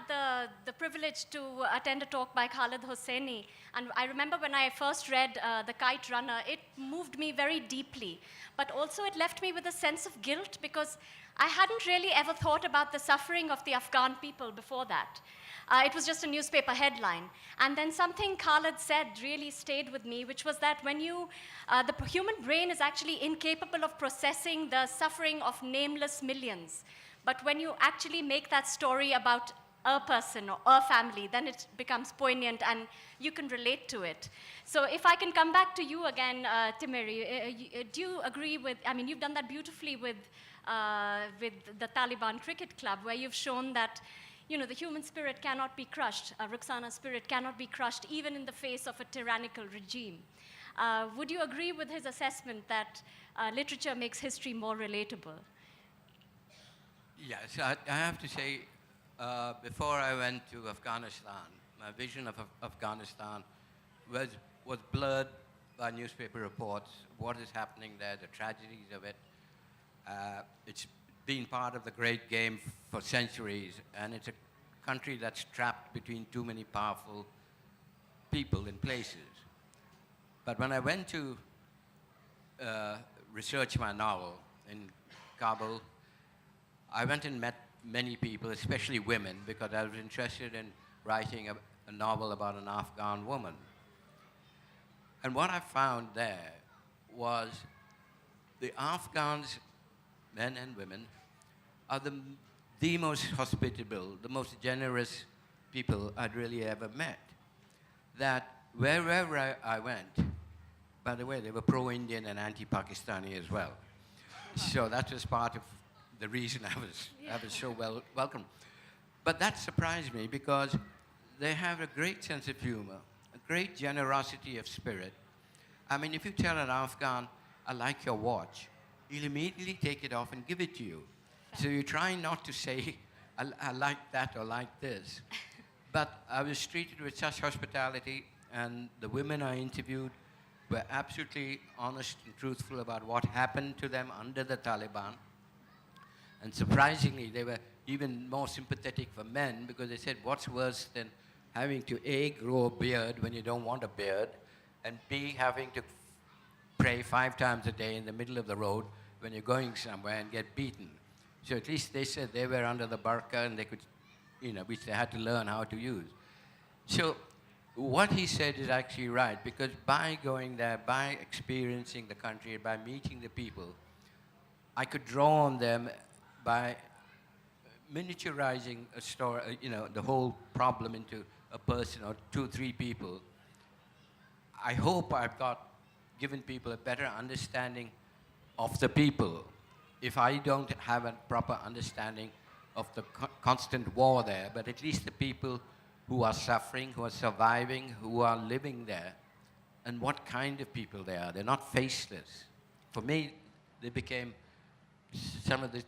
the privilege to attend a talk by Khalid Hosseini, and I remember when I first read The Kite Runner, it moved me very deeply, but also it left me with a sense of guilt because I hadn't really ever thought about the suffering of the Afghan people before that. It was just a newspaper headline. And then something Khalid said really stayed with me, which was that when you, the human brain is actually incapable of processing the suffering of nameless millions. But when you actually make that story about a person or a family, then it becomes poignant and you can relate to it. So if I can come back to you again, Timeri, do you agree with, I mean, you've done that beautifully with the Taliban Cricket Club, where you've shown that, you know, the human spirit cannot be crushed. Ruxana's spirit cannot be crushed, even in the face of a tyrannical regime. Would you agree with his assessment that literature makes history more relatable? Yes, I have to say, before I went to Afghanistan, my vision of Afghanistan was blurred by newspaper reports, what is happening there, the tragedies of it. It's been part of the great game for centuries, and it's a country that's trapped between too many powerful people and places. But when I went to research my novel in Kabul, I went and met many people, especially women, because I was interested in writing a novel about an Afghan woman. And what I found there was the Afghans, men and women, are the most hospitable, the most generous people I'd really ever met. That wherever I went, by the way, they were pro-Indian and anti-Pakistani as well. So that was part of the reason I was so welcome. But that surprised me because they have a great sense of humor, a great generosity of spirit. I mean, if you tell an Afghan, I like your watch, he'll immediately take it off and give it to you. So you're trying not to say, I like that or like this. But I was treated with such hospitality, and the women I interviewed were absolutely honest and truthful about what happened to them under the Taliban. And surprisingly, they were even more sympathetic for men because they said, what's worse than having to A, grow a beard when you don't want a beard, and B, having to pray 5 times a day in the middle of the road when you're going somewhere and get beaten. So at least they said they were under the burqa and they could, you know, which they had to learn how to use. So what he said is actually right, because by going there, by experiencing the country, by meeting the people, I could draw on them by miniaturizing a story, you know, the whole problem into a person or 2 or 3 people. I hope I've given people a better understanding of the people. If I don't have a proper understanding of the constant war there, but at least the people who are suffering, who are surviving, who are living there, and what kind of people they are. They're not faceless. For me, they became some of the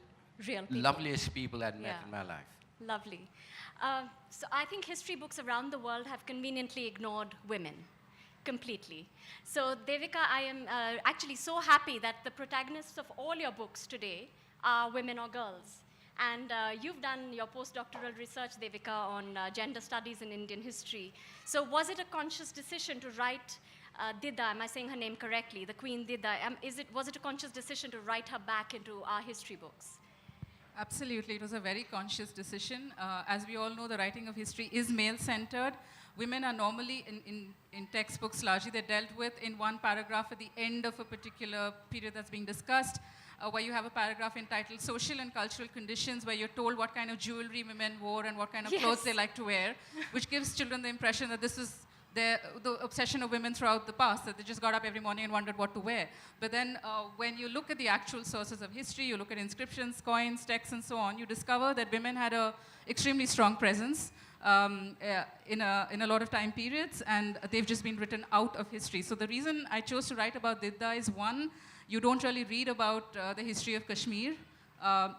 Real people. loveliest people I'd met Yeah. in my life. Lovely. So I think history books around the world have conveniently ignored women completely. So Devika, I am actually so happy that the protagonists of all your books today are women or girls. And you've done your postdoctoral research, Devika, on gender studies in Indian history. So was it a conscious decision to write Dida, am I saying her name correctly, the Queen Dida, was it a conscious decision to write her back into our history books? Absolutely, it was a very conscious decision. As we all know, the writing of history is male-centered. Women are normally, in textbooks largely, they're dealt with in one paragraph at the end of a particular period that's being discussed, where you have a paragraph entitled Social and Cultural Conditions, where you're told what kind of jewelry women wore and what kind of clothes they like to wear, which gives children the impression that this is the obsession of women throughout the past, that they just got up every morning and wondered what to wear. But then when you look at the actual sources of history, you look at inscriptions, coins, texts, and so on, you discover that women had an extremely strong presence. in a lot of time periods, and they've just been written out of history. So the reason I chose to write about Didda is, one, you don't really read about the history of Kashmir,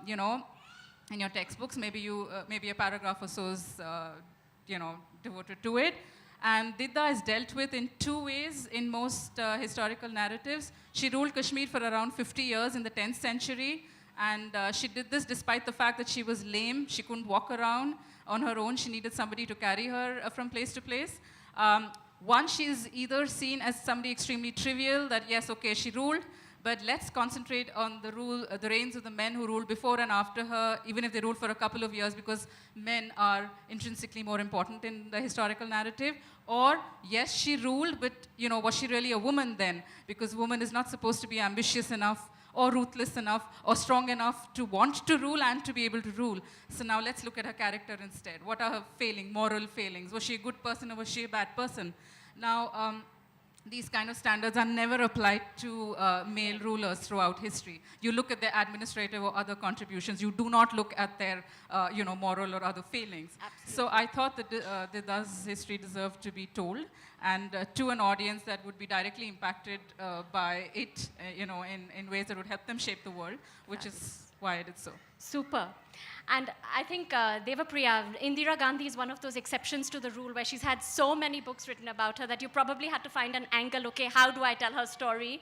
you know, in your textbooks. Maybe a paragraph or so is, you know, devoted to it. And Didda is dealt with in two ways in most historical narratives. She ruled Kashmir for around 50 years in the 10th century. And she did this despite the fact that she was lame. She couldn't walk around on her own. She needed somebody to carry her from place to place. One, she's either seen as somebody extremely trivial, that yes, okay, she ruled, but let's concentrate on the reigns of the men who ruled before and after her, even if they ruled for a couple of years, because men are intrinsically more important in the historical narrative. Or, yes, she ruled, but you know, was she really a woman then? Because woman is not supposed to be ambitious enough or ruthless enough or strong enough to want to rule and to be able to rule. So now let's look at her character instead. What are her moral failings? Was she a good person or was she a bad person? Now, these kind of standards are never applied to male rulers throughout history. You look at their administrative or other contributions. You do not look at their you know, moral or other failings. Absolutely. So I thought that Didda's history deserved to be told, and to an audience that would be directly impacted by it, you know, in ways that would help them shape the world, which is why I did so. Super. And I think Devapriya, Indira Gandhi is one of those exceptions to the rule where she's had so many books written about her that you probably had to find an angle, okay, how do I tell her story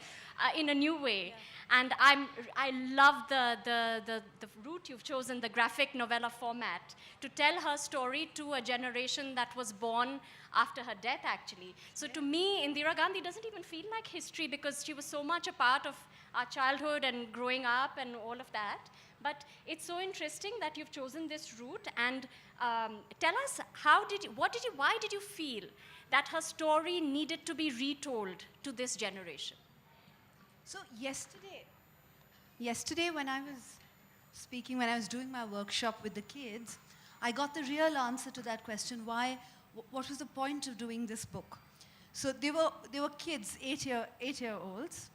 in a new way? Yeah. And I love the route you've chosen, the graphic novella format, to tell her story to a generation that was born after her death, actually. So to me, Indira Gandhi doesn't even feel like history because she was so much a part of our childhood and growing up and all of that. But it's so interesting that you've chosen this route, and tell us, why did you feel that her story needed to be retold to this generation? So yesterday when I was speaking, when I was doing my workshop with the kids, I got the real answer to that question, what was the point of doing this book? So they were kids, 8-year-olds,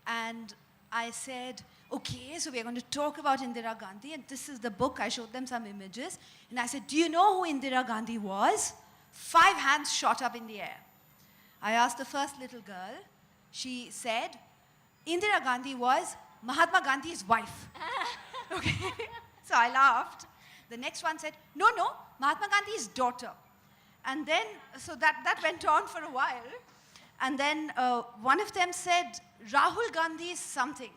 and I said, okay, so we're going to talk about Indira Gandhi, and this is the book. I showed them some images, and I said, do you know who Indira Gandhi was? 5 hands shot up in the air. I asked the first little girl. She said, Indira Gandhi was Mahatma Gandhi's wife. Okay, so I laughed. The next one said, no, Mahatma Gandhi's daughter. And then, so that went on for a while. And then one of them said, Rahul Gandhi's something.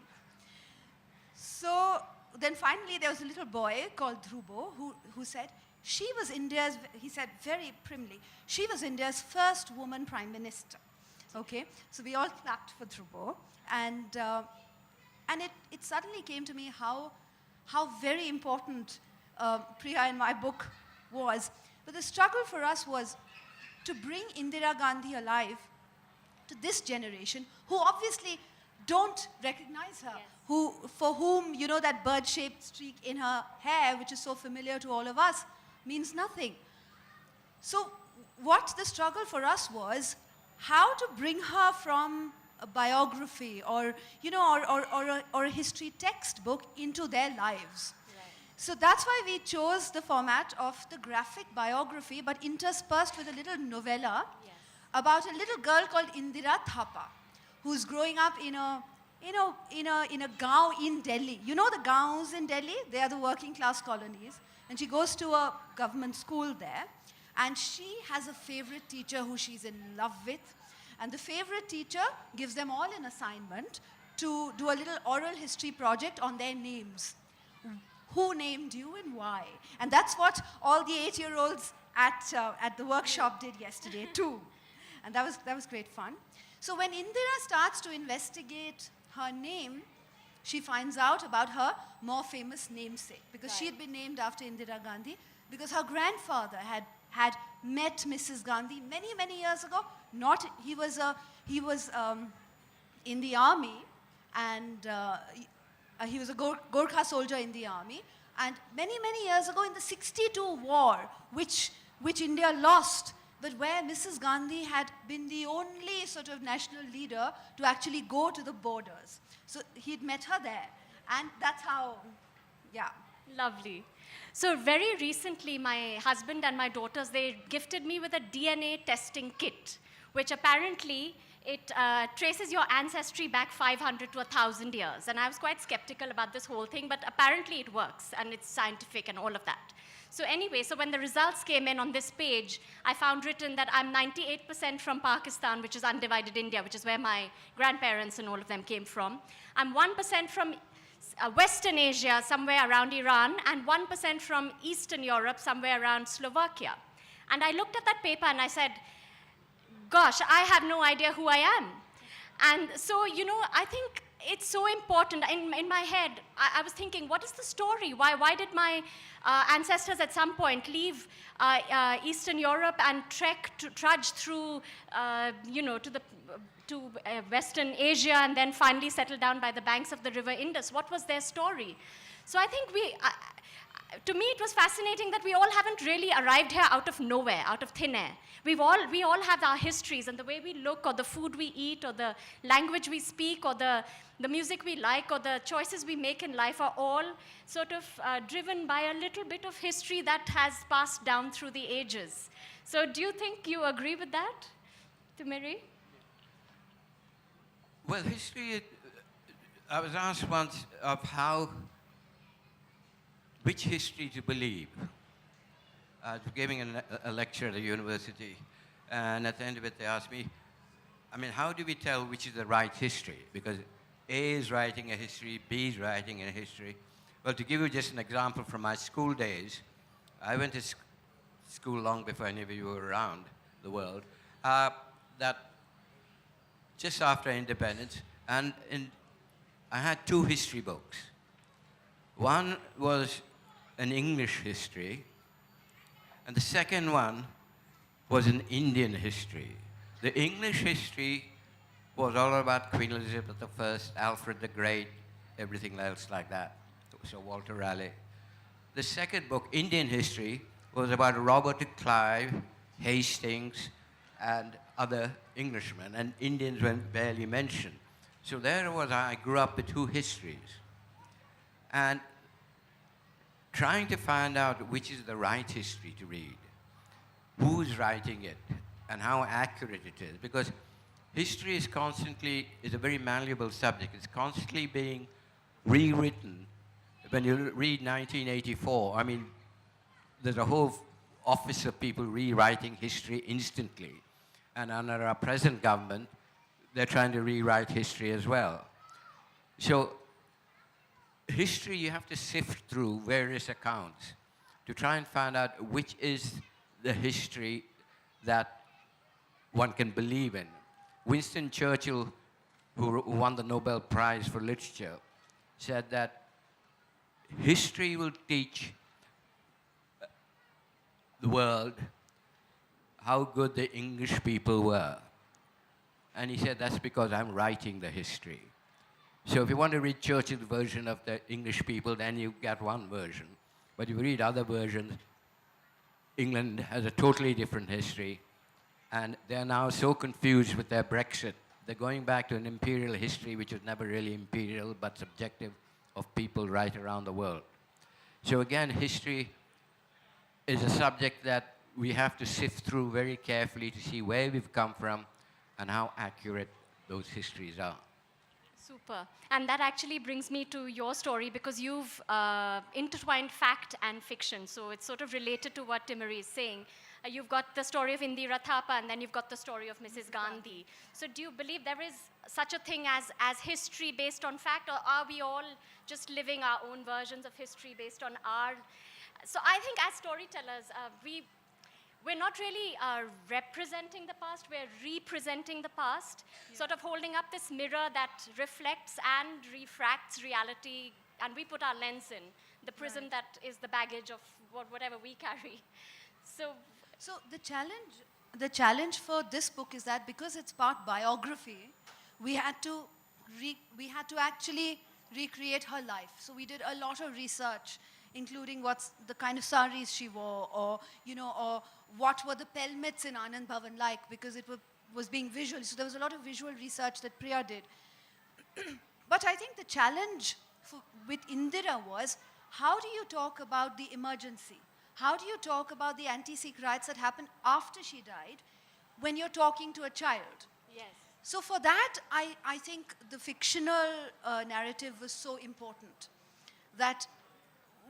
So then finally there was a little boy called Dhrubo who said, he said very primly, she was India's first woman prime minister. Okay, so we all clapped for Dhrubo. And it suddenly came to me how very important Priya in my book was. But the struggle for us was to bring Indira Gandhi alive to this generation, who obviously don't recognize her, yes. For whom, you know, that bird-shaped streak in her hair, which is so familiar to all of us, means nothing. So what the struggle for us was, how to bring her from a biography or, you know, or a history textbook into their lives. Right. So that's why we chose the format of the graphic biography, but interspersed with a little novella, yes, about a little girl called Indira Thapa, who's growing up in a gaon in Delhi. You know the gaons in Delhi? They are the working class colonies. And she goes to a government school there. And she has a favorite teacher who she's in love with. And the favorite teacher gives them all an assignment to do a little oral history project on their names. Who named you and why? And that's what all the 8-year-olds at the workshop did yesterday too. And that was great fun. So when Indira starts to investigate her name, she finds out about her more famous namesake, because she had been named after Indira Gandhi, because her grandfather had met Mrs. Gandhi many, many years ago. He was in the army, and he was a Gorkha soldier in the army. And many, many years ago in the 62 war, which India lost, but where Mrs. Gandhi had been the only sort of national leader to actually go to the borders. So he'd met her there. And that's how, yeah. Lovely. So very recently, my husband and my daughters, they gifted me with a DNA testing kit, which apparently it traces your ancestry back 500 to 1,000 years. And I was quite skeptical about this whole thing, but apparently it works, and it's scientific and all of that. So anyway, so when the results came in on this page, I found written that I'm 98% from Pakistan, which is undivided India, which is where my grandparents and all of them came from. I'm 1% from Western Asia, somewhere around Iran, and 1% from Eastern Europe, somewhere around Slovakia. And I looked at that paper and I said, gosh, I have no idea who I am. And so, you know, I think it's so important. In my head, I was thinking, what is the story? Why did my ancestors at some point leave Eastern Europe and trudge through, you know, to Western Asia and then finally settle down by the banks of the river Indus? What was their story? So I think to me, it was fascinating that we all haven't really arrived here out of nowhere, out of thin air. We all have our histories, and the way we look, or the food we eat, or the language we speak, or the music we like, or the choices we make in life are all sort of driven by a little bit of history that has passed down through the ages. So do you think you agree with that, Timiri? Well, history, I was asked once of which history to believe. I was giving a lecture at a university, and at the end of it, they asked me, I mean, how do we tell which is the right history? Because A is writing a history, B is writing a history. Well, to give you just an example from my school days, I went to school long before any of you were around the world, that just after independence, and I had two history books. One was an English history, and the second one was an Indian history. The English history was all about Queen Elizabeth I, Alfred the Great, everything else like that. So Walter Raleigh. The second book, Indian history, was about Robert Clive, Hastings, and other Englishmen, and Indians were barely mentioned. So there was I grew up with two histories. And trying to find out which is the right history to read, who's writing it, and how accurate it is. Because history is a very malleable subject. It's constantly being rewritten. When you read 1984, I mean, there's a whole office of people rewriting history instantly. And under our present government, they're trying to rewrite history as well. So history, you have to sift through various accounts to try and find out which is the history that one can believe in. Winston Churchill, who won the Nobel Prize for Literature, said that history will teach the world how good the English people were. And he said, that's because I'm writing the history. So if you want to read Churchill's version of the English people, then you get one version. But if you read other versions, England has a totally different history. And they're now so confused with their Brexit. They're going back to an imperial history, which was never really imperial, but subjective, of people right around the world. So again, history is a subject that we have to sift through very carefully to see where we've come from and how accurate those histories are. Super. And that actually brings me to your story, because you've intertwined fact and fiction. So it's sort of related to what Timuri is saying. You've got the story of Indira Thapa, and then you've got the story of Mrs. Gandhi. So do you believe there is such a thing as history based on fact, or are we all just living our own versions of history based on our... So I think as storytellers, we're not really representing the past, we're representing the past, sort of holding up this mirror that reflects and refracts reality, and we put our lens in, the prism that is the baggage of whatever we carry. So the challenge for this book is that because it's part biography, we had to actually recreate her life. So we did a lot of research, including what's the kind of saris she wore, or what were the pelmets in Anand Bhavan like, because it was being visual. So there was a lot of visual research that Priya did. But I think the challenge with Indira was how do you talk about the emergency? How do you talk about the anti-Sikh riots that happened after she died when you're talking to a child? Yes. So for that, I think the fictional narrative was so important that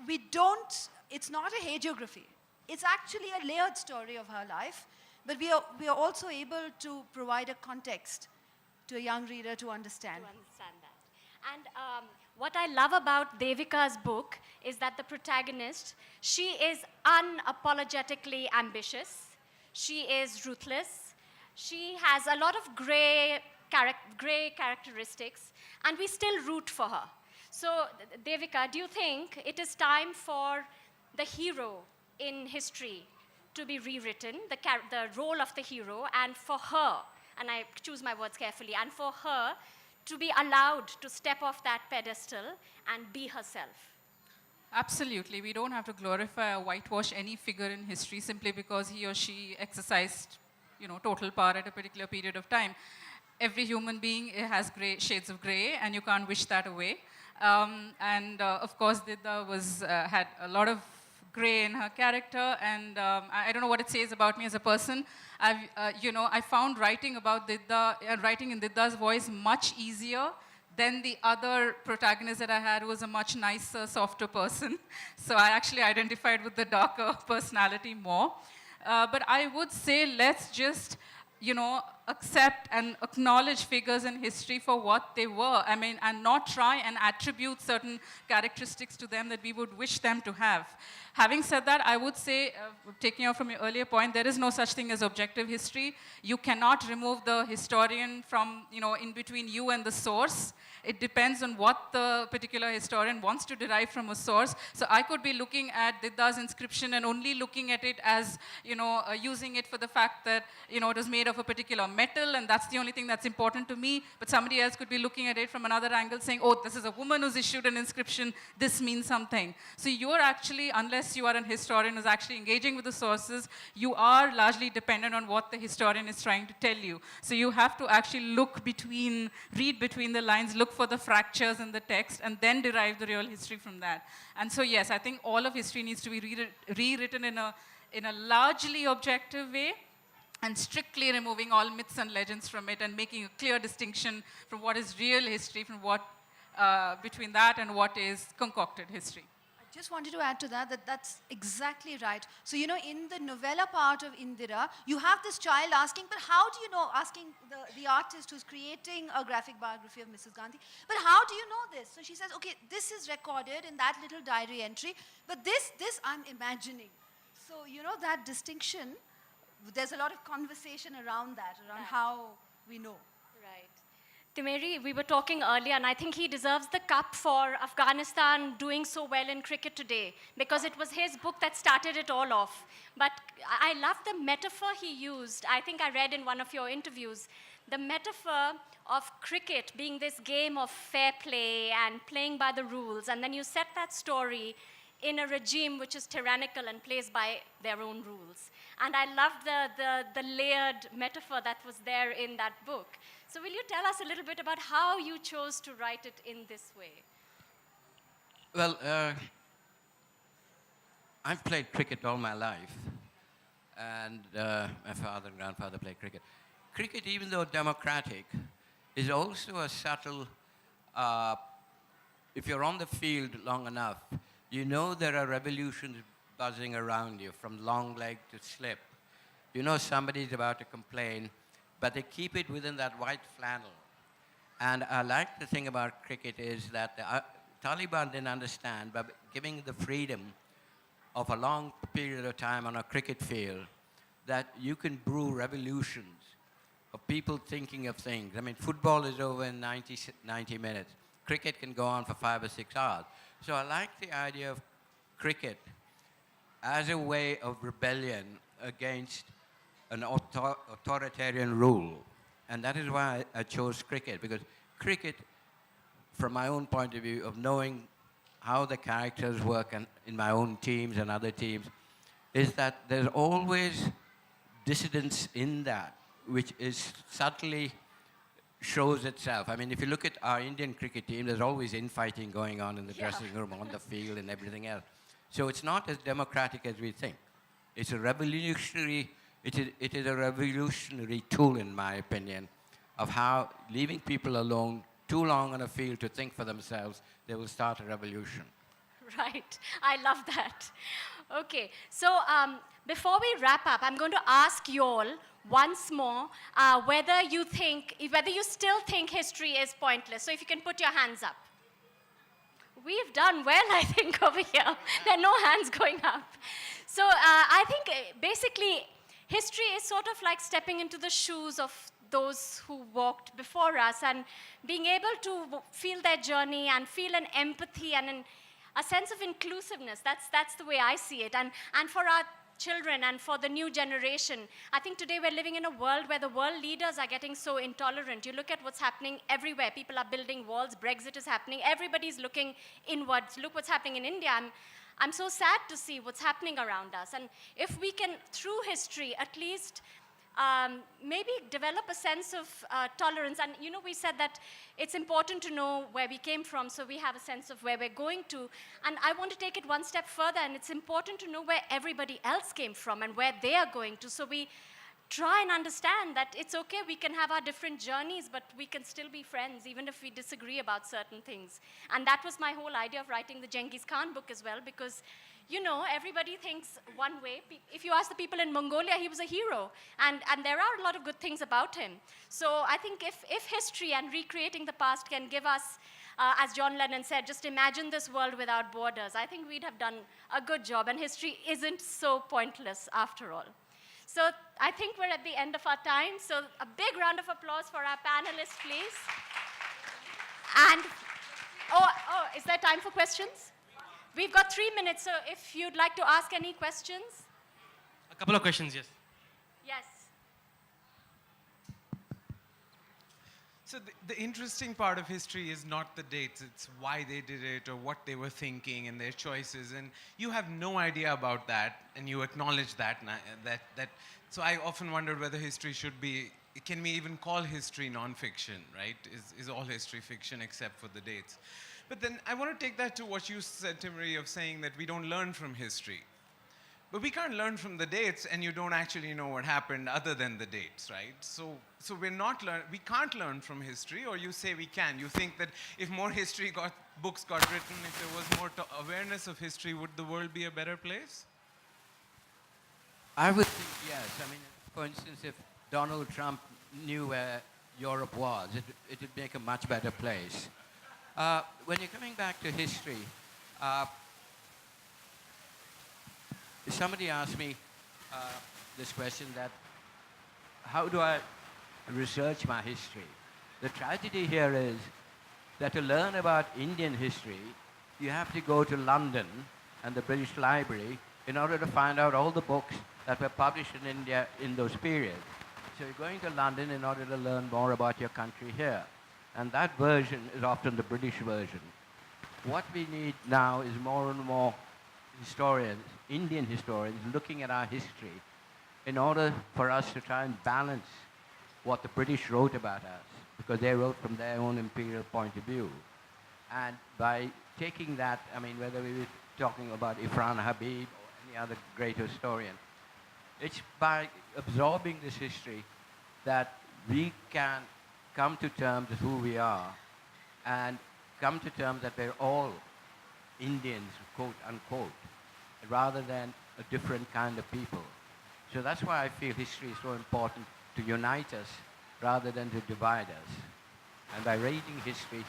we don't, it's not a hagiography. It's actually a layered story of her life, but we are also able to provide a context to a young reader to understand. To understand that. And what I love about Devika's book is that the protagonist, she is unapologetically ambitious. She is ruthless. She has a lot of gray characteristics, and we still root for her. So, Devika, do you think it is time for the hero in history to be rewritten, the role of the hero, and for her, and I choose my words carefully, and for her to be allowed to step off that pedestal and be herself? Absolutely. We don't have to glorify or whitewash any figure in history simply because he or she exercised, total power at a particular period of time. Every human being has shades of gray, and you can't wish that away. Of course, Didda had a lot of gray in her character, and I don't know what it says about me as a person. I found writing about Didda, writing in Didda's voice much easier than the other protagonist that I had, who was a much nicer, softer person. So I actually identified with the darker personality more. But I would say let's just, accept and acknowledge figures in history for what they were. And not try and attribute certain characteristics to them that we would wish them to have. Having said that, I would say, taking off from your earlier point, there is no such thing as objective history. You cannot remove the historian from, in between you and the source. It depends on what the particular historian wants to derive from a source. So I could be looking at Didda's inscription and only looking at it as, using it for the fact that, it was made of a particular metal, and that's the only thing that's important to me. But somebody else could be looking at it from another angle saying, oh, this is a woman who's issued an inscription, this means something. So you're actually, unless you are an historian who's actually engaging with the sources, you are largely dependent on what the historian is trying to tell you. So you have to actually read between the lines, look for the fractures in the text, and then derive the real history from that. And so yes, I think all of history needs to be rewritten in a largely objective way, and strictly removing all myths and legends from it, and making a clear distinction from what is real history, from what between that and what is concocted history. I just wanted to add to that that's exactly right. So, in the novella part of Indira, you have this child asking, but how do you know, asking the artist who's creating a graphic biography of Mrs. Gandhi, but how do you know this? So she says, okay, this is recorded in that little diary entry, but this I'm imagining. So, that distinction, there's a lot of conversation around that, around how we know. Right. Timeri, we were talking earlier, and I think he deserves the cup for Afghanistan doing so well in cricket today, because it was his book that started it all off. But I love the metaphor he used. I think I read in one of your interviews, the metaphor of cricket being this game of fair play and playing by the rules, and then you set that story in a regime which is tyrannical and plays by their own rules. And I loved the layered metaphor that was there in that book. So will you tell us a little bit about how you chose to write it in this way? Well, I've played cricket all my life, and my father and grandfather played cricket. Cricket, even though democratic, is also a subtle, if you're on the field long enough, you know there are revolutions buzzing around you, from long leg to slip. You know somebody's about to complain, but they keep it within that white flannel. And I like the thing about cricket is that the Taliban didn't understand, by giving the freedom of a long period of time on a cricket field, that you can brew revolutions of people thinking of things. I mean, football is over in 90 minutes. Cricket can go on for 5 or 6 hours. So I like the idea of cricket as a way of rebellion against an authoritarian rule. And that is why I chose cricket, because cricket, from my own point of view, of knowing how the characters work and in my own teams and other teams, is that there's always dissidence in that, which is subtly shows itself. I mean, if you look at our Indian cricket team, there's always infighting going on in the dressing room, on the field, and everything else. So it's not as democratic as we think. It's a revolutionary, it is a revolutionary tool, in my opinion, of how leaving people alone too long on a field to think for themselves, they will start a revolution. Right. I love that. Okay. So before we wrap up, I'm going to ask you all once more whether you still think history is pointless. So if you can put your hands up. We've done well, I think, over here. There are no hands going up. So I think basically history is sort of like stepping into the shoes of those who walked before us and being able to feel their journey and feel an empathy and a sense of inclusiveness. That's the way I see it. And for our children and for the new generation, I think today we're living in a world where the world leaders are getting so intolerant. You look at what's happening everywhere. People are building walls. Brexit is happening. Everybody's looking inwards. Look what's happening in India. I'm so sad to see what's happening around us. And if we can, through history, at least maybe develop a sense of tolerance. And we said that it's important to know where we came from so we have a sense of where we're going to. And I want to take it one step further, and it's important to know where everybody else came from and where they are going to. So we try and understand that it's okay, we can have our different journeys, but we can still be friends, even if we disagree about certain things. And that was my whole idea of writing the Genghis Khan book as well, because everybody thinks one way. If you ask the people in Mongolia, he was a hero. And there are a lot of good things about him. So I think if history and recreating the past can give us, as John Lennon said, just imagine this world without borders, I think we'd have done a good job. And history isn't so pointless after all. So I think we're at the end of our time. So a big round of applause for our panelists, please. And, is there time for questions? We've got 3 minutes, so if you'd like to ask any questions. A couple of questions, yes. Yes. So the interesting part of history is not the dates, it's why they did it or what they were thinking and their choices. And you have no idea about that, and you acknowledge that. So I often wondered whether history should be, can we even call history nonfiction, right? Is all history fiction except for the dates? But then I want to take that to what you said, Timothy, of saying that we don't learn from history. But we can't learn from the dates, and you don't actually know what happened other than the dates, right? So we can't learn from history, or you say we can. You think that if more books got written, if there was more awareness of history, would the world be a better place? I would think yes. I mean, for instance, if Donald Trump knew where Europe was, it would make a much better place. When you're coming back to history, somebody asked me this question, that how do I research my history? The tragedy here is that to learn about Indian history, you have to go to London and the British Library in order to find out all the books that were published in India in those periods. So you're going to London in order to learn more about your country here. And that version is often the British version. What we need now is more and more historians, Indian historians, looking at our history in order for us to try and balance what the British wrote about us, because they wrote from their own imperial point of view. And by taking that, I mean, whether we were talking about Irfan Habib or any other great historian, it's by absorbing this history that we can come to terms with who we are and come to terms that we're all Indians, quote unquote, rather than a different kind of people. So that's why I feel history is so important, to unite us rather than to divide us. And by reading history,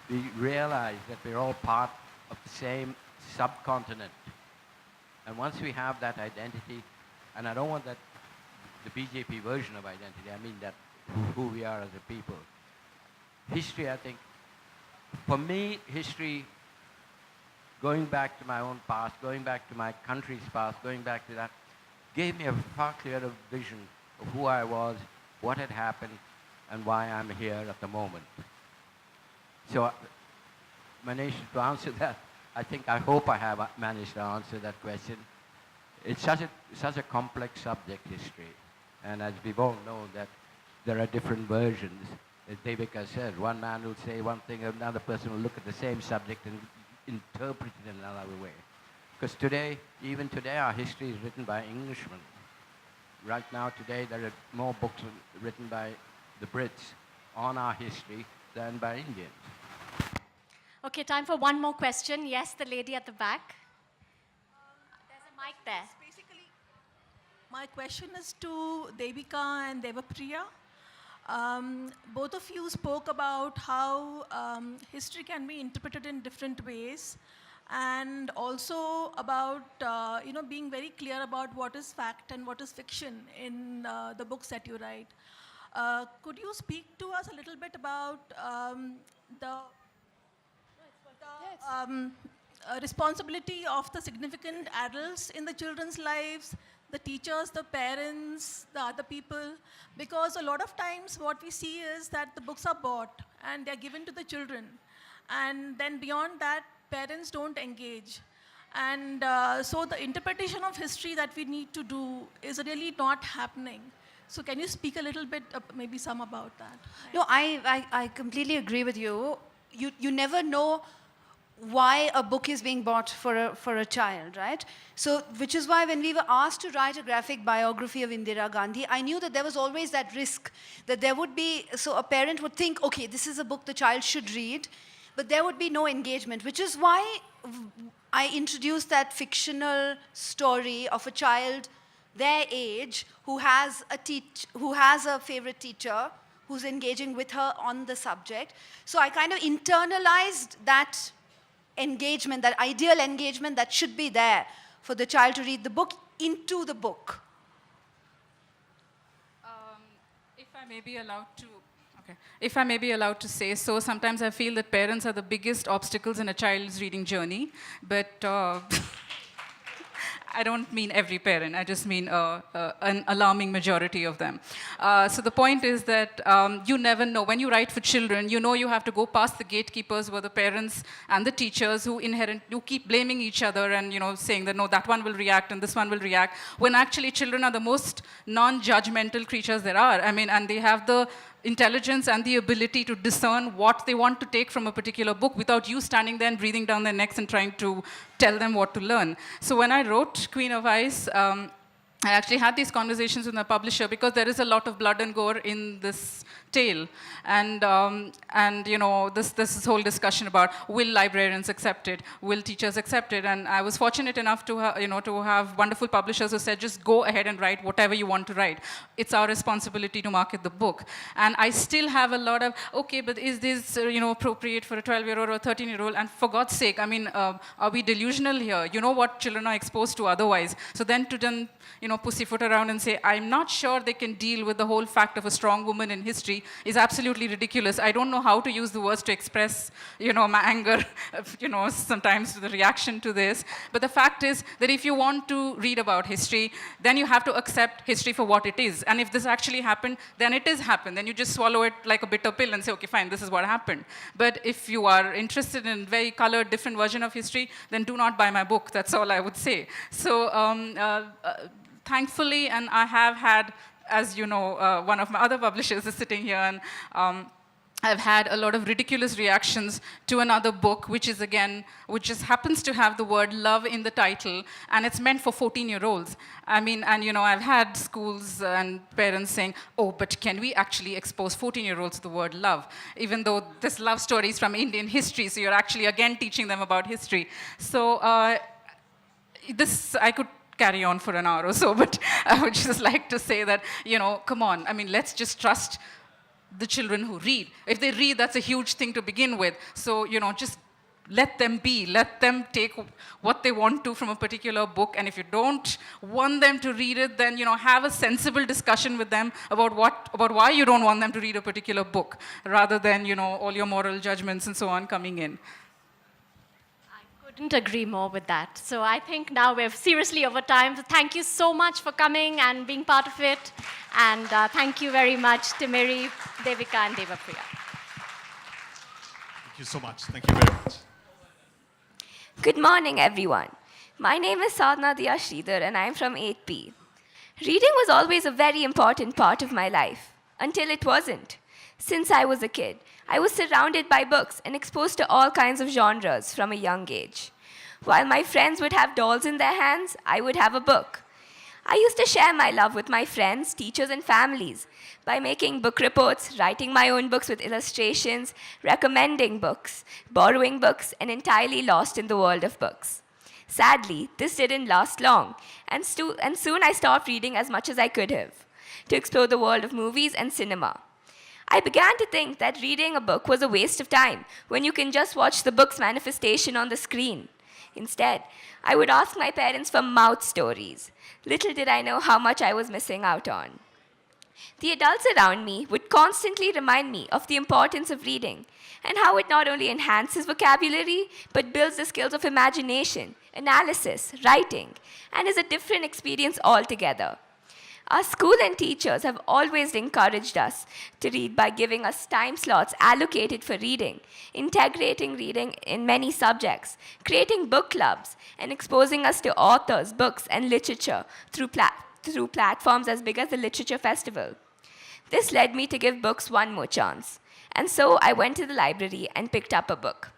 we realize that we're all part of the same subcontinent. And once we have that identity, and I don't want that the BJP version of identity, I mean that who we are as a people. History, I think, for me, history, going back to my own past, going back to my country's past, going back to that, gave me a far clearer vision of who I was, what had happened, and why I'm here at the moment. So, Manish, to answer that, I hope I have managed to answer that question. It's such a complex subject, history. And as we've all known, that there are different versions. as Devika said, one man will say one thing, another person will look at the same subject and interpret it in another way. Because today, even today, our history is written by Englishmen. Right now, today, there are more books written by the Brits on our history than by Indians. Okay, time for one more question. Yes, the lady at the back. There's a mic there. Basically, my question is to Devika and Devapriya. Both of you spoke about how history can be interpreted in different ways, and also about being very clear about what is fact and what is fiction in the books that you write. Could you speak to us a little bit about the responsibility of the significant adults in the children's lives, the teachers, the parents, the other people? Because a lot of times what we see is that the books are bought and they're given to the children. And then beyond that, parents don't engage. And so the interpretation of history that we need to do is really not happening. So can you speak a little bit, maybe some about that? No, I completely agree with you. You never know why a book is being bought for a child, right? So, which is why when we were asked to write a graphic biography of Indira Gandhi, I knew that there was always that risk that there would be, so a parent would think, okay, this is a book the child should read, but there would be no engagement, which is why I introduced that fictional story of a child their age who has a favorite teacher who's engaging with her on the subject. So I kind of internalized that engagement, that ideal engagement that should be there for the child to read the book into the book. If I may be allowed to, if I may be allowed to say so, sometimes I feel that parents are the biggest obstacles in a child's reading journey, but I don't mean every parent, I just mean an alarming majority of them. So the point is that you never know. When you write for children, you know you have to go past the gatekeepers who are the parents and the teachers who keep blaming each other and saying that no, that one will react and this one will react, when actually children are the most non-judgmental creatures there are. I mean, and they have the intelligence and the ability to discern what they want to take from a particular book without you standing there and breathing down their necks and trying to tell them what to learn. So when I wrote Queen of Ice, I actually had these conversations with my publisher because there is a lot of blood and gore in this tale. And this whole discussion about will librarians accept it, will teachers accept it, and I was fortunate enough to have wonderful publishers who said just go ahead and write whatever you want to write. It's our responsibility to market the book. And I still have a lot of, okay, but is this appropriate for a 12-year-old or a 13-year-old? And for God's sake, I mean, are we delusional here? You know what children are exposed to otherwise. So then to pussyfoot around and say, I'm not sure they can deal with the whole fact of a strong woman in history is absolutely ridiculous. I don't know how to use the words to express, my anger, sometimes the reaction to this. But the fact is that if you want to read about history, then you have to accept history for what it is. And if this actually happened, then it is happened. Then you just swallow it like a bitter pill and say, okay, fine, this is what happened. But if you are interested in a very colored, different version of history, then do not buy my book. That's all I would say. So thankfully, and I have had, as you know, one of my other publishers is sitting here, and I've had a lot of ridiculous reactions to another book, which just happens to have the word love in the title, and it's meant for 14-year-olds. I mean, and I've had schools and parents saying, oh, but can we actually expose 14-year-olds to the word love? Even though this love story is from Indian history, so you're actually again teaching them about history. So I could carry on for an hour or so, but I would just like to say that, come on, I mean, let's just trust the children who read. If they read, that's a huge thing to begin with. So, just let them be. Let them take what they want to from a particular book. And if you don't want them to read it, then, have a sensible discussion with them about why you don't want them to read a particular book, rather than, all your moral judgments and so on coming in. Couldn't agree more with that. So I think now we're seriously over time. So thank you so much for coming and being part of it. And thank you very much, Timiri, Devika, and Devapriya. Thank you so much. Thank you very much. Good morning, everyone. My name is Sadhna Diya Sridhar, and I'm from 8P. Reading was always a very important part of my life, until it wasn't. Since I was a kid, I was surrounded by books and exposed to all kinds of genres from a young age. While my friends would have dolls in their hands, I would have a book. I used to share my love with my friends, teachers, and families by making book reports, writing my own books with illustrations, recommending books, borrowing books, and entirely lost in the world of books. Sadly, this didn't last long, and soon I stopped reading as much as I could have to explore the world of movies and cinema. I began to think that reading a book was a waste of time when you can just watch the book's manifestation on the screen. Instead, I would ask my parents for mouth stories. Little did I know how much I was missing out on. The adults around me would constantly remind me of the importance of reading and how it not only enhances vocabulary, but builds the skills of imagination, analysis, writing, and is a different experience altogether. Our school and teachers have always encouraged us to read by giving us time slots allocated for reading, integrating reading in many subjects, creating book clubs, and exposing us to authors, books, and literature through platforms as big as the Literature Festival. This led me to give books one more chance, and so I went to the library and picked up a book.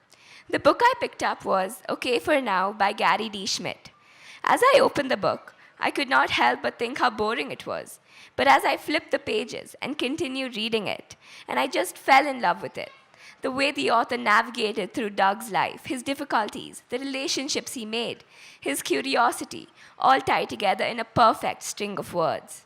The book I picked up was Okay for Now by Gary D. Schmidt. As I opened the book, I could not help but think how boring it was. But as I flipped the pages and continued reading it, and I just fell in love with it. The way the author navigated through Doug's life, his difficulties, the relationships he made, his curiosity, all tied together in a perfect string of words.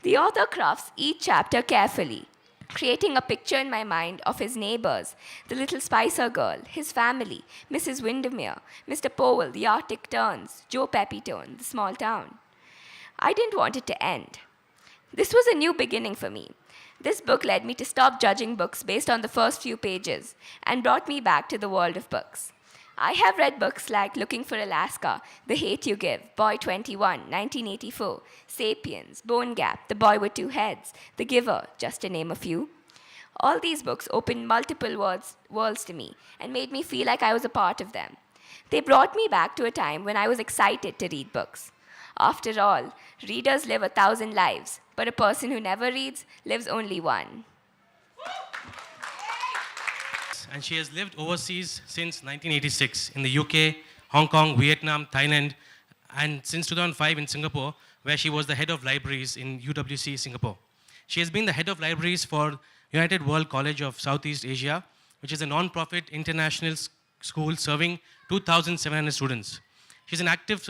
The author crafts each chapter carefully, creating a picture in my mind of his neighbors, the little Spicer girl, his family, Mrs. Windermere, Mr. Powell, the Arctic Terns, Joe Pepitone, the small town. I didn't want it to end. This was a new beginning for me. This book led me to stop judging books based on the first few pages and brought me back to the world of books. I have read books like Looking for Alaska, The Hate You Give, Boy 21, 1984, Sapiens, Bone Gap, The Boy with Two Heads, The Giver, just to name a few. All these books opened multiple worlds to me and made me feel like I was a part of them. They brought me back to a time when I was excited to read books. After all, readers live 1,000 lives, but a person who never reads lives only one. And she has lived overseas since 1986 in the UK, Hong Kong, Vietnam, Thailand, and since 2005 in Singapore, where she was the head of libraries in UWC Singapore. She has been the head of libraries for United World College of Southeast Asia, which is a non-profit international school serving 2,700 students. She's an active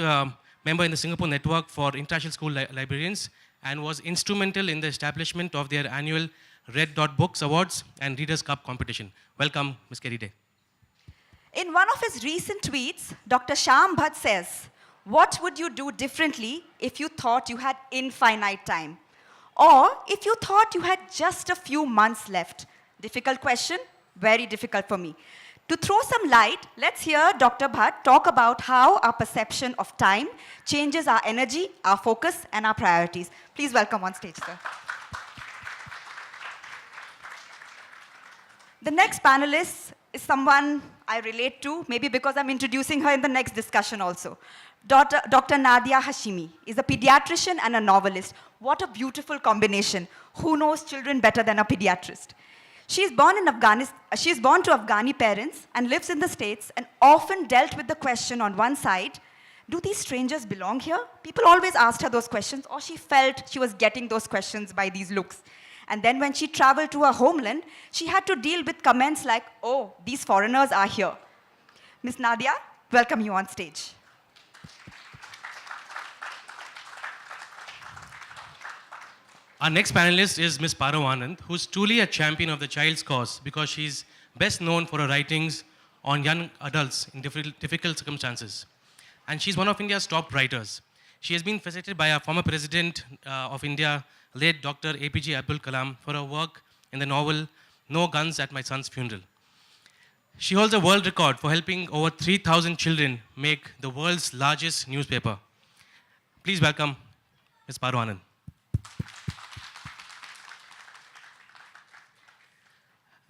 member in the Singapore Network for International School Librarians and was instrumental in the establishment of their annual Red Dot Books Awards and Readers' Cup competition. Welcome, Ms. Kerry Day. In one of his recent tweets, Dr. Shyam Bhatt says, "What would you do differently if you thought you had infinite time? Or if you thought you had just a few months left?" Difficult question, very difficult for me. To throw some light, let's hear Dr. Bhatt talk about how our perception of time changes our energy, our focus, and our priorities. Please welcome on stage, sir. The next panelist is someone I relate to, maybe because I'm introducing her in the next discussion also. Dr. Nadia Hashimi is a pediatrician and a novelist. What a beautiful combination. Who knows children better than a pediatrist? She's born to Afghani parents and lives in the States and often dealt with the question on one side, do these strangers belong here? People always asked her those questions, or she felt she was getting those questions by these looks. And then when she traveled to her homeland, she had to deal with comments like, oh, these foreigners are here. Ms. Nadia, welcome you on stage. Our next panelist is Ms. Paro Anand, who's truly a champion of the child's cause because she's best known for her writings on young adults in difficult circumstances. And she's one of India's top writers. She has been facilitated by our former president of India, late Dr. APJ Abdul Kalam, for her work in the novel No Guns at My Son's Funeral. She holds a world record for helping over 3,000 children make the world's largest newspaper. Please welcome Ms. Paro Anand.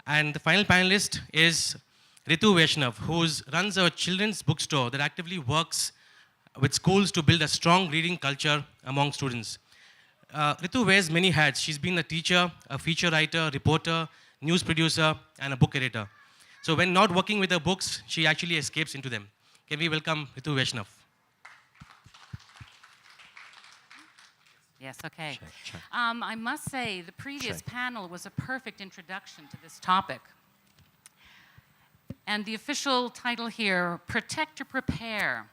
And the final panelist is Ritu Vaishnav, who runs a children's bookstore that actively works with schools to build a strong reading culture among students. Ritu wears many hats. She's been a teacher, a feature writer, reporter, news producer, and a book editor. So when not working with her books, she actually escapes into them. Can we welcome Ritu Vaishnav? Yes, okay. Check. I must say, the previous panel was a perfect introduction to this topic. And the official title here, Protect or Prepare.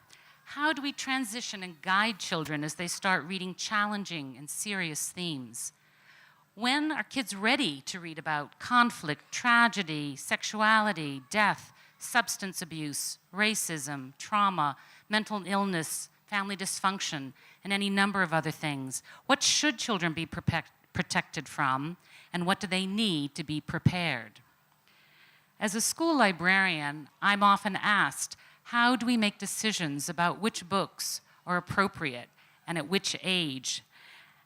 How do we transition and guide children as they start reading challenging and serious themes? When are kids ready to read about conflict, tragedy, sexuality, death, substance abuse, racism, trauma, mental illness, family dysfunction, and any number of other things? What should children be protected from, and what do they need to be prepared? As a school librarian, I'm often asked, how do we make decisions about which books are appropriate and at which age?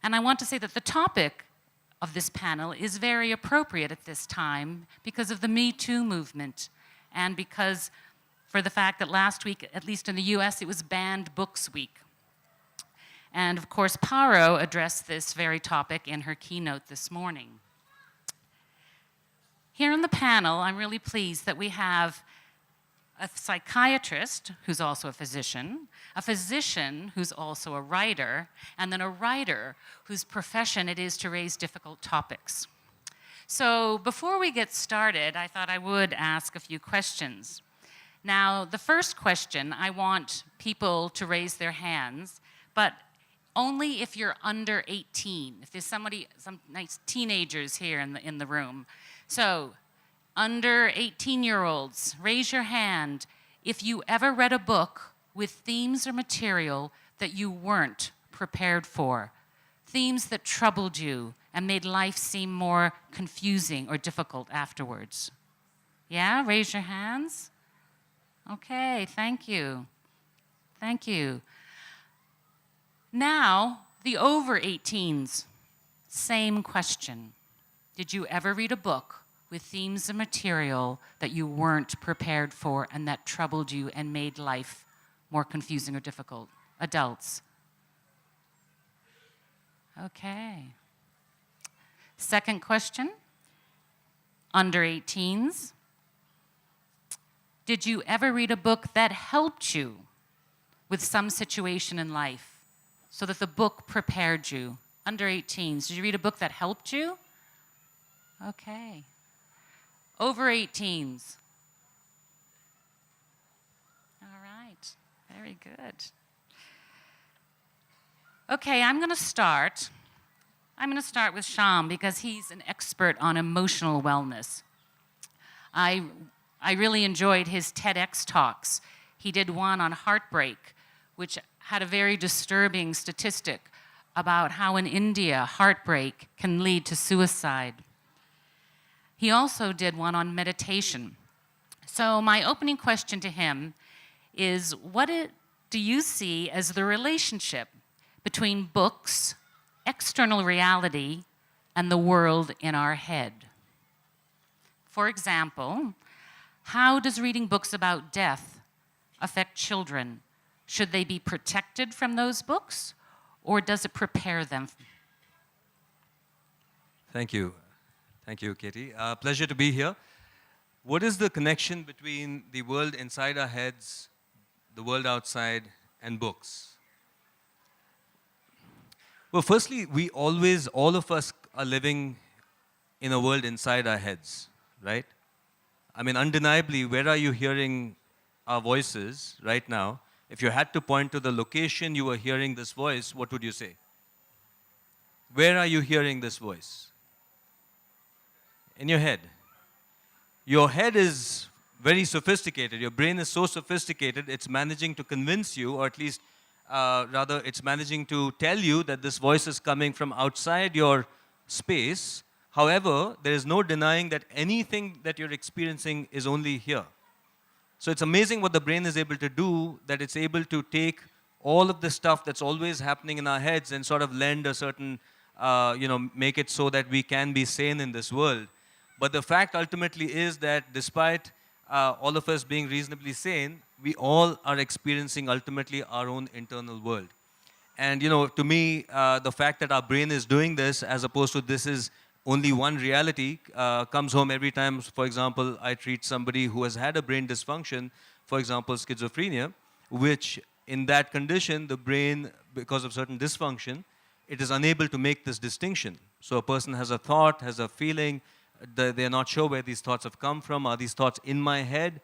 And I want to say that the topic of this panel is very appropriate at this time because of the Me Too movement and because for the fact that last week, at least in the US, it was Banned Books Week. And of course, Paro addressed this very topic in her keynote this morning. Here on the panel, I'm really pleased that we have a psychiatrist who's also a physician who's also a writer, and then a writer whose profession it is to raise difficult topics. So before we get started, I thought I would ask a few questions. Now, the first question, I want people to raise their hands, but only if you're under 18. If there's some nice teenagers here in the room. So, under 18-year-olds, raise your hand if you ever read a book with themes or material that you weren't prepared for. Themes that troubled you and made life seem more confusing or difficult afterwards. Yeah, raise your hands. Okay, thank you. Thank you. Now, the over 18s, same question. Did you ever read a book with themes and material that you weren't prepared for and that troubled you and made life more confusing or difficult? Adults. Okay. Second question, under 18s. Did you ever read a book that helped you with some situation in life so that the book prepared you? Under 18s, did you read a book that helped you? Okay. Over 18s. All right, very good. Okay, I'm going to start with Shyam because he's an expert on emotional wellness. I really enjoyed his TEDx talks. He did one on heartbreak, which had a very disturbing statistic about how in India heartbreak can lead to suicide. He also did one on meditation. So my opening question to him is, what do you see as the relationship between books, external reality, and the world in our head? For example, how does reading books about death affect children? Should they be protected from those books, or does it prepare them? Thank you. Thank you, Katie. Pleasure to be here. What is the connection between the world inside our heads, the world outside, and books? Well, firstly, all of us are living in a world inside our heads, right? I mean, undeniably, where are you hearing our voices right now? If you had to point to the location you were hearing this voice, what would you say? Where are you hearing this voice? In your head. Your head is very sophisticated. Your brain is so sophisticated, it's managing to convince you, or at least, rather, it's managing to tell you that this voice is coming from outside your space. However, there is no denying that anything that you're experiencing is only here. So it's amazing what the brain is able to do, that it's able to take all of the stuff that's always happening in our heads and sort of lend a certain, make it so that we can be sane in this world. But the fact ultimately is that despite all of us being reasonably sane, we all are experiencing ultimately our own internal world. And to me, the fact that our brain is doing this, as opposed to this is only one reality, comes home every time, for example, I treat somebody who has had a brain dysfunction, for example, schizophrenia, which in that condition, the brain, because of certain dysfunction, it is unable to make this distinction. So a person has a thought, has a feeling, they're not sure where these thoughts have come from. Are these thoughts in my head?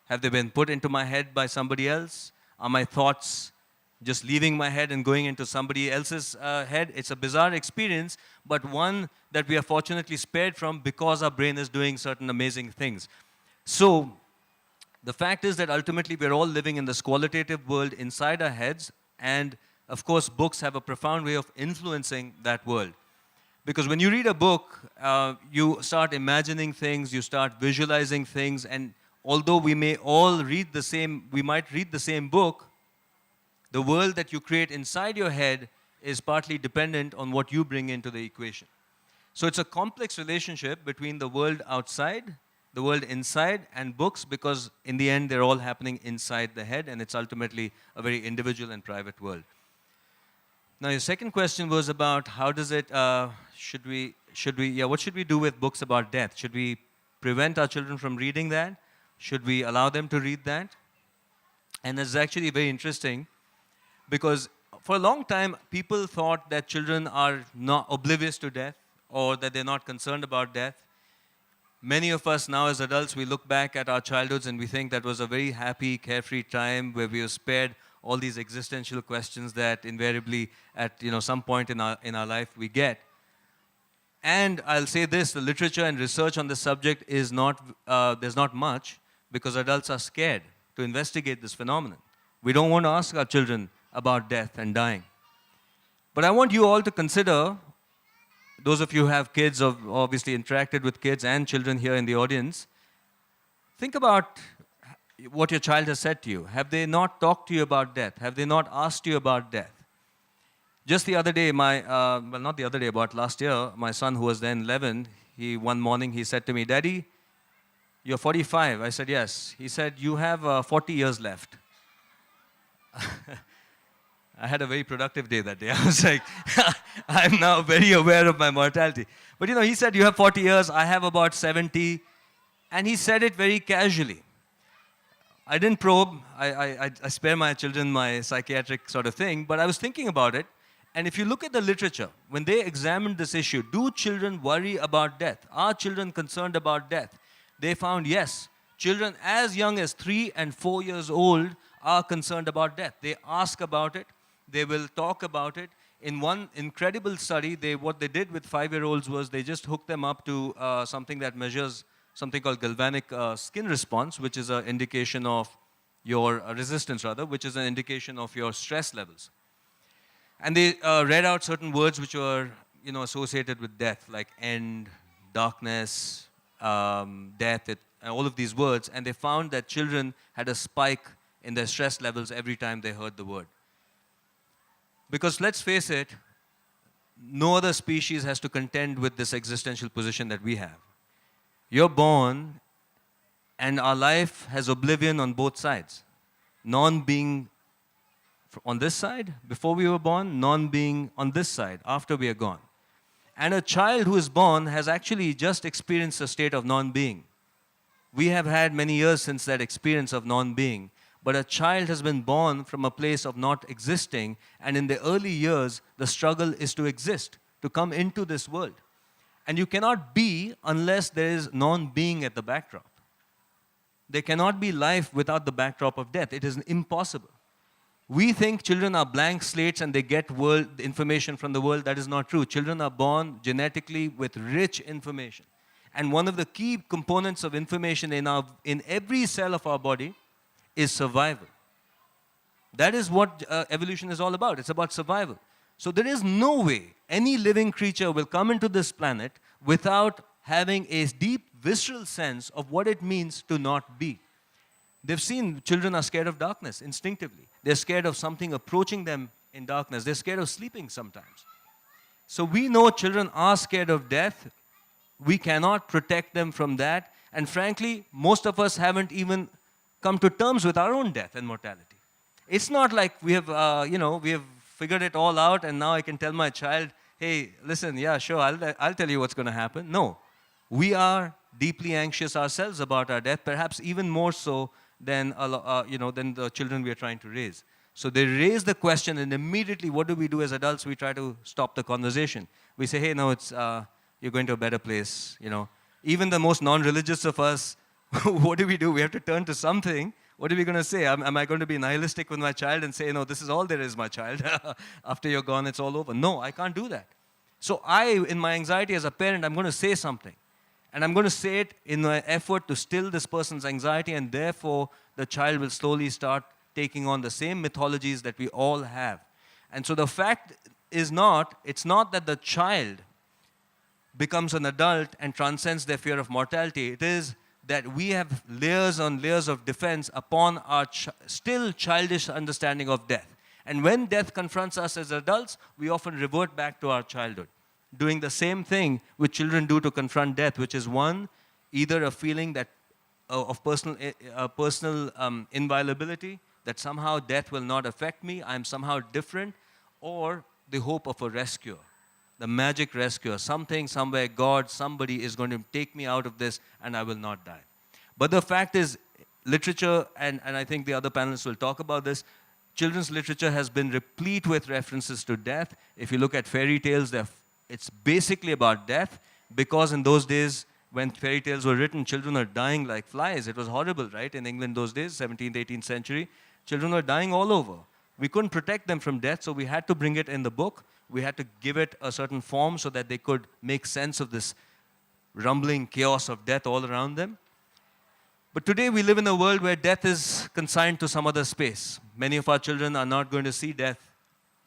Have they been put into my head by somebody else? Are my thoughts just leaving my head and going into somebody else's head? It's a bizarre experience, but one that we are fortunately spared from because our brain is doing certain amazing things. So the fact is that ultimately we're all living in this qualitative world inside our heads, and of course books have a profound way of influencing that world. Because when you read a book, you start imagining things, you start visualizing things, and although we may all read the same, we might read the same book, the world that you create inside your head is partly dependent on what you bring into the equation. So it's a complex relationship between the world outside, the world inside, and books, because in the end, they're all happening inside the head, and it's ultimately a very individual and private world. Now, your second question was about how does it, what should we do with books about death? Should we prevent our children from reading that? Should we allow them to read that? And it's actually very interesting, because for a long time, people thought that children are not oblivious to death, or that they're not concerned about death. Many of us now as adults, we look back at our childhoods and we think that was a very happy, carefree time where we were spared all these existential questions that invariably at some point in our life we get. And I'll say this, the literature and research on this subject is not, there's not much, because adults are scared to investigate this phenomenon. We don't want to ask our children about death and dying. But I want you all to consider, those of you who have kids, or obviously interacted with kids and children here in the audience, think about what your child has said to you. Have they not talked to you about death? Have they not asked you about death? Just the other day, well, not the other day, but last year, my son, who was then 11, one morning he said to me, "Daddy, you're 45. I said, "Yes." He said, "You have 40 years left." I had a very productive day that day. I was like, I'm now very aware of my mortality. But he said, "You have 40 years, I have about 70. And he said it very casually. I didn't probe. I spare my children my psychiatric sort of thing, but I was thinking about it. And if you look at the literature, when they examined this issue, do children worry about death? Are children concerned about death? They found yes. Children as young as 3 and 4 years old are concerned about death. They ask about it. They will talk about it. In one incredible study, what they did with 5-year-olds was they just hooked them up to something that measures something called galvanic skin response, which is an indication of your resistance, rather, which is an indication of your stress levels. And they read out certain words which were associated with death, like end, darkness, death, all of these words. And they found that children had a spike in their stress levels every time they heard the word. Because let's face it, no other species has to contend with this existential position that we have. You're born, and our life has oblivion on both sides. Non-being on this side, before we were born, non-being on this side, after we are gone. And a child who is born has actually just experienced a state of non-being. We have had many years since that experience of non-being. But a child has been born from a place of not existing, and in the early years, the struggle is to exist, to come into this world. And you cannot be unless there is non-being at the backdrop. There cannot be life without the backdrop of death. It is impossible. We think children are blank slates and they get information from the world. That is not true. Children are born genetically with rich information. And one of the key components of information in every cell of our body is survival. That is what evolution is all about. It's about survival. So there is no way any living creature will come into this planet without having a deep visceral sense of what it means to not be. They've seen children are scared of darkness instinctively. They're scared of something approaching them in darkness. They're scared of sleeping sometimes. So we know children are scared of death. We cannot protect them from that. And frankly, most of us haven't even come to terms with our own death and mortality. It's not like we have figured it all out and now I can tell my child, hey, listen, yeah, sure, I'll tell you what's going to happen. No. We are deeply anxious ourselves about our death, perhaps even more so than, than the children we are trying to raise. So they raise the question, and immediately what do we do as adults? We try to stop the conversation. We say, hey, no, you're going to a better place. Even the most non-religious of us, what do? We have to turn to something. What are we going to say? Am I going to be nihilistic with my child and say, no, this is all there is, my child. After you're gone, it's all over. No, I can't do that. So in my anxiety as a parent, I'm going to say something. And I'm going to say it in an effort to still this person's anxiety, and therefore the child will slowly start taking on the same mythologies that we all have. And so the fact is it's not that the child becomes an adult and transcends their fear of mortality. It is that we have layers on layers of defense upon our still childish understanding of death. And when death confronts us as adults, we often revert back to our childhood, doing the same thing which children do to confront death, which is one, either a feeling that of personal inviolability, that somehow death will not affect me, I'm somehow different, or the hope of a rescuer, the magic rescuer, something, somewhere, God, somebody is going to take me out of this and I will not die. But the fact is, literature, and I think the other panelists will talk about this, children's literature has been replete with references to death. If you look at fairy tales, it's basically about death, because in those days, when fairy tales were written, children are dying like flies. It was horrible, right? In England those days, 17th, 18th century, children were dying all over. We couldn't protect them from death, so we had to bring it in the book. We had to give it a certain form so that they could make sense of this rumbling chaos of death all around them. But today we live in a world where death is consigned to some other space. Many of our children are not going to see death.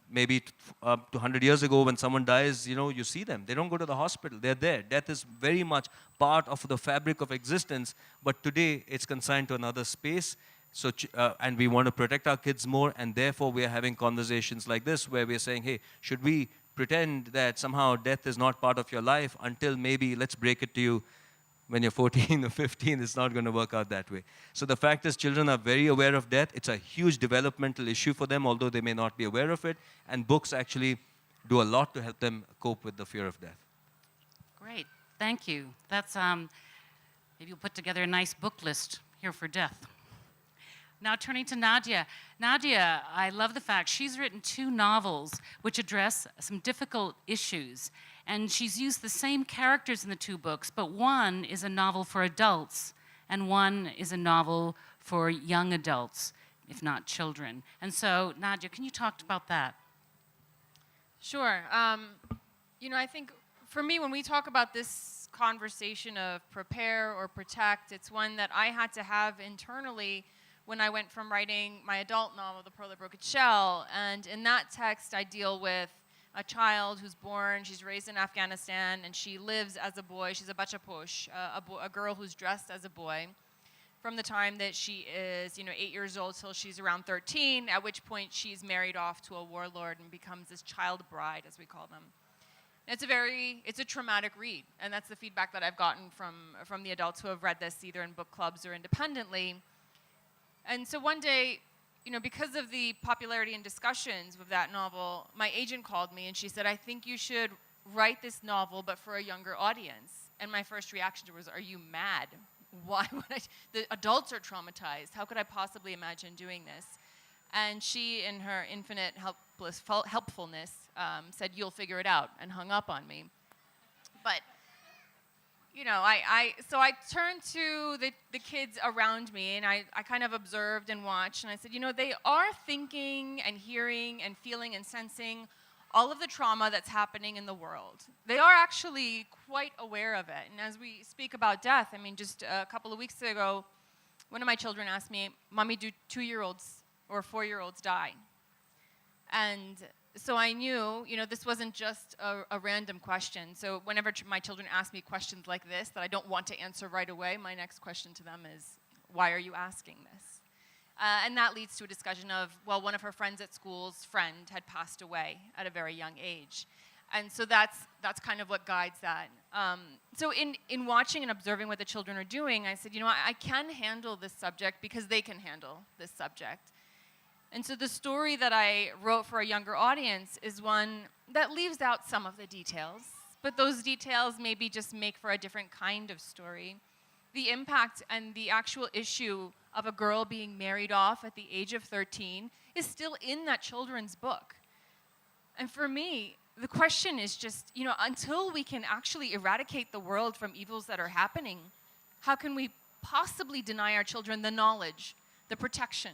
Maybe 200 years ago, when someone dies, you see them. They don't go to the hospital. They're there. Death is very much part of the fabric of existence, but today it's consigned to another space. So, and we want to protect our kids more, and therefore we are having conversations like this where we're saying, hey, should we pretend that somehow death is not part of your life until maybe, let's break it to you, when you're 14 or 15, it's not going to work out that way. So the fact is, children are very aware of death. It's a huge developmental issue for them, although they may not be aware of it. And books actually do a lot to help them cope with the fear of death. Great, thank you. That's, maybe you'll put together a nice book list here for death. Now turning to Nadia. Nadia, I love the fact she's written 2 novels which address some difficult issues. And she's used the same characters in the 2 books, but one is a novel for adults, and one is a novel for young adults, if not children. And so, Nadia, can you talk about that? Sure. I think for me, when we talk about this conversation of prepare or protect, it's one that I had to have internally when I went from writing my adult novel, The Pearl That Broke Its Shell. And in that text, I deal with a child who's born, she's raised in Afghanistan, and she lives as a boy. She's a bachaposh, a girl who's dressed as a boy, from the time that she is, 8 years old till she's around 13, at which point she's married off to a warlord and becomes this child bride, as we call them. And it's a traumatic read, and that's the feedback that I've gotten from the adults who have read this, either in book clubs or independently. And so one day, because of the popularity and discussions with that novel, my agent called me and she said, I think you should write this novel, but for a younger audience. And my first reaction was, are you mad? Why would I? The adults are traumatized. How could I possibly imagine doing this? And she, in her infinite helpfulness, said, you'll figure it out, and hung up on me. But so I turned to the kids around me, and I kind of observed and watched, and I said, they are thinking and hearing and feeling and sensing all of the trauma that's happening in the world. They are actually quite aware of it. And as we speak about death, just a couple of weeks ago, one of my children asked me, Mommy, do 2-year-olds or 4-year-olds die? And so I knew, this wasn't just a random question. So whenever my children ask me questions like this that I don't want to answer right away, my next question to them is, why are you asking this? And that leads to a discussion of, well, one of her friends at school's friend had passed away at a very young age. And so that's kind of what guides that. So in watching and observing what the children are doing, I said, I can handle this subject because they can handle this subject. And so the story that I wrote for a younger audience is one that leaves out some of the details, but those details maybe just make for a different kind of story. The impact and the actual issue of a girl being married off at the age of 13 is still in that children's book. And for me, the question is just, until we can actually eradicate the world from evils that are happening, how can we possibly deny our children the knowledge, the protection?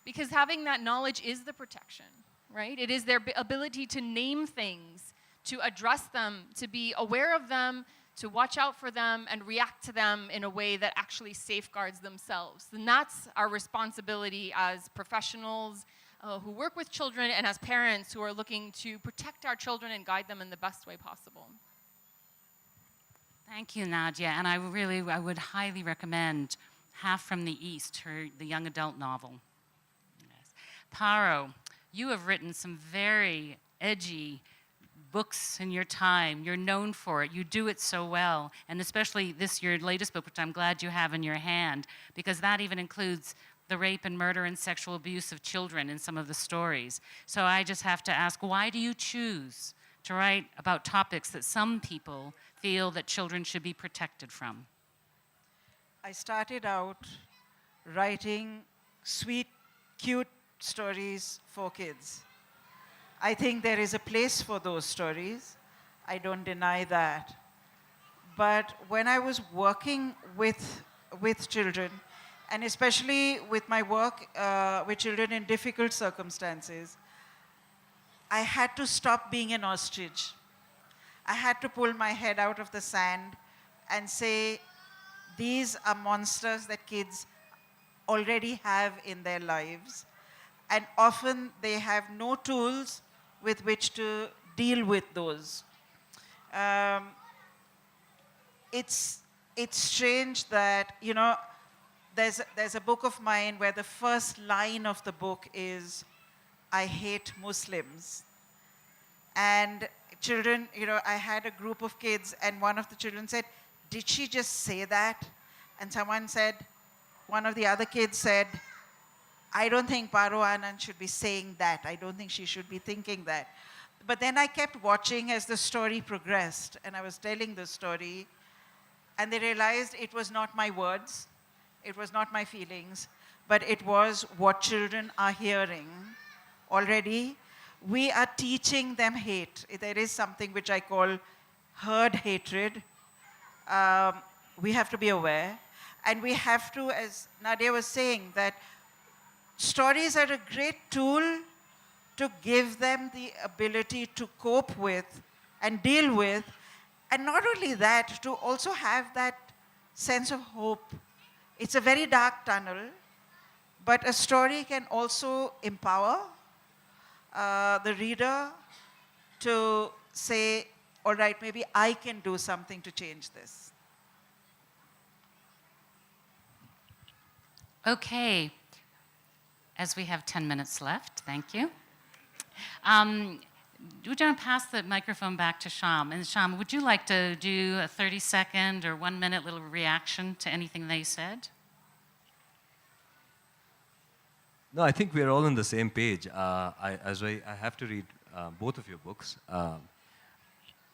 Because having that knowledge is the protection, right? It is their ability to name things, to address them, to be aware of them, to watch out for them and react to them in a way that actually safeguards themselves. And that's our responsibility as professionals who work with children and as parents who are looking to protect our children and guide them in the best way possible. Thank you, Nadia. And I would highly recommend Half from the East, the young adult novel. Yes. Paro, you have written some very edgy books in your time. You're known for it. You do it so well. And especially your latest book, which I'm glad you have in your hand, because that even includes the rape and murder and sexual abuse of children in some of the stories. So I just have to ask, why do you choose to write about topics that some people feel that children should be protected from? I started out writing sweet, cute stories for kids. I think there is a place for those stories. I don't deny that. But when I was working with children, and especially with my work with children in difficult circumstances, I had to stop being an ostrich. I had to pull my head out of the sand and say, these are monsters that kids already have in their lives. And often they have no tools with which to deal with those. It's strange that, there's a book of mine where the first line of the book is, I hate Muslims. And children, I had a group of kids and one of the children said, did she just say that? And one of the other kids said, I don't think Paro Anand should be saying that. I don't think she should be thinking that. But then I kept watching as the story progressed, and I was telling the story, and they realized it was not my words, it was not my feelings, but it was what children are hearing already. We are teaching them hate. There is something which I call herd hatred. We have to be aware. And we have to, as Nadia was saying, that stories are a great tool to give them the ability to cope with and deal with. And not only that, to also have that sense of hope. It's a very dark tunnel, but a story can also empower the reader to say, all right, maybe I can do something to change this. Okay, as we have 10 minutes left, thank you. Would you pass the microphone back to Sham? And Sham, would you like to do a 30-second or 1-minute little reaction to anything they said? No, I think we're all on the same page. I have to read both of your books.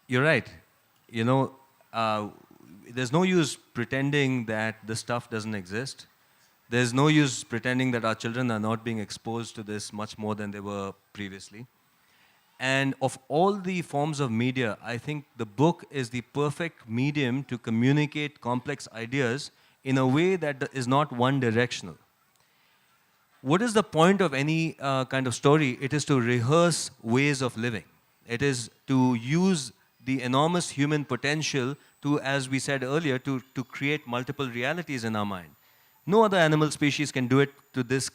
You're right. There's no use pretending that this stuff doesn't exist. There's no use pretending that our children are not being exposed to this much more than they were previously. And of all the forms of media, I think the book is the perfect medium to communicate complex ideas in a way that is not one-directional. What is the point of any kind of story? It is to rehearse ways of living. It is to use the enormous human potential to, as we said earlier, to create multiple realities in our mind. No other animal species can do it to this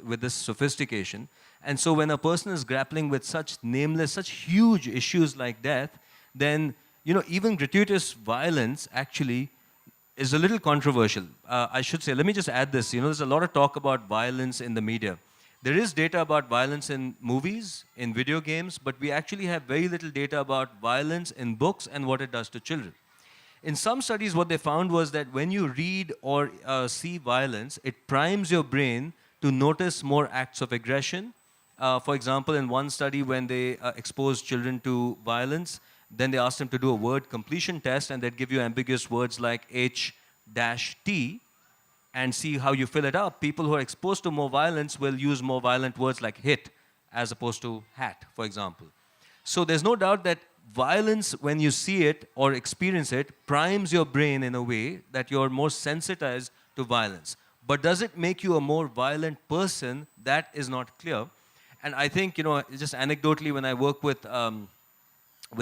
with this sophistication. And so when a person is grappling with such nameless, such huge issues like death, then, even gratuitous violence actually is a little controversial. I should say, let me just add this. There's a lot of talk about violence in the media. There is data about violence in movies, in video games, but we actually have very little data about violence in books and what it does to children. In some studies, what they found was that when you read or see violence, it primes your brain to notice more acts of aggression. For example, in one study, when they exposed children to violence, then they asked them to do a word completion test, and they'd give you ambiguous words like H-T, and see how you fill it up. People who are exposed to more violence will use more violent words like hit, as opposed to hat, for example. So there's no doubt that violence, when you see it or experience it, primes your brain in a way that you're more sensitized to violence. But does it make you a more violent person? That is not clear. And I think, just anecdotally, when I work with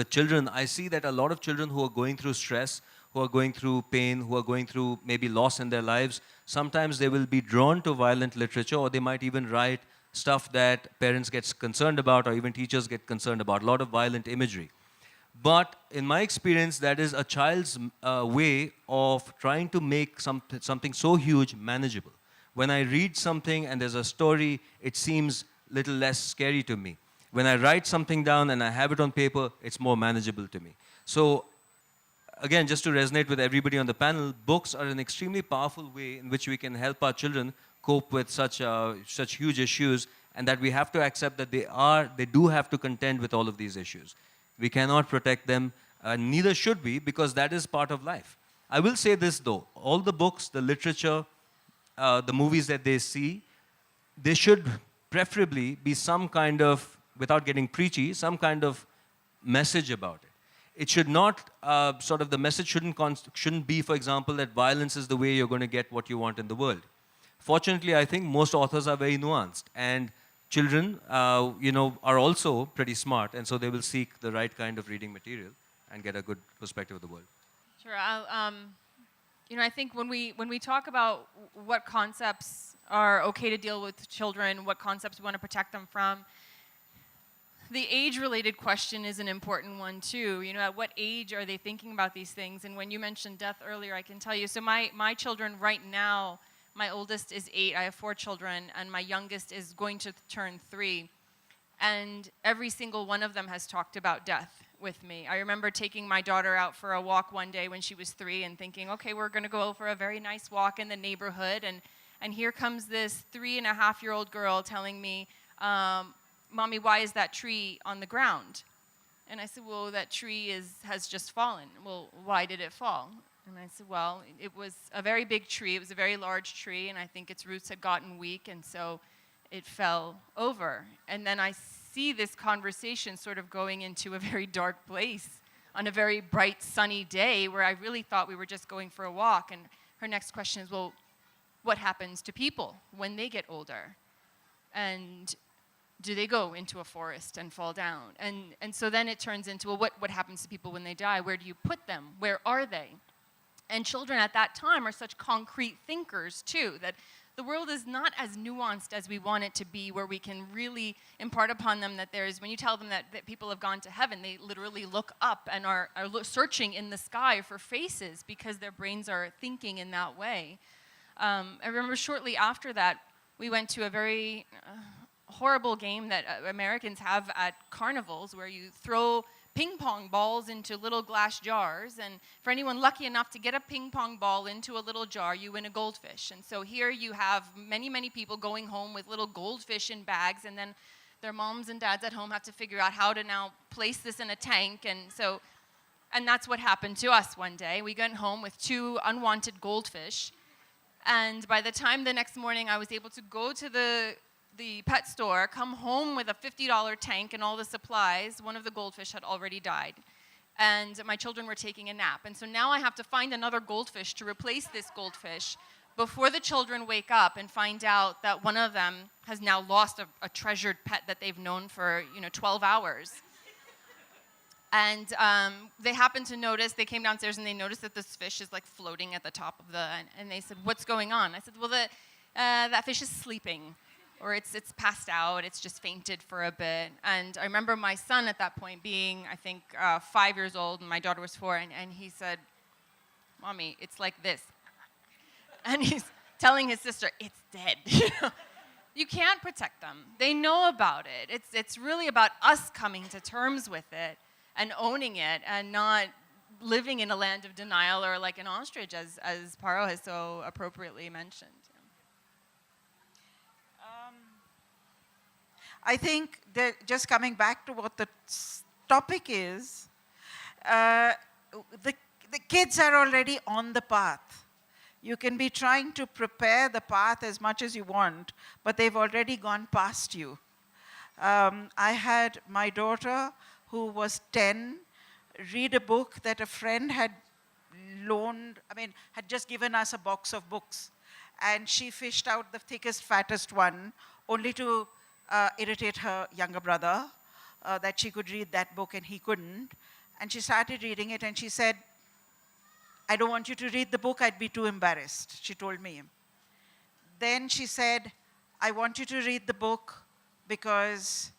children, I see that a lot of children who are going through stress, who are going through pain, who are going through maybe loss in their lives, sometimes they will be drawn to violent literature, or they might even write stuff that parents get concerned about, or even teachers get concerned about, a lot of violent imagery. But in my experience, that is a child's way of trying to make something so huge manageable. When I read something and there's a story, it seems little less scary to me. When I write something down and I have it on paper, it's more manageable to me. So again, just to resonate with everybody on the panel, books are an extremely powerful way in which we can help our children cope with such huge issues, and that we have to accept that they do have to contend with all of these issues. We cannot protect them, neither should we, because that is part of life. I will say this though, all the books, the literature, the movies that they see, they should preferably be some kind of, without getting preachy, some kind of message about it. It should not, the message shouldn't be, for example, that violence is the way you're going to get what you want in the world. Fortunately, I think most authors are very nuanced, and children, are also pretty smart, and so they will seek the right kind of reading material and get a good perspective of the world. Sure. I think when we talk about what concepts are okay to deal with children, what concepts we want to protect them from, the age-related question is an important one too. At what age are they thinking about these things? And when you mentioned death earlier, I can tell you. So my children right now, my oldest is 8. I have 4 children, and my youngest is going to turn 3. And every single one of them has talked about death with me. I remember taking my daughter out for a walk one day when she was 3 and thinking, okay, we're going to go for a very nice walk in the neighborhood. And here comes this 3.5-year-old girl telling me, Mommy, why is that tree on the ground? And I said, well, that tree has just fallen. Well, why did it fall? And I said, well, it was a very big tree. It was a very large tree, and I think its roots had gotten weak, and so it fell over. And then I see this conversation sort of going into a very dark place on a very bright, sunny day where I really thought we were just going for a walk. And her next question is, well, what happens to people when they get older? And do they go into a forest and fall down? And so then it turns into, well, what happens to people when they die? Where do you put them? Where are they? And children at that time are such concrete thinkers, too, that the world is not as nuanced as we want it to be, where we can really impart upon them that when you tell them that people have gone to heaven, they literally look up and are searching in the sky for faces because their brains are thinking in that way. I remember shortly after that, we went to a very horrible game that Americans have at carnivals, where you throw ping pong balls into little glass jars, and for anyone lucky enough to get a ping pong ball into a little jar, you win a goldfish. And so here you have many, many people going home with little goldfish in bags, and then their moms and dads at home have to figure out how to now place this in a tank. And that's what happened to us one day. We went home with 2 unwanted goldfish, and by the time the next morning I was able to go to the pet store, come home with a $50 tank and all the supplies, one of the goldfish had already died. And my children were taking a nap. And so now I have to find another goldfish to replace this goldfish before the children wake up and find out that one of them has now lost a treasured pet that they've known for 12 hours. And they happened to notice, they came downstairs and they noticed that this fish is like floating at the top of and they said, what's going on? I said, well, that fish is sleeping. Or it's passed out, it's just fainted for a bit. And I remember my son at that point being, I think, 5 years old, and my daughter was 4, and he said, Mommy, it's like this. And he's telling his sister, it's dead. You can't protect them. They know about it. It's really about us coming to terms with it and owning it and not living in a land of denial or like an ostrich, as Paro has so appropriately mentioned. I think that just coming back to what the topic is, the kids are already on the path. You can be trying to prepare the path as much as you want, but they've already gone past you. I had my daughter, who was 10, read a book that a friend had had just given us a box of books. And she fished out the thickest, fattest one, only to irritate her younger brother, that she could read that book and he couldn't. And she started reading it and she said, I don't want you to read the book, I'd be too embarrassed, she told me. Then she said, I want you to read the book because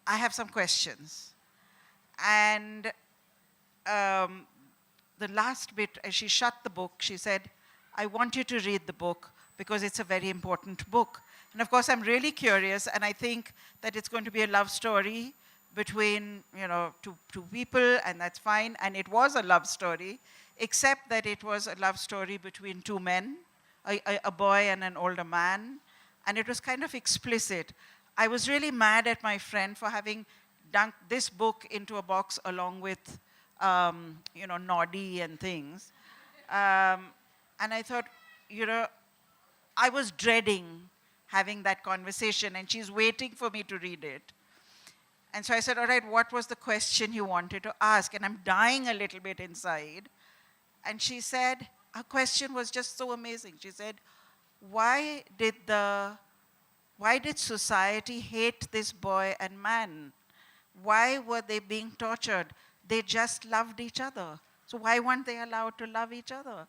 I have some questions. And the last bit, as she shut the book, she said, I want you to read the book because it's a very important book. And of course, I'm really curious, and I think that it's going to be a love story between, two people, and that's fine. And it was a love story, except that it was a love story between two men, a boy and an older man, and it was kind of explicit. I was really mad at my friend for having dunked this book into a box along with, Noddy and things. And I thought, I was dreading having that conversation, and she's waiting for me to read it. And so I said, all right, what was the question you wanted to ask? And I'm dying a little bit inside. And she said, her question was just so amazing. She said, why did society hate this boy and man? Why were they being tortured? They just loved each other. So why weren't they allowed to love each other?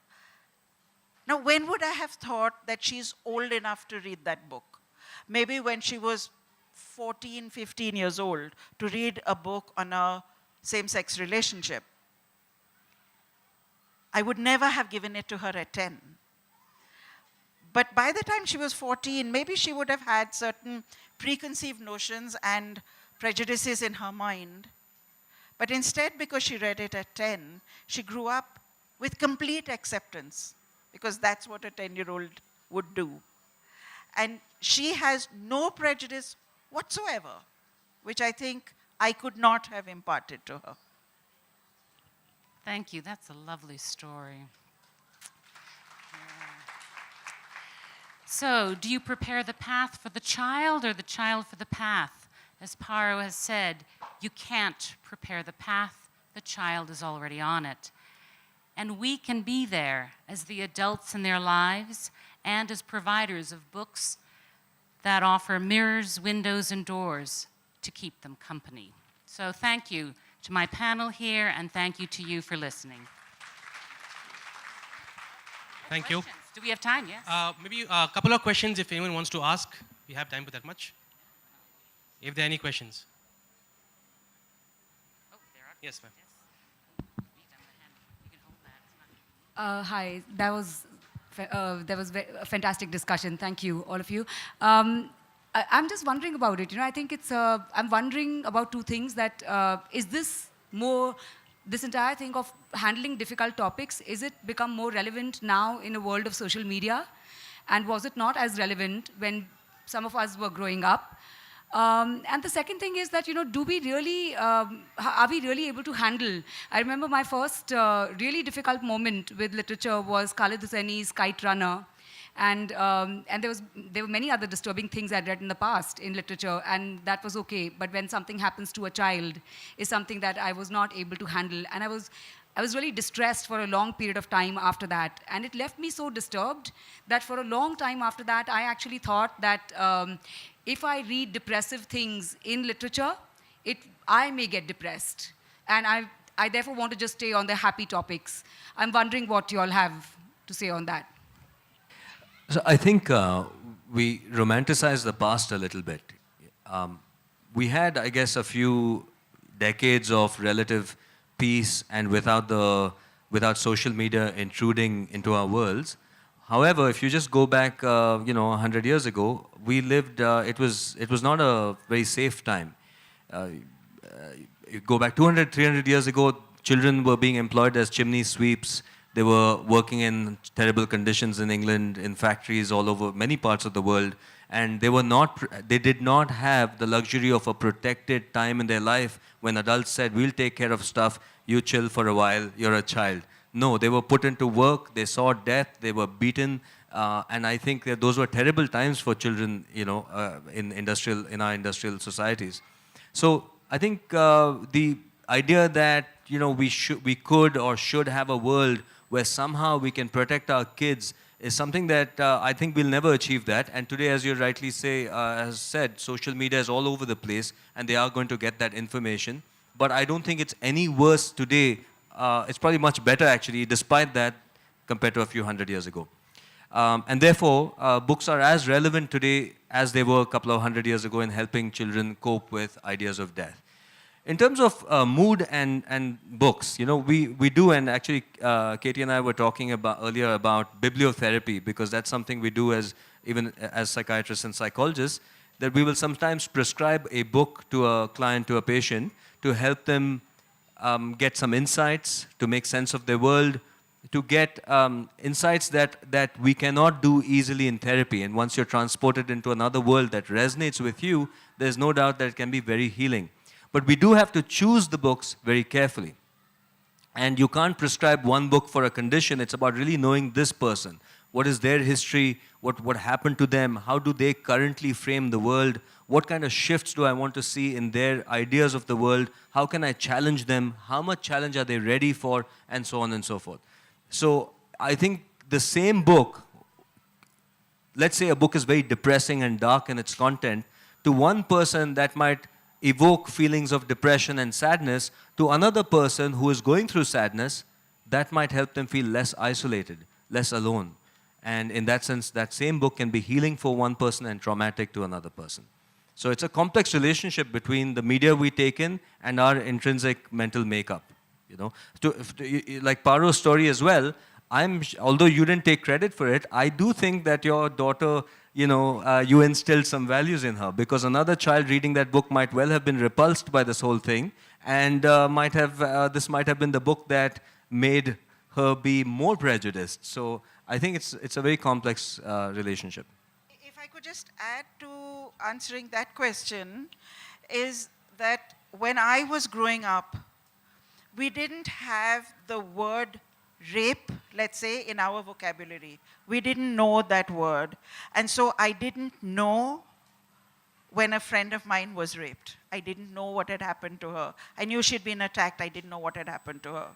Now, when would I have thought that she's old enough to read that book? Maybe when she was 14, 15 years old, to read a book on a same-sex relationship. I would never have given it to her at 10. But by the time she was 14, maybe she would have had certain preconceived notions and prejudices in her mind. But instead, because she read it at 10, she grew up with complete acceptance, because that's what a 10-year-old would do. And she has no prejudice whatsoever, which I think I could not have imparted to her. Thank you. That's a lovely story. Yeah. So, do you prepare the path for the child or the child for the path? As Paro has said, you can't prepare the path. The child is already on it. And we can be there as the adults in their lives and as providers of books that offer mirrors, windows, and doors to keep them company. So thank you to my panel here, and thank you to you for listening. Thank you. Do we have time? Yes. Maybe a couple of questions if anyone wants to ask. We have time for that much. If there are any questions. Oh, there are. Yes, ma'am. Hi, that was a fantastic discussion. Thank you, all of you. I'm just wondering about it. I think I'm wondering about two things. Is this entire thing of handling difficult topics, is it become more relevant now in a world of social media? And was it not as relevant when some of us were growing up? And the second thing is that, do we really, are we really able to handle? I remember my first really difficult moment with literature was Khaled Hosseini's Kite Runner. And there were many other disturbing things I'd read in the past in literature, and that was okay. But when something happens to a child, is something that I was not able to handle. And I was really distressed for a long period of time after that. And it left me so disturbed that for a long time after that, I actually thought that if I read depressive things in literature, I may get depressed. And I therefore want to just stay on the happy topics. I'm wondering what you all have to say on that. So I think we romanticize the past a little bit. We had, I guess, a few decades of relative peace and without social media intruding into our worlds. However, if you just go back, 100 years ago, we lived. It was not a very safe time. You go back 200, 300 years ago, children were being employed as chimney sweeps. They were working in terrible conditions in England, in factories all over many parts of the world, and they did not have the luxury of a protected time in their life when adults said, we'll take care of stuff, you chill for a while, you're a child. No, they were put into work, they saw death, they were beaten, and I think that those were terrible times for children, in our industrial societies. So I think the idea that we could or should have a world where somehow we can protect our kids is something that I think we'll never achieve that. And today, as you rightly has said, social media is all over the place, and they are going to get that information. But I don't think it's any worse today. It's probably much better, actually, despite that, compared to a few hundred years ago. And therefore, books are as relevant today as they were a couple of hundred years ago in helping children cope with ideas of death. In terms of mood and books, we do, and actually Katie and I were talking earlier about bibliotherapy, because that's something we do even as psychiatrists and psychologists, that we will sometimes prescribe a book to a client, to a patient, to help them get some insights, to make sense of their world, to get insights that we cannot do easily in therapy. And once you're transported into another world that resonates with you, there's no doubt that it can be very healing. But we do have to choose the books very carefully. And you can't prescribe one book for a condition. It's about really knowing this person. What is their history? What happened to them? How do they currently frame the world? What kind of shifts do I want to see in their ideas of the world? How can I challenge them? How much challenge are they ready for? And so on and so forth. So I think the same book, let's say a book is very depressing and dark in its content, to one person that might evoke feelings of depression and sadness, to another person who is going through sadness, that might help them feel less isolated, less alone. And in that sense, that same book can be healing for one person and traumatic to another person. So it's a complex relationship between the media we take in and our intrinsic mental makeup. Like Paro's story as well, although you didn't take credit for it, I do think that your daughter, you instilled some values in her, because another child reading that book might well have been repulsed by this whole thing, and this might have been the book that made her be more prejudiced. So I think it's a very complex relationship. If I could just add to answering that question, is that when I was growing up, we didn't have the word rape, let's say, in our vocabulary. We didn't know that word. And so I didn't know when a friend of mine was raped. I didn't know what had happened to her. I knew she'd been attacked. I didn't know what had happened to her.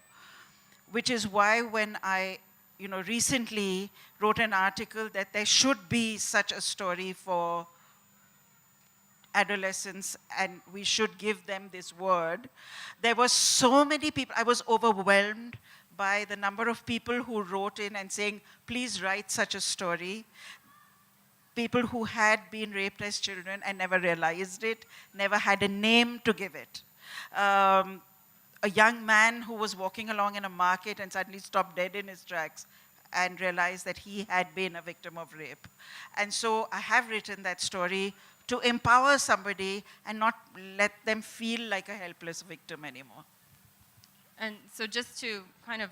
Which is why when I recently wrote an article that there should be such a story for adolescents and we should give them this word, there were so many people. I was overwhelmed by the number of people who wrote in and saying, please write such a story. People who had been raped as children and never realized it, never had a name to give it. A young man who was walking along in a market and suddenly stopped dead in his tracks and realized that he had been a victim of rape. And so I have written that story to empower somebody and not let them feel like a helpless victim anymore. And so just to kind of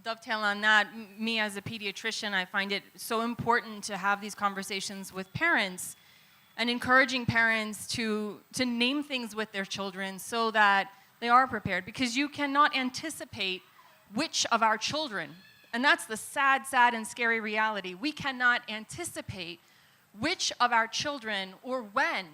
dovetail on that, me as a pediatrician, I find it so important to have these conversations with parents and encouraging parents to name things with their children so that they are prepared, because you cannot anticipate which of our children, and that's the sad, sad and scary reality, we cannot anticipate which of our children or when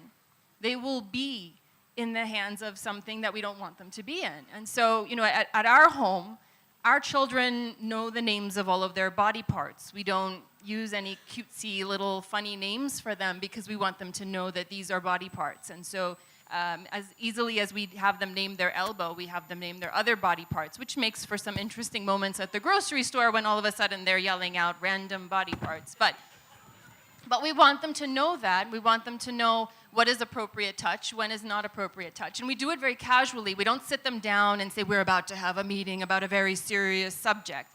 they will be in the hands of something that we don't want them to be in. And so, at our home, our children know the names of all of their body parts. We don't use any cutesy little funny names for them because we want them to know that these are body parts. And so as easily as we have them name their elbow, we have them name their other body parts, which makes for some interesting moments at the grocery store when all of a sudden they're yelling out random body parts. But we want them to know that. We want them to know what is appropriate touch, when is not appropriate touch. And we do it very casually. We don't sit them down and say, we're about to have a meeting about a very serious subject.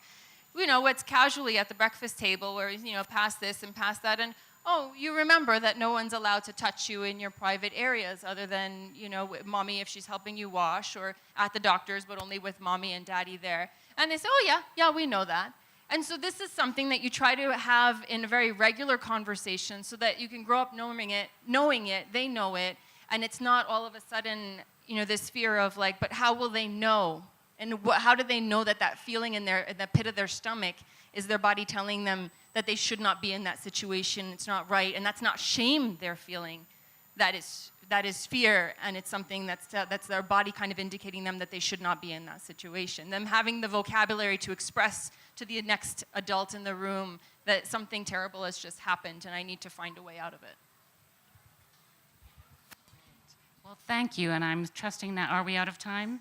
it's casually at the breakfast table where, pass this and pass that. And, oh, you remember that no one's allowed to touch you in your private areas other than, with mommy if she's helping you wash, or at the doctor's, but only with mommy and daddy there. And they say, oh, yeah, we know that. And so this is something that you try to have in a very regular conversation so that you can grow up knowing it, they know it, and it's not all of a sudden, this fear of like, but how will they know? And how do they know that feeling in the pit of their stomach is their body telling them that they should not be in that situation, it's not right, and that's not shame they're feeling. That is fear, and it's something that's their body kind of indicating them that they should not be in that situation. Them having the vocabulary to express to the next adult in the room that something terrible has just happened and I need to find a way out of it. Well, thank you, and I'm trusting that. Are we out of time?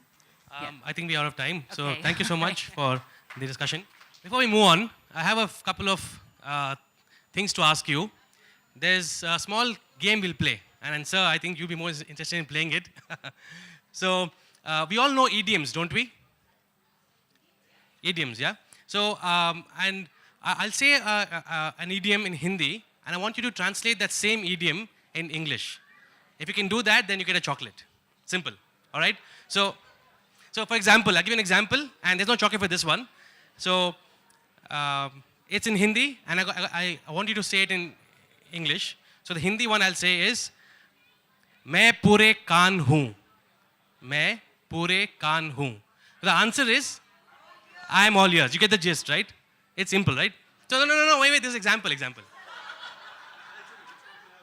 I think we're out of time. So Okay. thank you so much for the discussion. Before we move on, I have a couple of things to ask you. There's a small game we'll play. And sir, I think you'll be more interested in playing it. So we all know idioms, don't we? Idioms, yeah? So, and I'll say an idiom in Hindi, and I want you to translate that same idiom in English. If you can do that, then you get a chocolate. Simple, all right? So for example, I'll give you an example, and there's no chocolate for this one. So it's in Hindi, and I want you to say it in English. So the Hindi one I'll say is, मैं पूरे कान हूँ. मैं पूरे कान हूँ. The answer is, I am all ears. You get the gist, right? It's simple, right? So no, wait, this is example.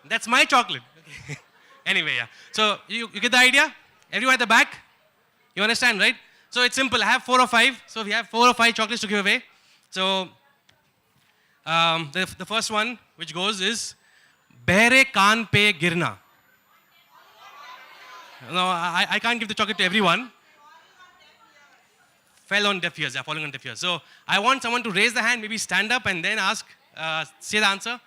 That's my chocolate. Okay. Anyway, yeah. So you get the idea? Everyone at the back? You understand, right? So it's simple. I have 4 or 5. So we have 4 or 5 chocolates to give away. So the first one which goes is, बहरे कान पे गिरना. No, I can't give the chocolate to everyone. Fell on deaf ears, yeah, falling on deaf ears. So I want someone to raise the hand, maybe stand up and then ask, say the answer.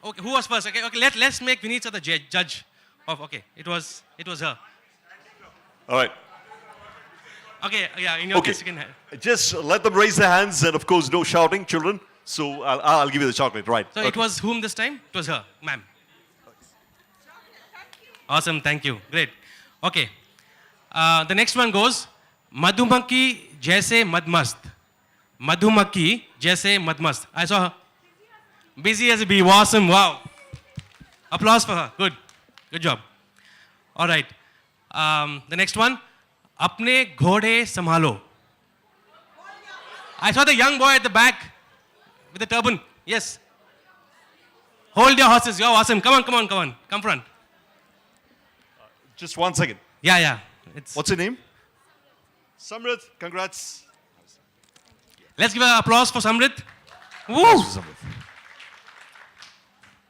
Okay, who was first? Okay, let's make Vinitha the judge. Okay, it was her. All right. Okay, yeah, in your case you can. Just let them raise their hands, and of course, no shouting, children. So I'll give you the chocolate, right? So it was whom this time? It was her, ma'am. Awesome, thank you. Great. Okay. The next one goes, Madhumaki jaise madmast. Madhumaki jaise madmast. I saw her. Busy as a bee. Awesome. Wow. Applause for her. Good. Good job. All right. The next one, apne ghode samhalo. I saw the young boy at the back with the turban. Yes. Hold your horses. You're awesome. Come on. Come front. Just 1 second. Yeah. What's your name? Samrit. Congrats. Let's give an applause for Samrit. Woo!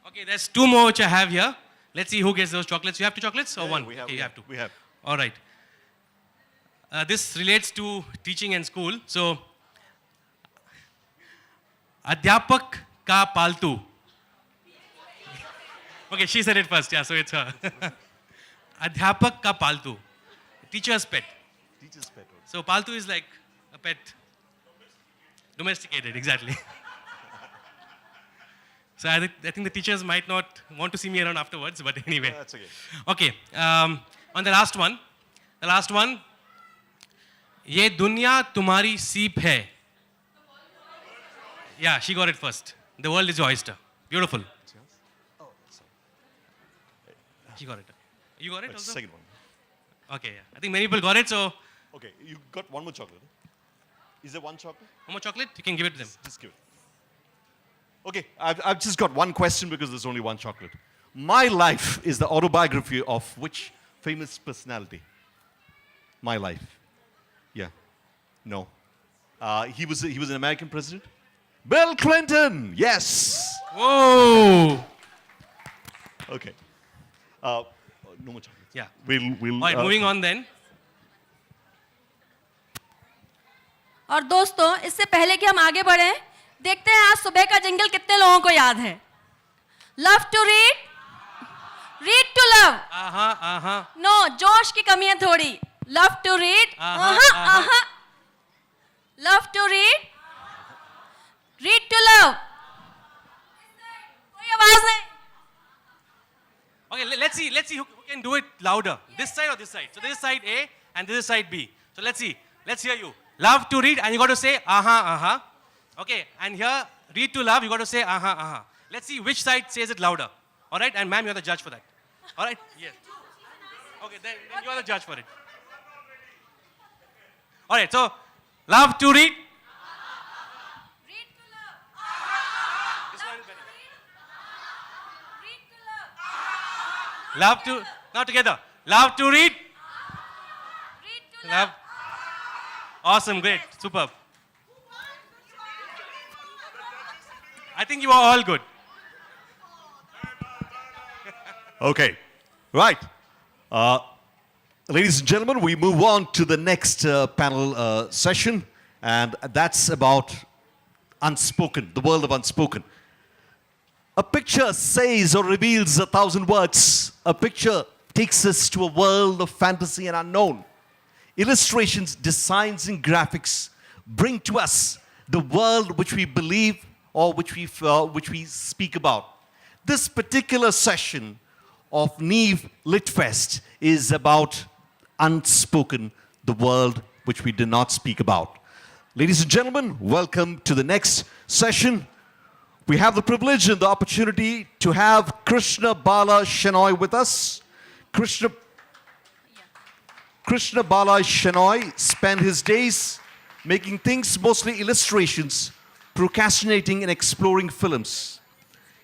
Okay, there's 2 more which I have here. Let's see who gets those chocolates. You have 2 chocolates or 1? We have, okay, you have 2. We have. All right. This relates to teaching and school. So, Adhyapak ka paltu. Okay, she said it first. Yeah, so it's her. Adhyapak ka paltu. Teacher's pet. Teacher's pet. So paltu is like a pet. Domesticated, exactly. So I think the teachers might not want to see me around afterwards, but anyway. That's okay. Okay, on the last one. The last one. ये दुनिया तुम्हारी सीप है. Yeah, she got it first. The world is your oyster. Beautiful. She got it. You got it also? Second one. Okay, yeah. I think many people got it, so. Okay, you got 1 more chocolate. Is there 1 chocolate? 1 more chocolate? You can give it to them. Just give it. Okay, I've just got 1 question because there's only 1 chocolate. My life is the autobiography of which famous personality? My life. Yeah. No. He was an American president. Bill Clinton. Yes. Whoa. Okay. No more chocolate. Yeah. We'll All right, moving on then. और दोस्तों, इससे पहले कि हम आगे बढ़ें, देखते हैं आज सुबह का जिंगल कितने लोगों को याद है. Love to read, read to love. No, जोश की कमी है थोड़ी. Love to read, love to read, Read to love. कोई आवाज नहीं. Okay, let's see who can do it louder. This side or this side? So this is side A and this is side B. So let's see. Let's hear you. Love to read and you got to say aha. Okay, and here read to love you got to say aha. Let's see which side says it louder. All right, and ma'am, you're the judge for that. All right? Yes. Okay, then you're the judge for it. All right, so love to read. Love to, now together. Love to read. Love. Awesome, great, superb. I think you are all good. Okay, right. Ladies and gentlemen, we move on to the next panel session, and that's about Unspoken, the world of Unspoken. A picture says or reveals 1,000 words. A picture takes us to a world of fantasy and unknown. Illustrations, designs, and graphics bring to us the world which we believe or which we speak about. This particular session of Neev Litfest is about Unspoken, the world which we do not speak about. Ladies and gentlemen, welcome to the next session. We have the privilege and the opportunity to have Krishna Bala Shenoy with us. Krishna Bala Shenoy spent his days making things, mostly illustrations, procrastinating and exploring films.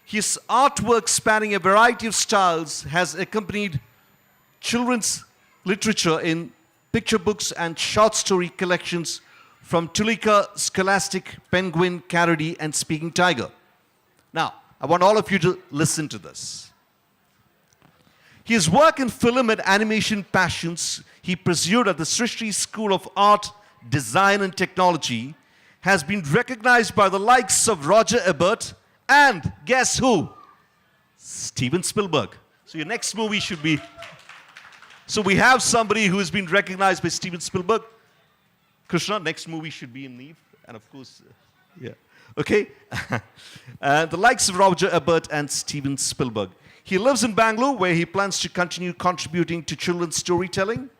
His artwork, spanning a variety of styles, has accompanied children's literature in picture books and short story collections from Tulika, Scholastic, Penguin, Carody, and Speaking Tiger. Now, I want all of you to listen to this. His work in film and animation passions he pursued at the Srishti School of Art, Design and Technology has been recognized by the likes of Roger Ebert and, guess who? Steven Spielberg. So your next movie should be... So we have somebody who has been recognized by Steven Spielberg. Krishna, next movie should be in Neev. And of course, yeah. Okay? The likes of Roger Ebert and Steven Spielberg. He lives in Bangalore, where he plans to continue contributing to children's storytelling,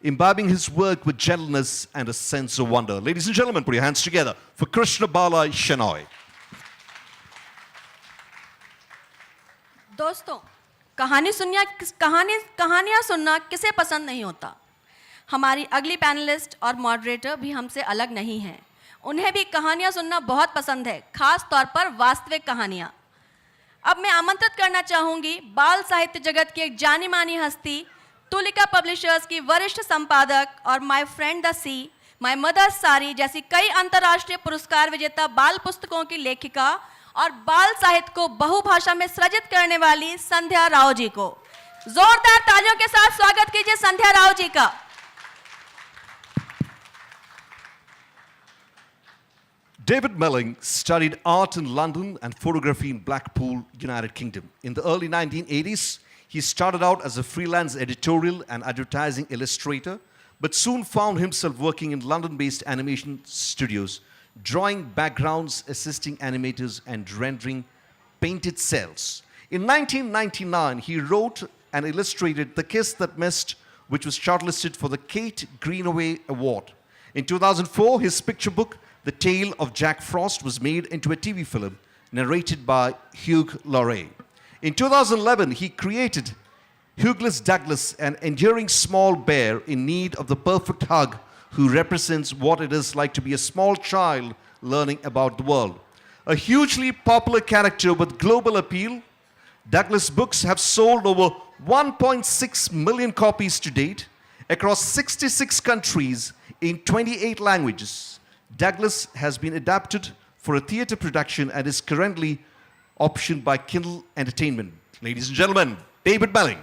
imbibing his work with gentleness and a sense of wonder. Ladies and gentlemen, put your hands together for Krishna Bala Shenoy. दोस्तों, कहानियाँ सुनना किसे पसंद नहीं होता। हमारी अगली panelist और मॉडरेटर भी हमसे अलग नहीं हैं। उन्हें भी कहानियाँ सुनना बहुत पसंद है, खास तौर पर वास्तविक कहानियाँ। अब मैं आमंत्रित करना चाहूँगी बाल साहित्य जगत की एक जानी मानी हस्ती, तुलिका पब्लिशर्स की वरिष्ठ संपादक और my friend the sea, my mother sari जैसी कई अंतर्राष्ट्रीय पुरस्कार विजेता बाल पुस्तकों की लेखिका और बाल साहित्य को बहुभाषा में सृजित करने वाली संध्या राव जी को जोरदार तालियों के साथ स्वागत कीजिए संध्या राव जी का। David Melling studied art in London and photography in Blackpool, United Kingdom. In the early 1980s, he started out as a freelance editorial and advertising illustrator, but soon found himself working in London-based animation studios, drawing backgrounds, assisting animators, and rendering painted cells. In 1999, he wrote and illustrated The Kiss That Missed, which was shortlisted for the Kate Greenaway Award. In 2004, his picture book, The Tale of Jack Frost, was made into a TV film narrated by Hugh Laurie. In 2011, he created Hughless Douglas, an enduring small bear in need of the perfect hug who represents what it is like to be a small child learning about the world. A hugely popular character with global appeal, Douglas books have sold over 1.6 million copies to date across 66 countries in 28 languages. Douglas has been adapted for a theater production and is currently optioned by Kindle Entertainment. Ladies and gentlemen, David Melling.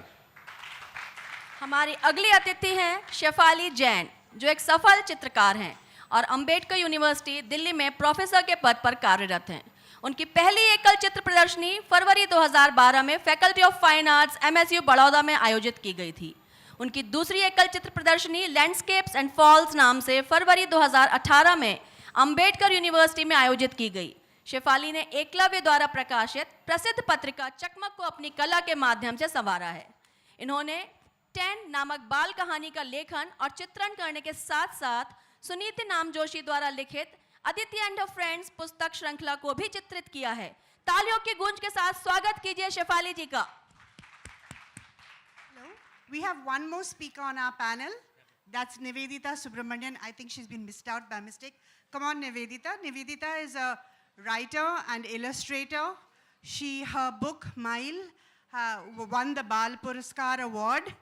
हमारी अगली अतिथि हैं शेफाली जैन, जो एक सफल चित्रकार हैं और अंबेडकर यूनिवर्सिटी दिल्ली में प्रोफेसर के पद पर कार्यरत हैं। उनकी पहली एकल चित्र प्रदर्शनी फरवरी 2012 में faculty of fine arts MSU Baroda में आयोजित की गई थी। उनकी दूसरी एकल चित्र प्रदर्शनी लैंडस्केप्स एंड फॉल्स नाम से फरवरी 2018 में अंबेडकर यूनिवर्सिटी में आयोजित की गई। शेफाली ने एकलव्य द्वारा प्रकाशित प्रसिद्ध पत्रिका चकमक को अपनी कला के माध्यम से संवारा है। इन्होंने 10 नामक बाल कहानी का लेखन और चित्रण करने के साथ साथ सुनीति नामजोशी द्वारा लिखित अदिति एंड हर फ्रेंड्स पुस्तक श्रृंखला को भी चित्रित किया है। तालियों की गूंज के साथ स्वागत कीजिए शेफाली जी का। We have one more speaker on our panel. That's Nivedita Subramanian. I think she's been missed out by mistake. Come on, Nivedita. Nivedita is a writer and illustrator. Her book, Mile, won the Bal Puraskar Award.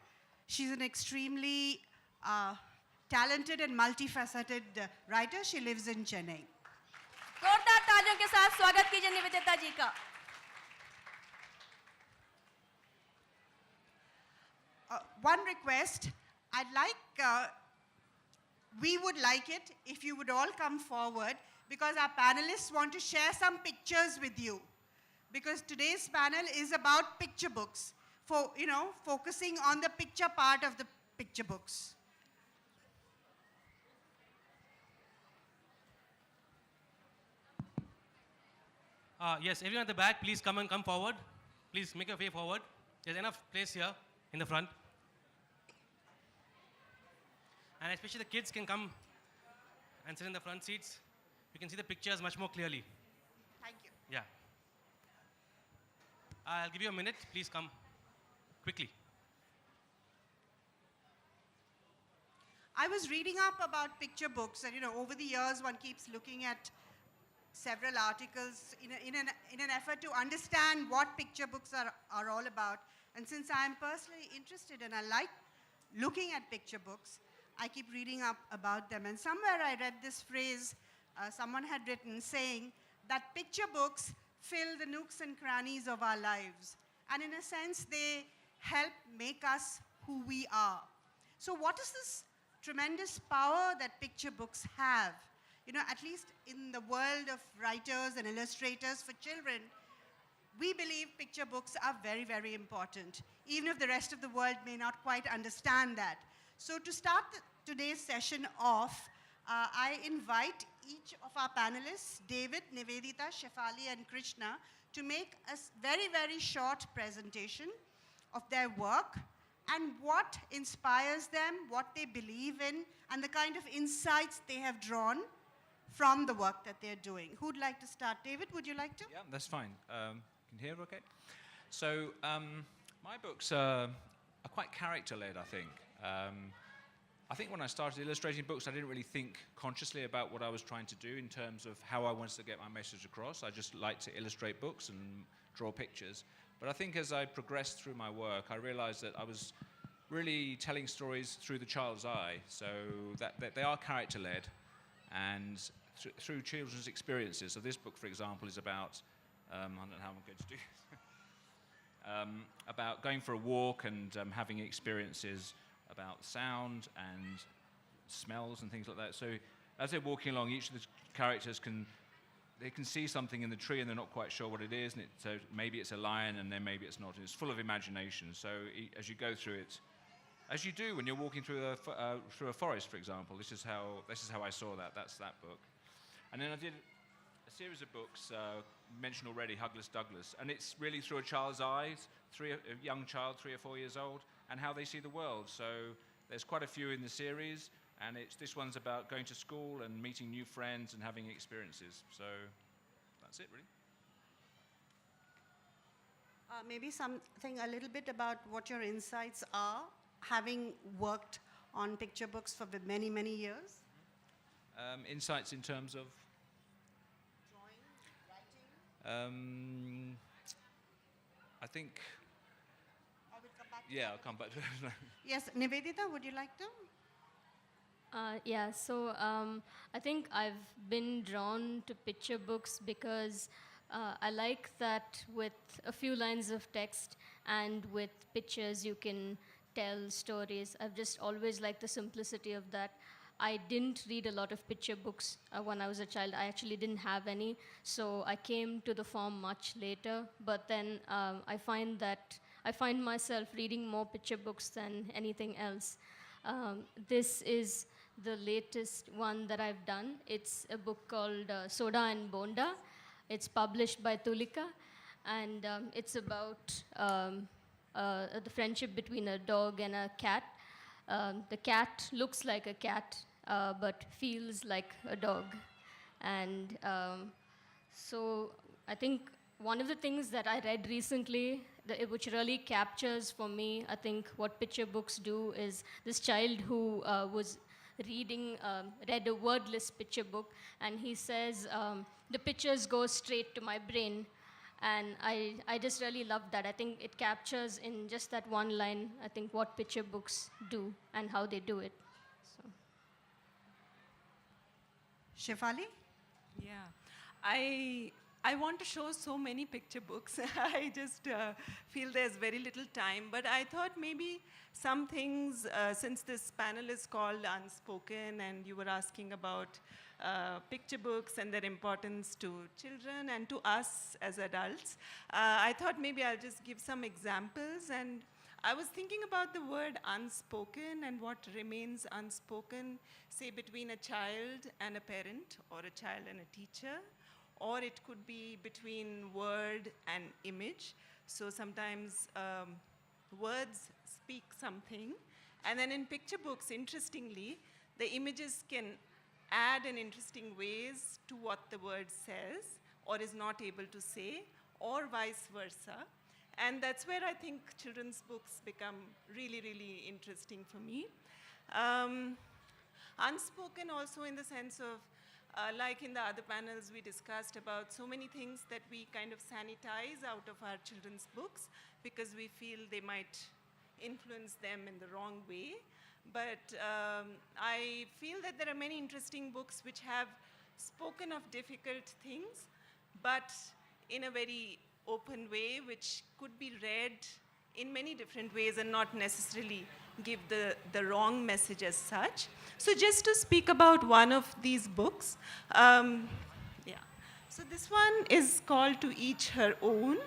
She's an extremely talented and multifaceted writer. She lives in Chennai. जोरदार तालियों के साथ स्वागत कीजिए निवेदिता जी का। One request, we would like it if you would all come forward because our panelists want to share some pictures with you. Because today's panel is about picture books, focusing on the picture part of the picture books. Yes, everyone at the back, please come forward. Please make your way forward. There's enough place here in the front. And especially the kids can come and sit in the front seats. You can see the pictures much more clearly. Thank you. Yeah. I'll give you a minute. Please come quickly. I was reading up about picture books, and over the years one keeps looking at several articles in an effort to understand what picture books are all about. And since I'm personally interested and I like looking at picture books, I keep reading up about them. And somewhere I read this phrase someone had written saying that picture books fill the nooks and crannies of our lives. And in a sense, they help make us who we are. So what is this tremendous power that picture books have? At least in the world of writers and illustrators for children, we believe picture books are very, very important, even if the rest of the world may not quite understand that. So to start today's session off, I invite each of our panelists, David, Nivedita, Shefali, and Krishna, to make a very, very short presentation of their work and what inspires them, what they believe in, and the kind of insights they have drawn from the work that they're doing. Who'd like to start? David, would you like to? Yeah, that's fine. Can you hear okay? So my books are quite character-led, I think. I think when I started illustrating books, I didn't really think consciously about what I was trying to do in terms of how I wanted to get my message across. I just liked to illustrate books and draw pictures. But I think as I progressed through my work, I realized that I was really telling stories through the child's eye, so that they are character-led and through children's experiences. So this book, for example, is about, I don't know how I'm going to do this, about going for a walk and having experiences about sound and smells and things like that. So as they're walking along, each of the characters can see something in the tree and they're not quite sure what it is. And so maybe it's a lion and then maybe it's not. And it's full of imagination. So as you go through it, as you do when you're walking through a forest, for example, this is how I saw that. That's that book. And then I did a series of books mentioned already, Hugless Douglas, and it's really through a child's eyes, a young child, 3 or 4 years old, and how they see the world. So there's quite a few in the series, and this one's about going to school and meeting new friends and having experiences. So that's it, really. Maybe something a little bit about what your insights are, having worked on picture books for many, many years. Insights in terms of? I think. Yeah, I'll come back to that. Yes, Nivedita, would you like to? I think I've been drawn to picture books because I like that with a few lines of text and with pictures you can tell stories. I've just always liked the simplicity of that. I didn't read a lot of picture books when I was a child. I actually didn't have any, so I came to the form much later. But then I find myself reading more picture books than anything else. This is the latest one that I've done. It's a book called Soda and Bonda. It's published by Tulika, and it's about the friendship between a dog and a cat. The cat looks like a cat, but feels like a dog. And so I think one of the things that I read recently, which really captures for me, I think, what picture books do, is this child who was read a wordless picture book, and he says, the pictures go straight to my brain. And I just really love that. I think it captures in just that one line, I think, what picture books do and how they do it. So. Shefali? Yeah. I want to show so many picture books. I just feel there's very little time. But I thought maybe some things, since this panel is called Unspoken, and you were asking about picture books and their importance to children and to us as adults, I thought maybe I'll just give some examples. And I was thinking about the word unspoken and what remains unspoken, say between a child and a parent, or a child and a teacher, or it could be between word and image. So sometimes words speak something, and then in picture books, interestingly, the images can add in interesting ways to what the word says or is not able to say, or vice versa. And that's where I think children's books become really, really interesting for me. Unspoken also in the sense of, like in the other panels we discussed about so many things that we kind of sanitize out of our children's books because we feel they might influence them in the wrong way. But I feel that there are many interesting books which have spoken of difficult things, but in a very open way, which could be read in many different ways and not necessarily give the wrong message as such. So just to speak about one of these books, so this one is called To Each Her Own,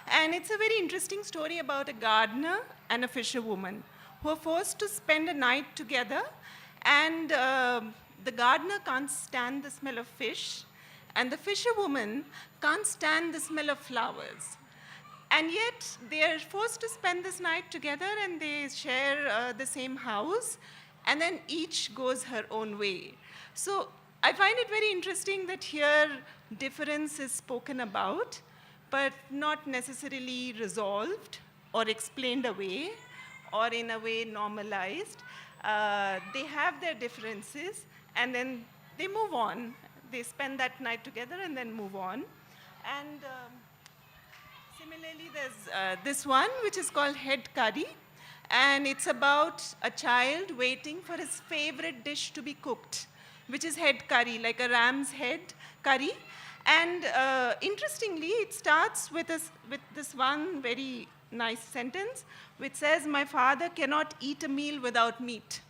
and it's a very interesting story about a gardener and a fisherwoman who are forced to spend a night together, and the gardener can't stand the smell of fish, and the fisherwoman can't stand the smell of flowers. And yet, they are forced to spend this night together, and they share the same house, and then each goes her own way. So I find it very interesting that here difference is spoken about, but not necessarily resolved or explained away or in a way normalized. They have their differences, and then they move on. They spend that night together and then move on. And similarly, there's this one, which is called Head Curry. And it's about a child waiting for his favorite dish to be cooked, which is head curry, like a ram's head curry. And interestingly, it starts with this one very nice sentence, which says, "My father cannot eat a meal without meat,"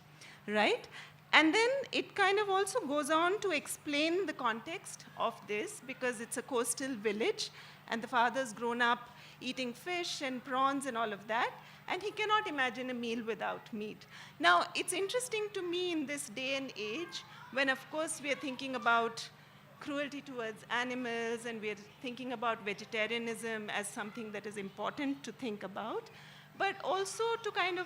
right? And then it kind of also goes on to explain the context of this, because it's a coastal village, and the father's grown up eating fish and prawns and all of that, and he cannot imagine a meal without meat. Now, it's interesting to me in this day and age, when of course we are thinking about cruelty towards animals, and we are thinking about vegetarianism as something that is important to think about, but also to kind of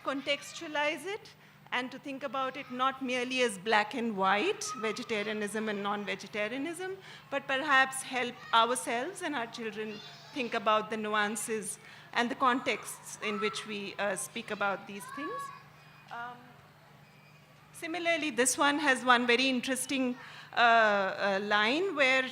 contextualize it and to think about it not merely as black and white, vegetarianism and non-vegetarianism, but perhaps help ourselves and our children think about the nuances and the contexts in which we speak about these things. Similarly, this one has one very interesting line where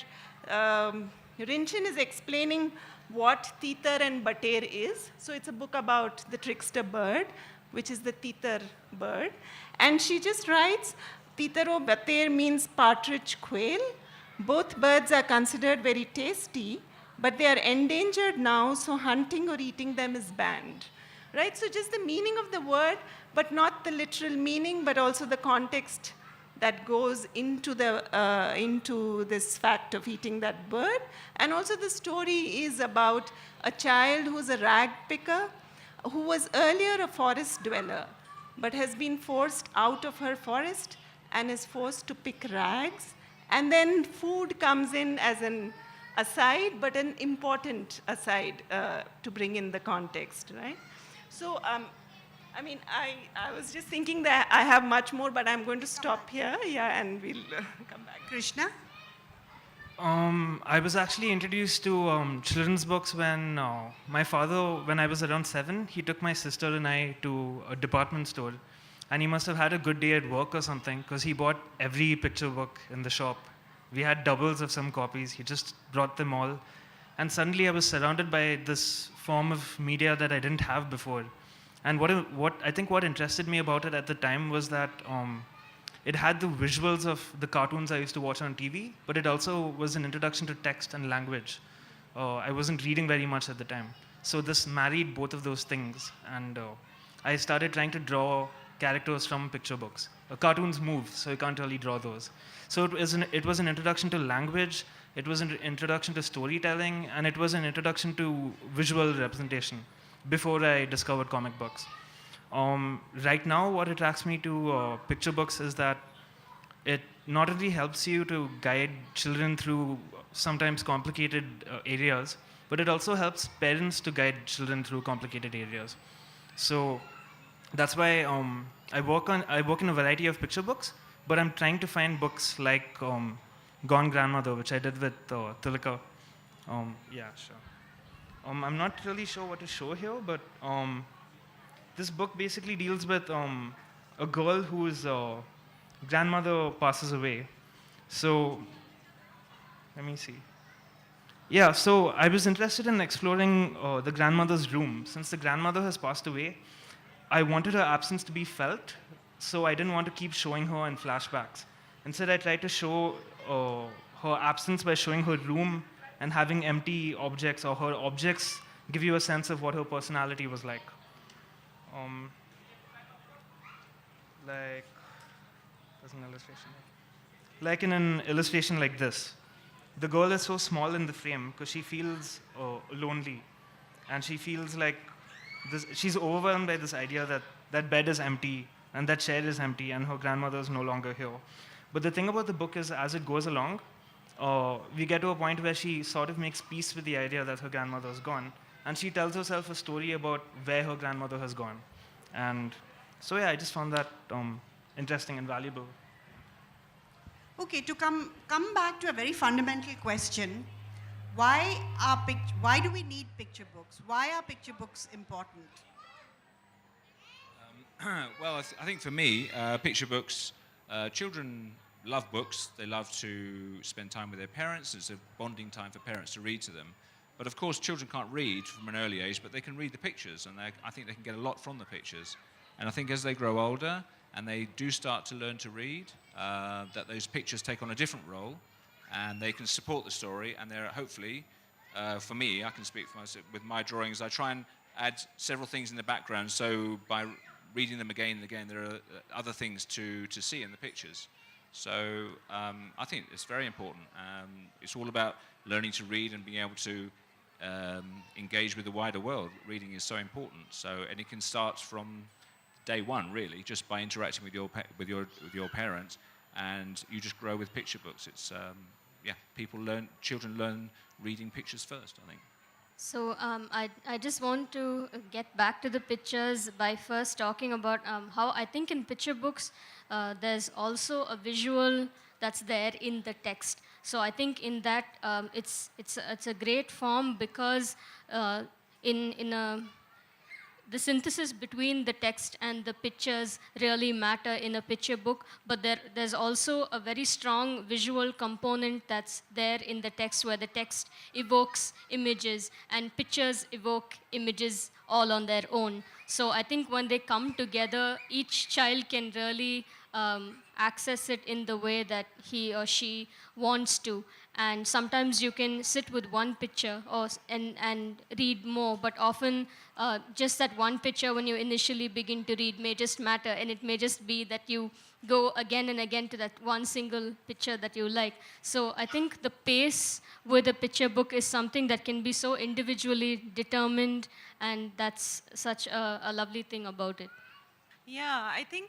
Rinchin is explaining what Titar and Bater is. So it's a book about the trickster bird, which is the Titar bird. And she just writes, Titaro Bater means partridge quail. Both birds are considered very tasty, but they are endangered now, so hunting or eating them is banned. Right? So just the meaning of the word, but not the literal meaning, but also the context that goes into this fact of eating that bird. And also the story is about a child who's a rag picker, who was earlier a forest dweller. but has been forced out of her forest and is forced to pick rags. And then food comes in as an aside, but an important aside to bring in the context, right? So, I mean, I was just thinking that I have much more, but I'm going to stop here, yeah, and we'll come back. Krishna? I was actually introduced to children's books when my father, when I was around 7, he took my sister and I to a department store. And he must have had a good day at work or something, because he bought every picture book in the shop. We had doubles of some copies. He just brought them all. And suddenly I was surrounded by this form of media that I didn't have before. And what interested me about it at the time was that it had the visuals of the cartoons I used to watch on TV, but it also was an introduction to text and language. I wasn't reading very much at the time. So this married both of those things. And I started trying to draw characters from picture books. Cartoons move, so you can't really draw those. So it was an introduction to language, it was an introduction to storytelling, and it was an introduction to visual representation before I discovered comic books. Right now, what attracts me to picture books is that it not only helps you to guide children through sometimes complicated areas, but it also helps parents to guide children through complicated areas. So that's why I work in a variety of picture books, but I'm trying to find books like Gone Grandmother, which I did with Tulika. Yeah, sure. I'm not really sure what to show here, but this book basically deals with a girl whose grandmother passes away. So, let me see. Yeah, so I was interested in exploring the grandmother's room. Since the grandmother has passed away, I wanted her absence to be felt, so I didn't want to keep showing her in flashbacks. Instead, I tried to show her absence by showing her room and having empty objects, or her objects give you a sense of what her personality was like. There's an illustration. Like in an illustration like this, the girl is so small in the frame because she feels lonely, and she feels like she's overwhelmed by this idea that that bed is empty and that chair is empty and her grandmother is no longer here. But the thing about the book is, as it goes along, we get to a point where she sort of makes peace with the idea that her grandmother is gone, and she tells herself a story about where her grandmother has gone. And so yeah, I just found that interesting and valuable. Okay, to come back to a very fundamental question, why do we need picture books? Why are picture books important? Well, I think for me, picture books, children love books. They love to spend time with their parents. It's a bonding time for parents to read to them. But of course, children can't read from an early age, but they can read the pictures, and I think they can get a lot from the pictures. And I think as they grow older and they do start to learn to read, that those pictures take on a different role, and they can support the story, and they're hopefully, for me, I can speak for myself, with my drawings, I try and add several things in the background, so by reading them again and again, there are other things to see in the pictures. So I think it's very important. It's all about learning to read and being able to engage with the wider world. Reading is so important. And it can start from day one, really, just by interacting with your parents, and you just grow with picture books. It's children learn reading pictures first, I think. So I just want to get back to the pictures by first talking about how I think in picture books there's also a visual that's there in the text. So I think in that it's a great form because the synthesis between the text and the pictures really matter in a picture book, but there's also a very strong visual component that's there in the text, where the text evokes images and pictures evoke images all on their own. So I think when they come together, each child can really access it in the way that he or she wants to. And sometimes you can sit with one picture and read more, but often just that one picture when you initially begin to read may just matter, and it may just be that you go again and again to that one single picture that you like. So I think the pace with a picture book is something that can be so individually determined, and that's such a lovely thing about it. Yeah, I think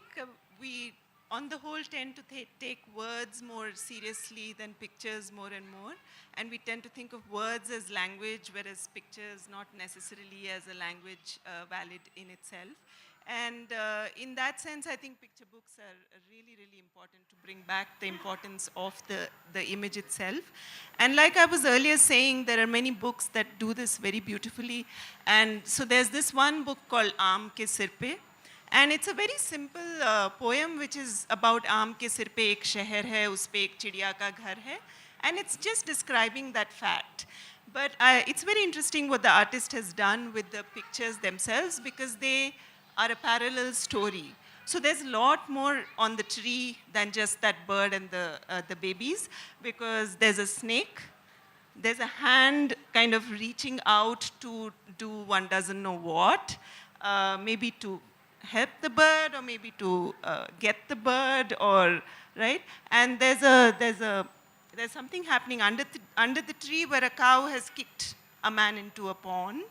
we, on the whole, tend to take words more seriously than pictures more and more. And we tend to think of words as language, whereas pictures not necessarily as a language valid in itself. And in that sense, I think picture books are really, really important to bring back the importance of the image itself. And like I was earlier saying, there are many books that do this very beautifully. And so there's this one book called Aam Ke Sir Pe. And it's a very simple poem which is about Aam ke sir pe ek sheher hai, us pe ek chidiya ka ghar hai. And it's just describing that fact. But it's very interesting what the artist has done with the pictures themselves because they are a parallel story. So there's a lot more on the tree than just that bird and the babies because there's a snake, there's a hand kind of reaching out to do one doesn't know what, maybe to help the bird or maybe to get the bird or, right? And there's something happening under the tree where a cow has kicked a man into a pond,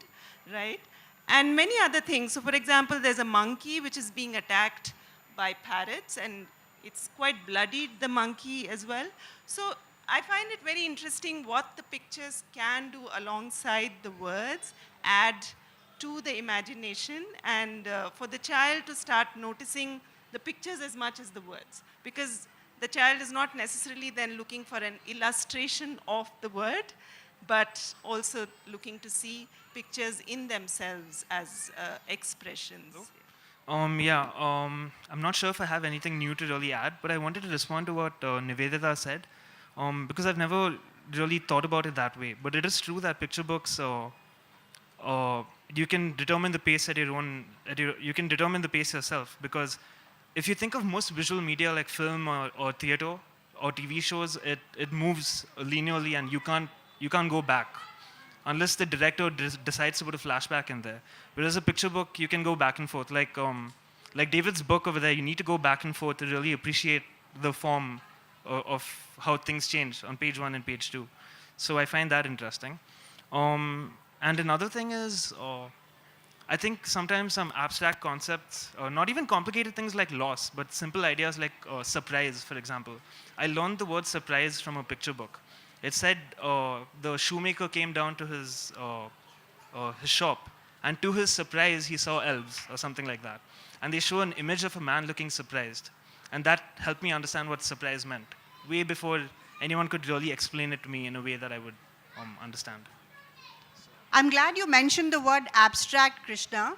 right? And many other things. So for example, there's a monkey which is being attacked by parrots and it's quite bloodied, the monkey as well. So I find it very interesting what the pictures can do alongside the words, add to the imagination and for the child to start noticing the pictures as much as the words. Because the child is not necessarily then looking for an illustration of the word, but also looking to see pictures in themselves as expressions. I'm not sure if I have anything new to really add, but I wanted to respond to what Nivedita said, because I've never really thought about it that way. But it is true that picture books, you can determine the pace at your own. You can determine the pace yourself, because if you think of most visual media like film or theater or TV shows, it moves linearly and you can't go back unless the director decides to put a flashback in there. Whereas a picture book, you can go back and forth. Like David's book over there, you need to go back and forth to really appreciate the form of how things change on page 1 and page 2. So I find that interesting. And another thing is, I think sometimes some abstract concepts, not even complicated things like loss, but simple ideas like surprise, for example. I learned the word surprise from a picture book. It said the shoemaker came down to his shop, and to his surprise, he saw elves, or something like that. And they show an image of a man looking surprised. And that helped me understand what surprise meant, way before anyone could really explain it to me in a way that I would understand. I'm glad you mentioned the word abstract, Krishna,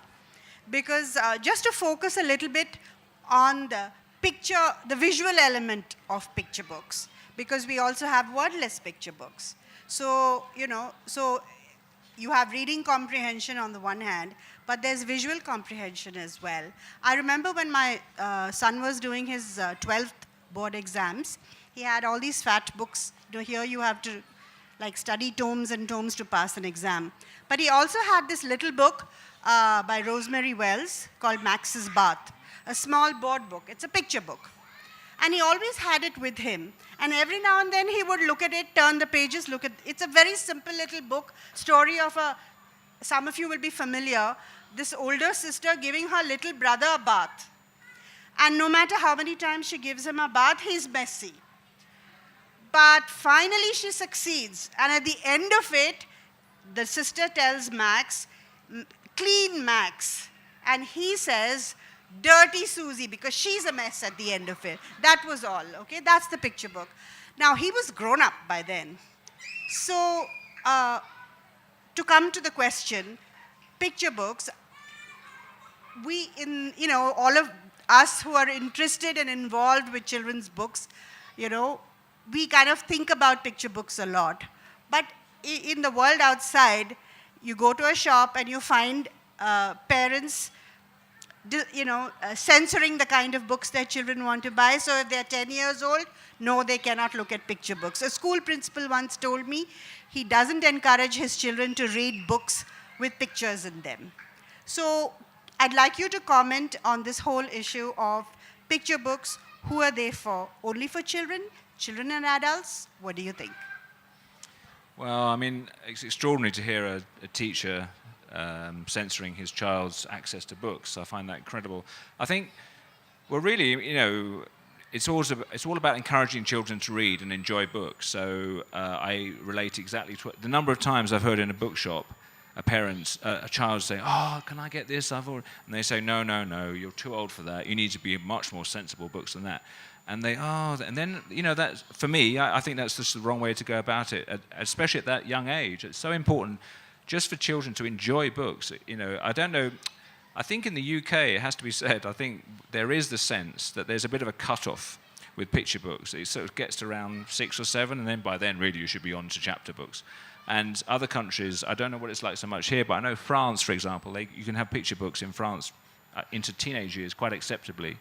because just to focus a little bit on the picture, the visual element of picture books, because we also have wordless picture books. So, you have reading comprehension on the one hand, but there's visual comprehension as well. I remember when my son was doing his 12th board exams, he had all these fat books. Here you have to study tomes and tomes to pass an exam. But he also had this little book by Rosemary Wells called Max's Bath, a small board book. It's a picture book. And he always had it with him. And every now and then he would look at it, turn the pages, look at it. It's a very simple little book, story of some of you will be familiar, this older sister giving her little brother a bath. And no matter how many times she gives him a bath, he's messy. But finally she succeeds. And at the end of it, the sister tells Max, clean Max. And he says, dirty Susie, because she's a mess at the end of it. That was all, okay? That's the picture book. Now, he was grown up by then. So, to come to the question, picture books, all of us who are interested and involved with children's books, we kind of think about picture books a lot. But in the world outside, you go to a shop and you find parents censoring the kind of books their children want to buy. So if they're 10 years old, no, they cannot look at picture books. A school principal once told me he doesn't encourage his children to read books with pictures in them. So I'd like you to comment on this whole issue of picture books. Who are they for? Only for children? Children and adults? What do you think? Well, I mean, it's extraordinary to hear a teacher censoring his child's access to books. I find that incredible. I think, well, really, you know, it's all about encouraging children to read and enjoy books. So I relate exactly to the number of times I've heard in a bookshop a child say, "Oh, can I get this? And they say, "No, no, no, you're too old for that. You need to be much more sensible books than that." And and then, you know, that's, for me, I think that's just the wrong way to go about it, especially at that young age. It's so important just for children to enjoy books. You know, I don't know, I think in the UK, it has to be said, I think there is the sense that there's a bit of a cut-off with picture books. It sort of gets to around 6 or 7, and then by then, really, you should be on to chapter books. And other countries, I don't know what it's like so much here, but I know France, for example, you can have picture books in France into teenage years quite acceptably.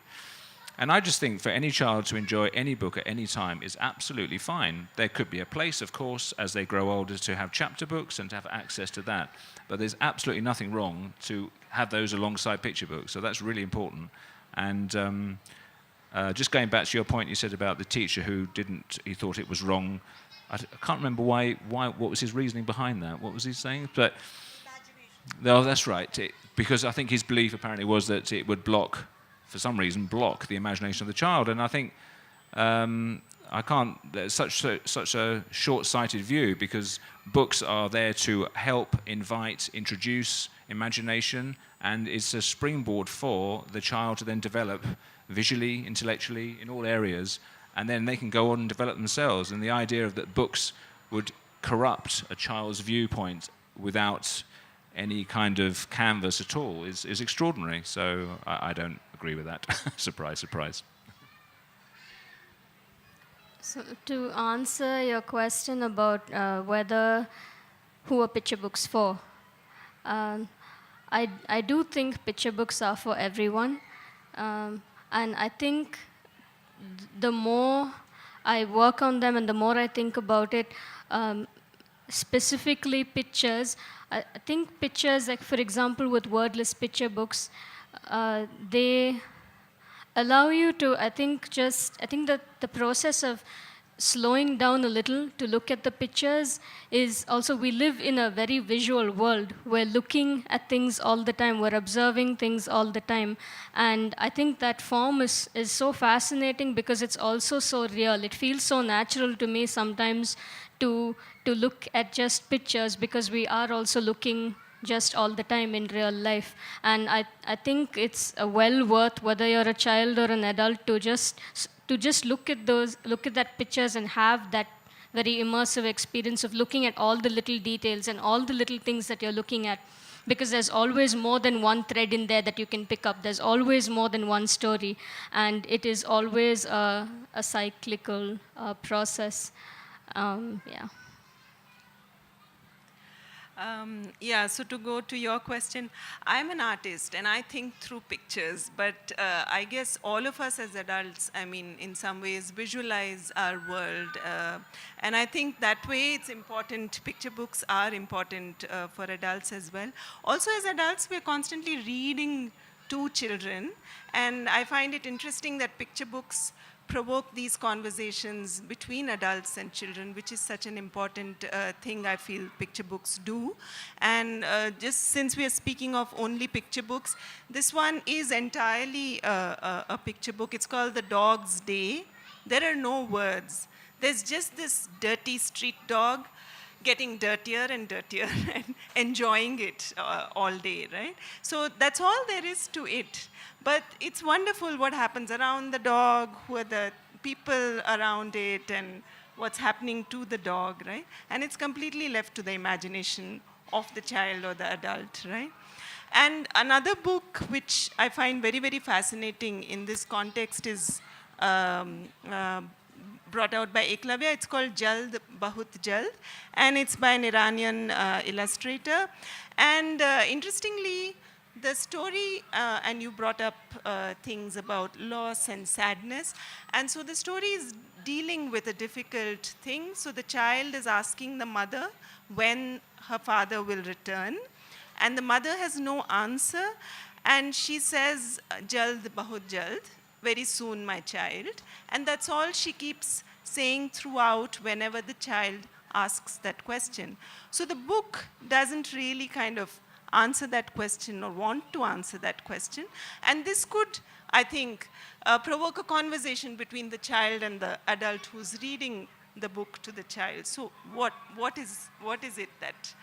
And I just think for any child to enjoy any book at any time is absolutely fine. There could be a place, of course, as they grow older to have chapter books and to have access to that. But there's absolutely nothing wrong to have those alongside picture books. So that's really important. And just going back to your point you said about the teacher who he thought it was wrong. I can't remember what was his reasoning behind that. What was he saying? But no, that's right. Because I think his belief apparently was that it would for some reason, block the imagination of the child. And I think there's such a short-sighted view, because books are there to help, invite, introduce imagination, and it's a springboard for the child to then develop visually, intellectually, in all areas, and then they can go on and develop themselves. And the idea that books would corrupt a child's viewpoint without any kind of canvas at all is extraordinary. So I don't agree with that. Surprise, surprise. So to answer your question about who are picture books for, I do think picture books are for everyone. And I think the more I work on them and the more I think about it, specifically pictures, I think pictures, like for example with wordless picture books, they allow you to, I think that the process of slowing down a little to look at the pictures is also, we live in a very visual world. We're looking at things all the time. We're observing things all the time. And I think that form is so fascinating because it's also so real. It feels so natural to me sometimes to look at just pictures, because we are also looking just all the time in real life. And I think it's well worth, whether you're a child or an adult, to just look at that pictures and have that very immersive experience of looking at all the little details and all the little things that you're looking at, because there's always more than one thread in there that you can pick up. There's always more than one story, and it is always a cyclical process. So to go to your question, I'm an artist and I think through pictures, but I guess all of us as adults, I mean, in some ways visualize our world. And I think that way it's important, picture books are important for adults as well. Also as adults, we're constantly reading to children, and I find it interesting that picture books provoke these conversations between adults and children, which is such an important thing I feel picture books do. And just since we are speaking of only picture books, this one is entirely a picture book. It's called The Dog's Day. There are no words. There's just this dirty street dog getting dirtier and dirtier and enjoying it all day, right? So that's all there is to it. But it's wonderful what happens around the dog, who are the people around it, and what's happening to the dog, right? And it's completely left to the imagination of the child or the adult, right? And another book which I find very, very fascinating in this context is brought out by Eklavya. It's called Jald Bahut Jald, and it's by an Iranian illustrator. And interestingly, the story, and you brought up things about loss and sadness, and so the story is dealing with a difficult thing. So the child is asking the mother when her father will return, and the mother has no answer, and she says, Jald Bahut Jald, very soon, my child. And that's all she keeps saying throughout whenever the child asks that question. So the book doesn't really kind of answer that question or want to answer that question. And this could, I think, provoke a conversation between the child and the adult who's reading the book to the child. So what is it that,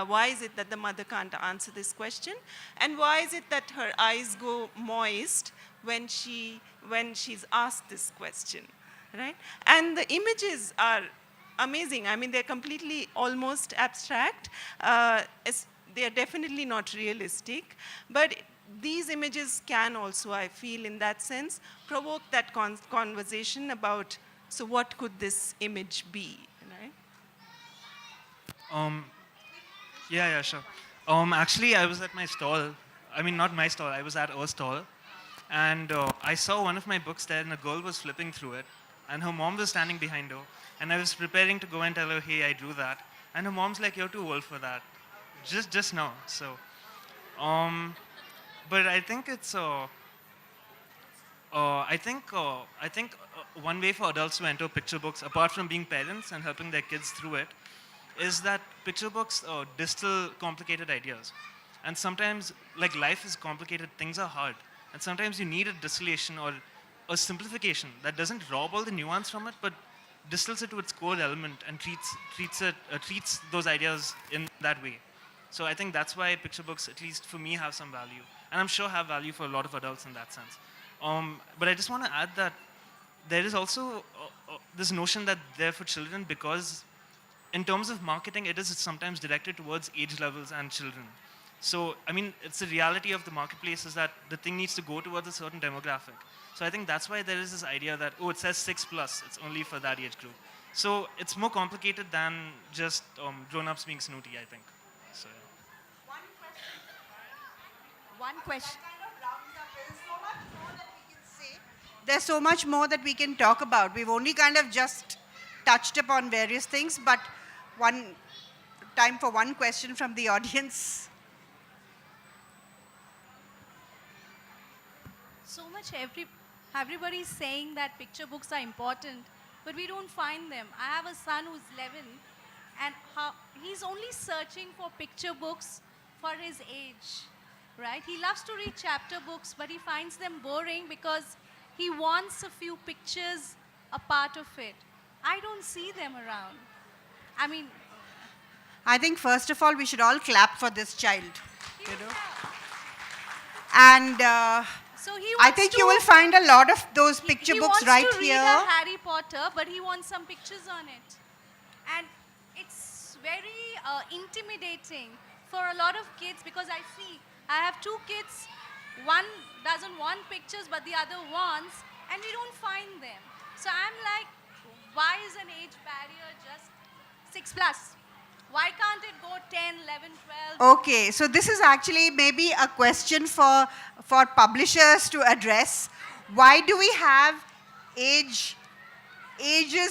why is it that the mother can't answer this question? And why is it that her eyes go moist when she's asked this question, right? And the images are amazing. I mean, they're completely almost abstract. They're definitely not realistic, but these images can also, I feel, in that sense, provoke that conversation about, so what could this image be, right? Yeah, sure. Actually, I was at my stall. I mean, not my stall. I was at a stall, and I saw one of my books there, and a girl was flipping through it, and her mom was standing behind her, and I was preparing to go and tell her, hey, I drew that, and her mom's like, you're too old for that, just now. So, but I think it's I think one way for adults to enter picture books, apart from being parents and helping their kids through it, is that picture books distill complicated ideas. And sometimes, like, life is complicated, things are hard. And sometimes you need a distillation or a simplification that doesn't rob all the nuance from it, but distills it to its core element and treats those ideas in that way. So I think that's why picture books, at least for me, have some value. And I'm sure have value for a lot of adults in that sense. But I just want to add that there is also this notion that they're for children because in terms of marketing, it is sometimes directed towards age levels and children. So, I mean, it's the reality of the marketplace is that the thing needs to go towards a certain demographic. So I think that's why there is this idea that, oh, it says 6+, it's only for that age group. So it's more complicated than just grown-ups being snooty, I think. So, yeah. One question. There's so much more that we can talk about. We've only kind of just touched upon various things, but time for one question from the audience. So much everybody's saying that picture books are important, but we don't find them. I have a son who's 11, and he's only searching for picture books for his age, right? He loves to read chapter books, but he finds them boring because he wants a few pictures a part of it. I don't see them around. I mean, I think first of all, we should all clap for this child, you know. And so I think you will find a lot of those picture books right here. He here. wants to read a Harry Potter, but he wants some pictures on it. And it's very intimidating for a lot of kids because I have two kids. One doesn't want pictures, but the other wants, and we don't find them. So I'm like, why is an age barrier just 6+? Why can't it go 10, 11, 12? Okay, so this is actually maybe a question for publishers to address. Why do we have ages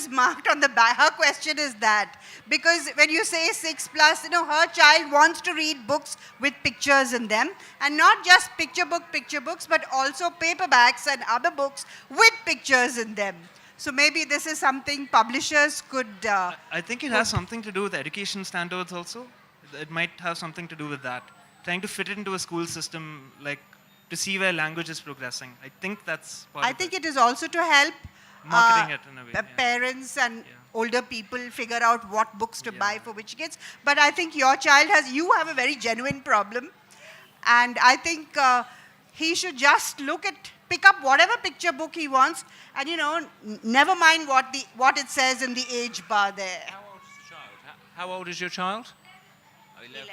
marked on the back? Her question is that. Because when you say 6+, you know, her child wants to read books with pictures in them. And not just picture books, but also paperbacks and other books with pictures in them. So maybe this is something publishers could... I think it has something to do with education standards also. It might have something to do with that. Trying to fit it into a school system, like to see where language is progressing. I think that's part I of think it is also to help marketing it in a way. Parents and older people figure out what books to buy for which kids. But I think your child you have a very genuine problem. And I think he should just pick up whatever picture book he wants, and you know, never mind what it says in the age bar there. How old is your child? 11.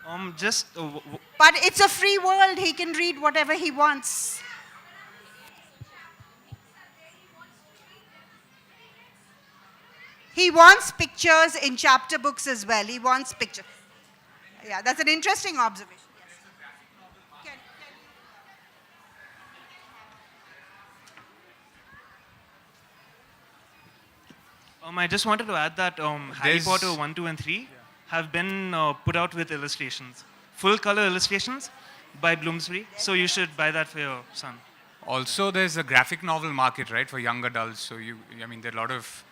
Uh-huh. But it's a free world. He can read whatever he wants. He wants pictures in chapter books as well. He wants pictures. Yeah, that's an interesting observation. I just wanted to add that Harry Potter 1, 2, and 3 have been put out with illustrations. Full color illustrations by Bloomsbury. So you should buy that for your son. Also, there's a graphic novel market, right, for young adults. So I mean, there are a lot of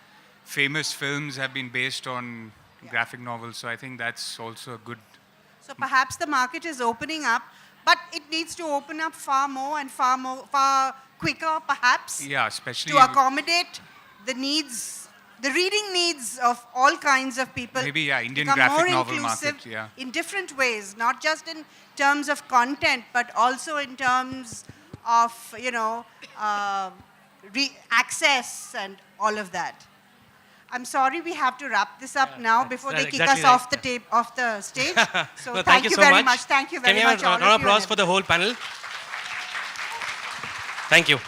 famous films have been based on graphic novels. So I think that's also a good So perhaps the market is opening up, but it needs to open up far more and far quicker, perhaps. Yeah, especially to accommodate the needs, the reading needs of all kinds of people. Maybe, yeah, Indian become graphic more novel inclusive market, yeah. in different ways, not just in terms of content, but also in terms of, access and all of that. I'm sorry we have to wrap this up now before they kick us off the stage. So No, thank you so very much. Thank you very much. Can we have a round of applause for the whole panel? Thank you.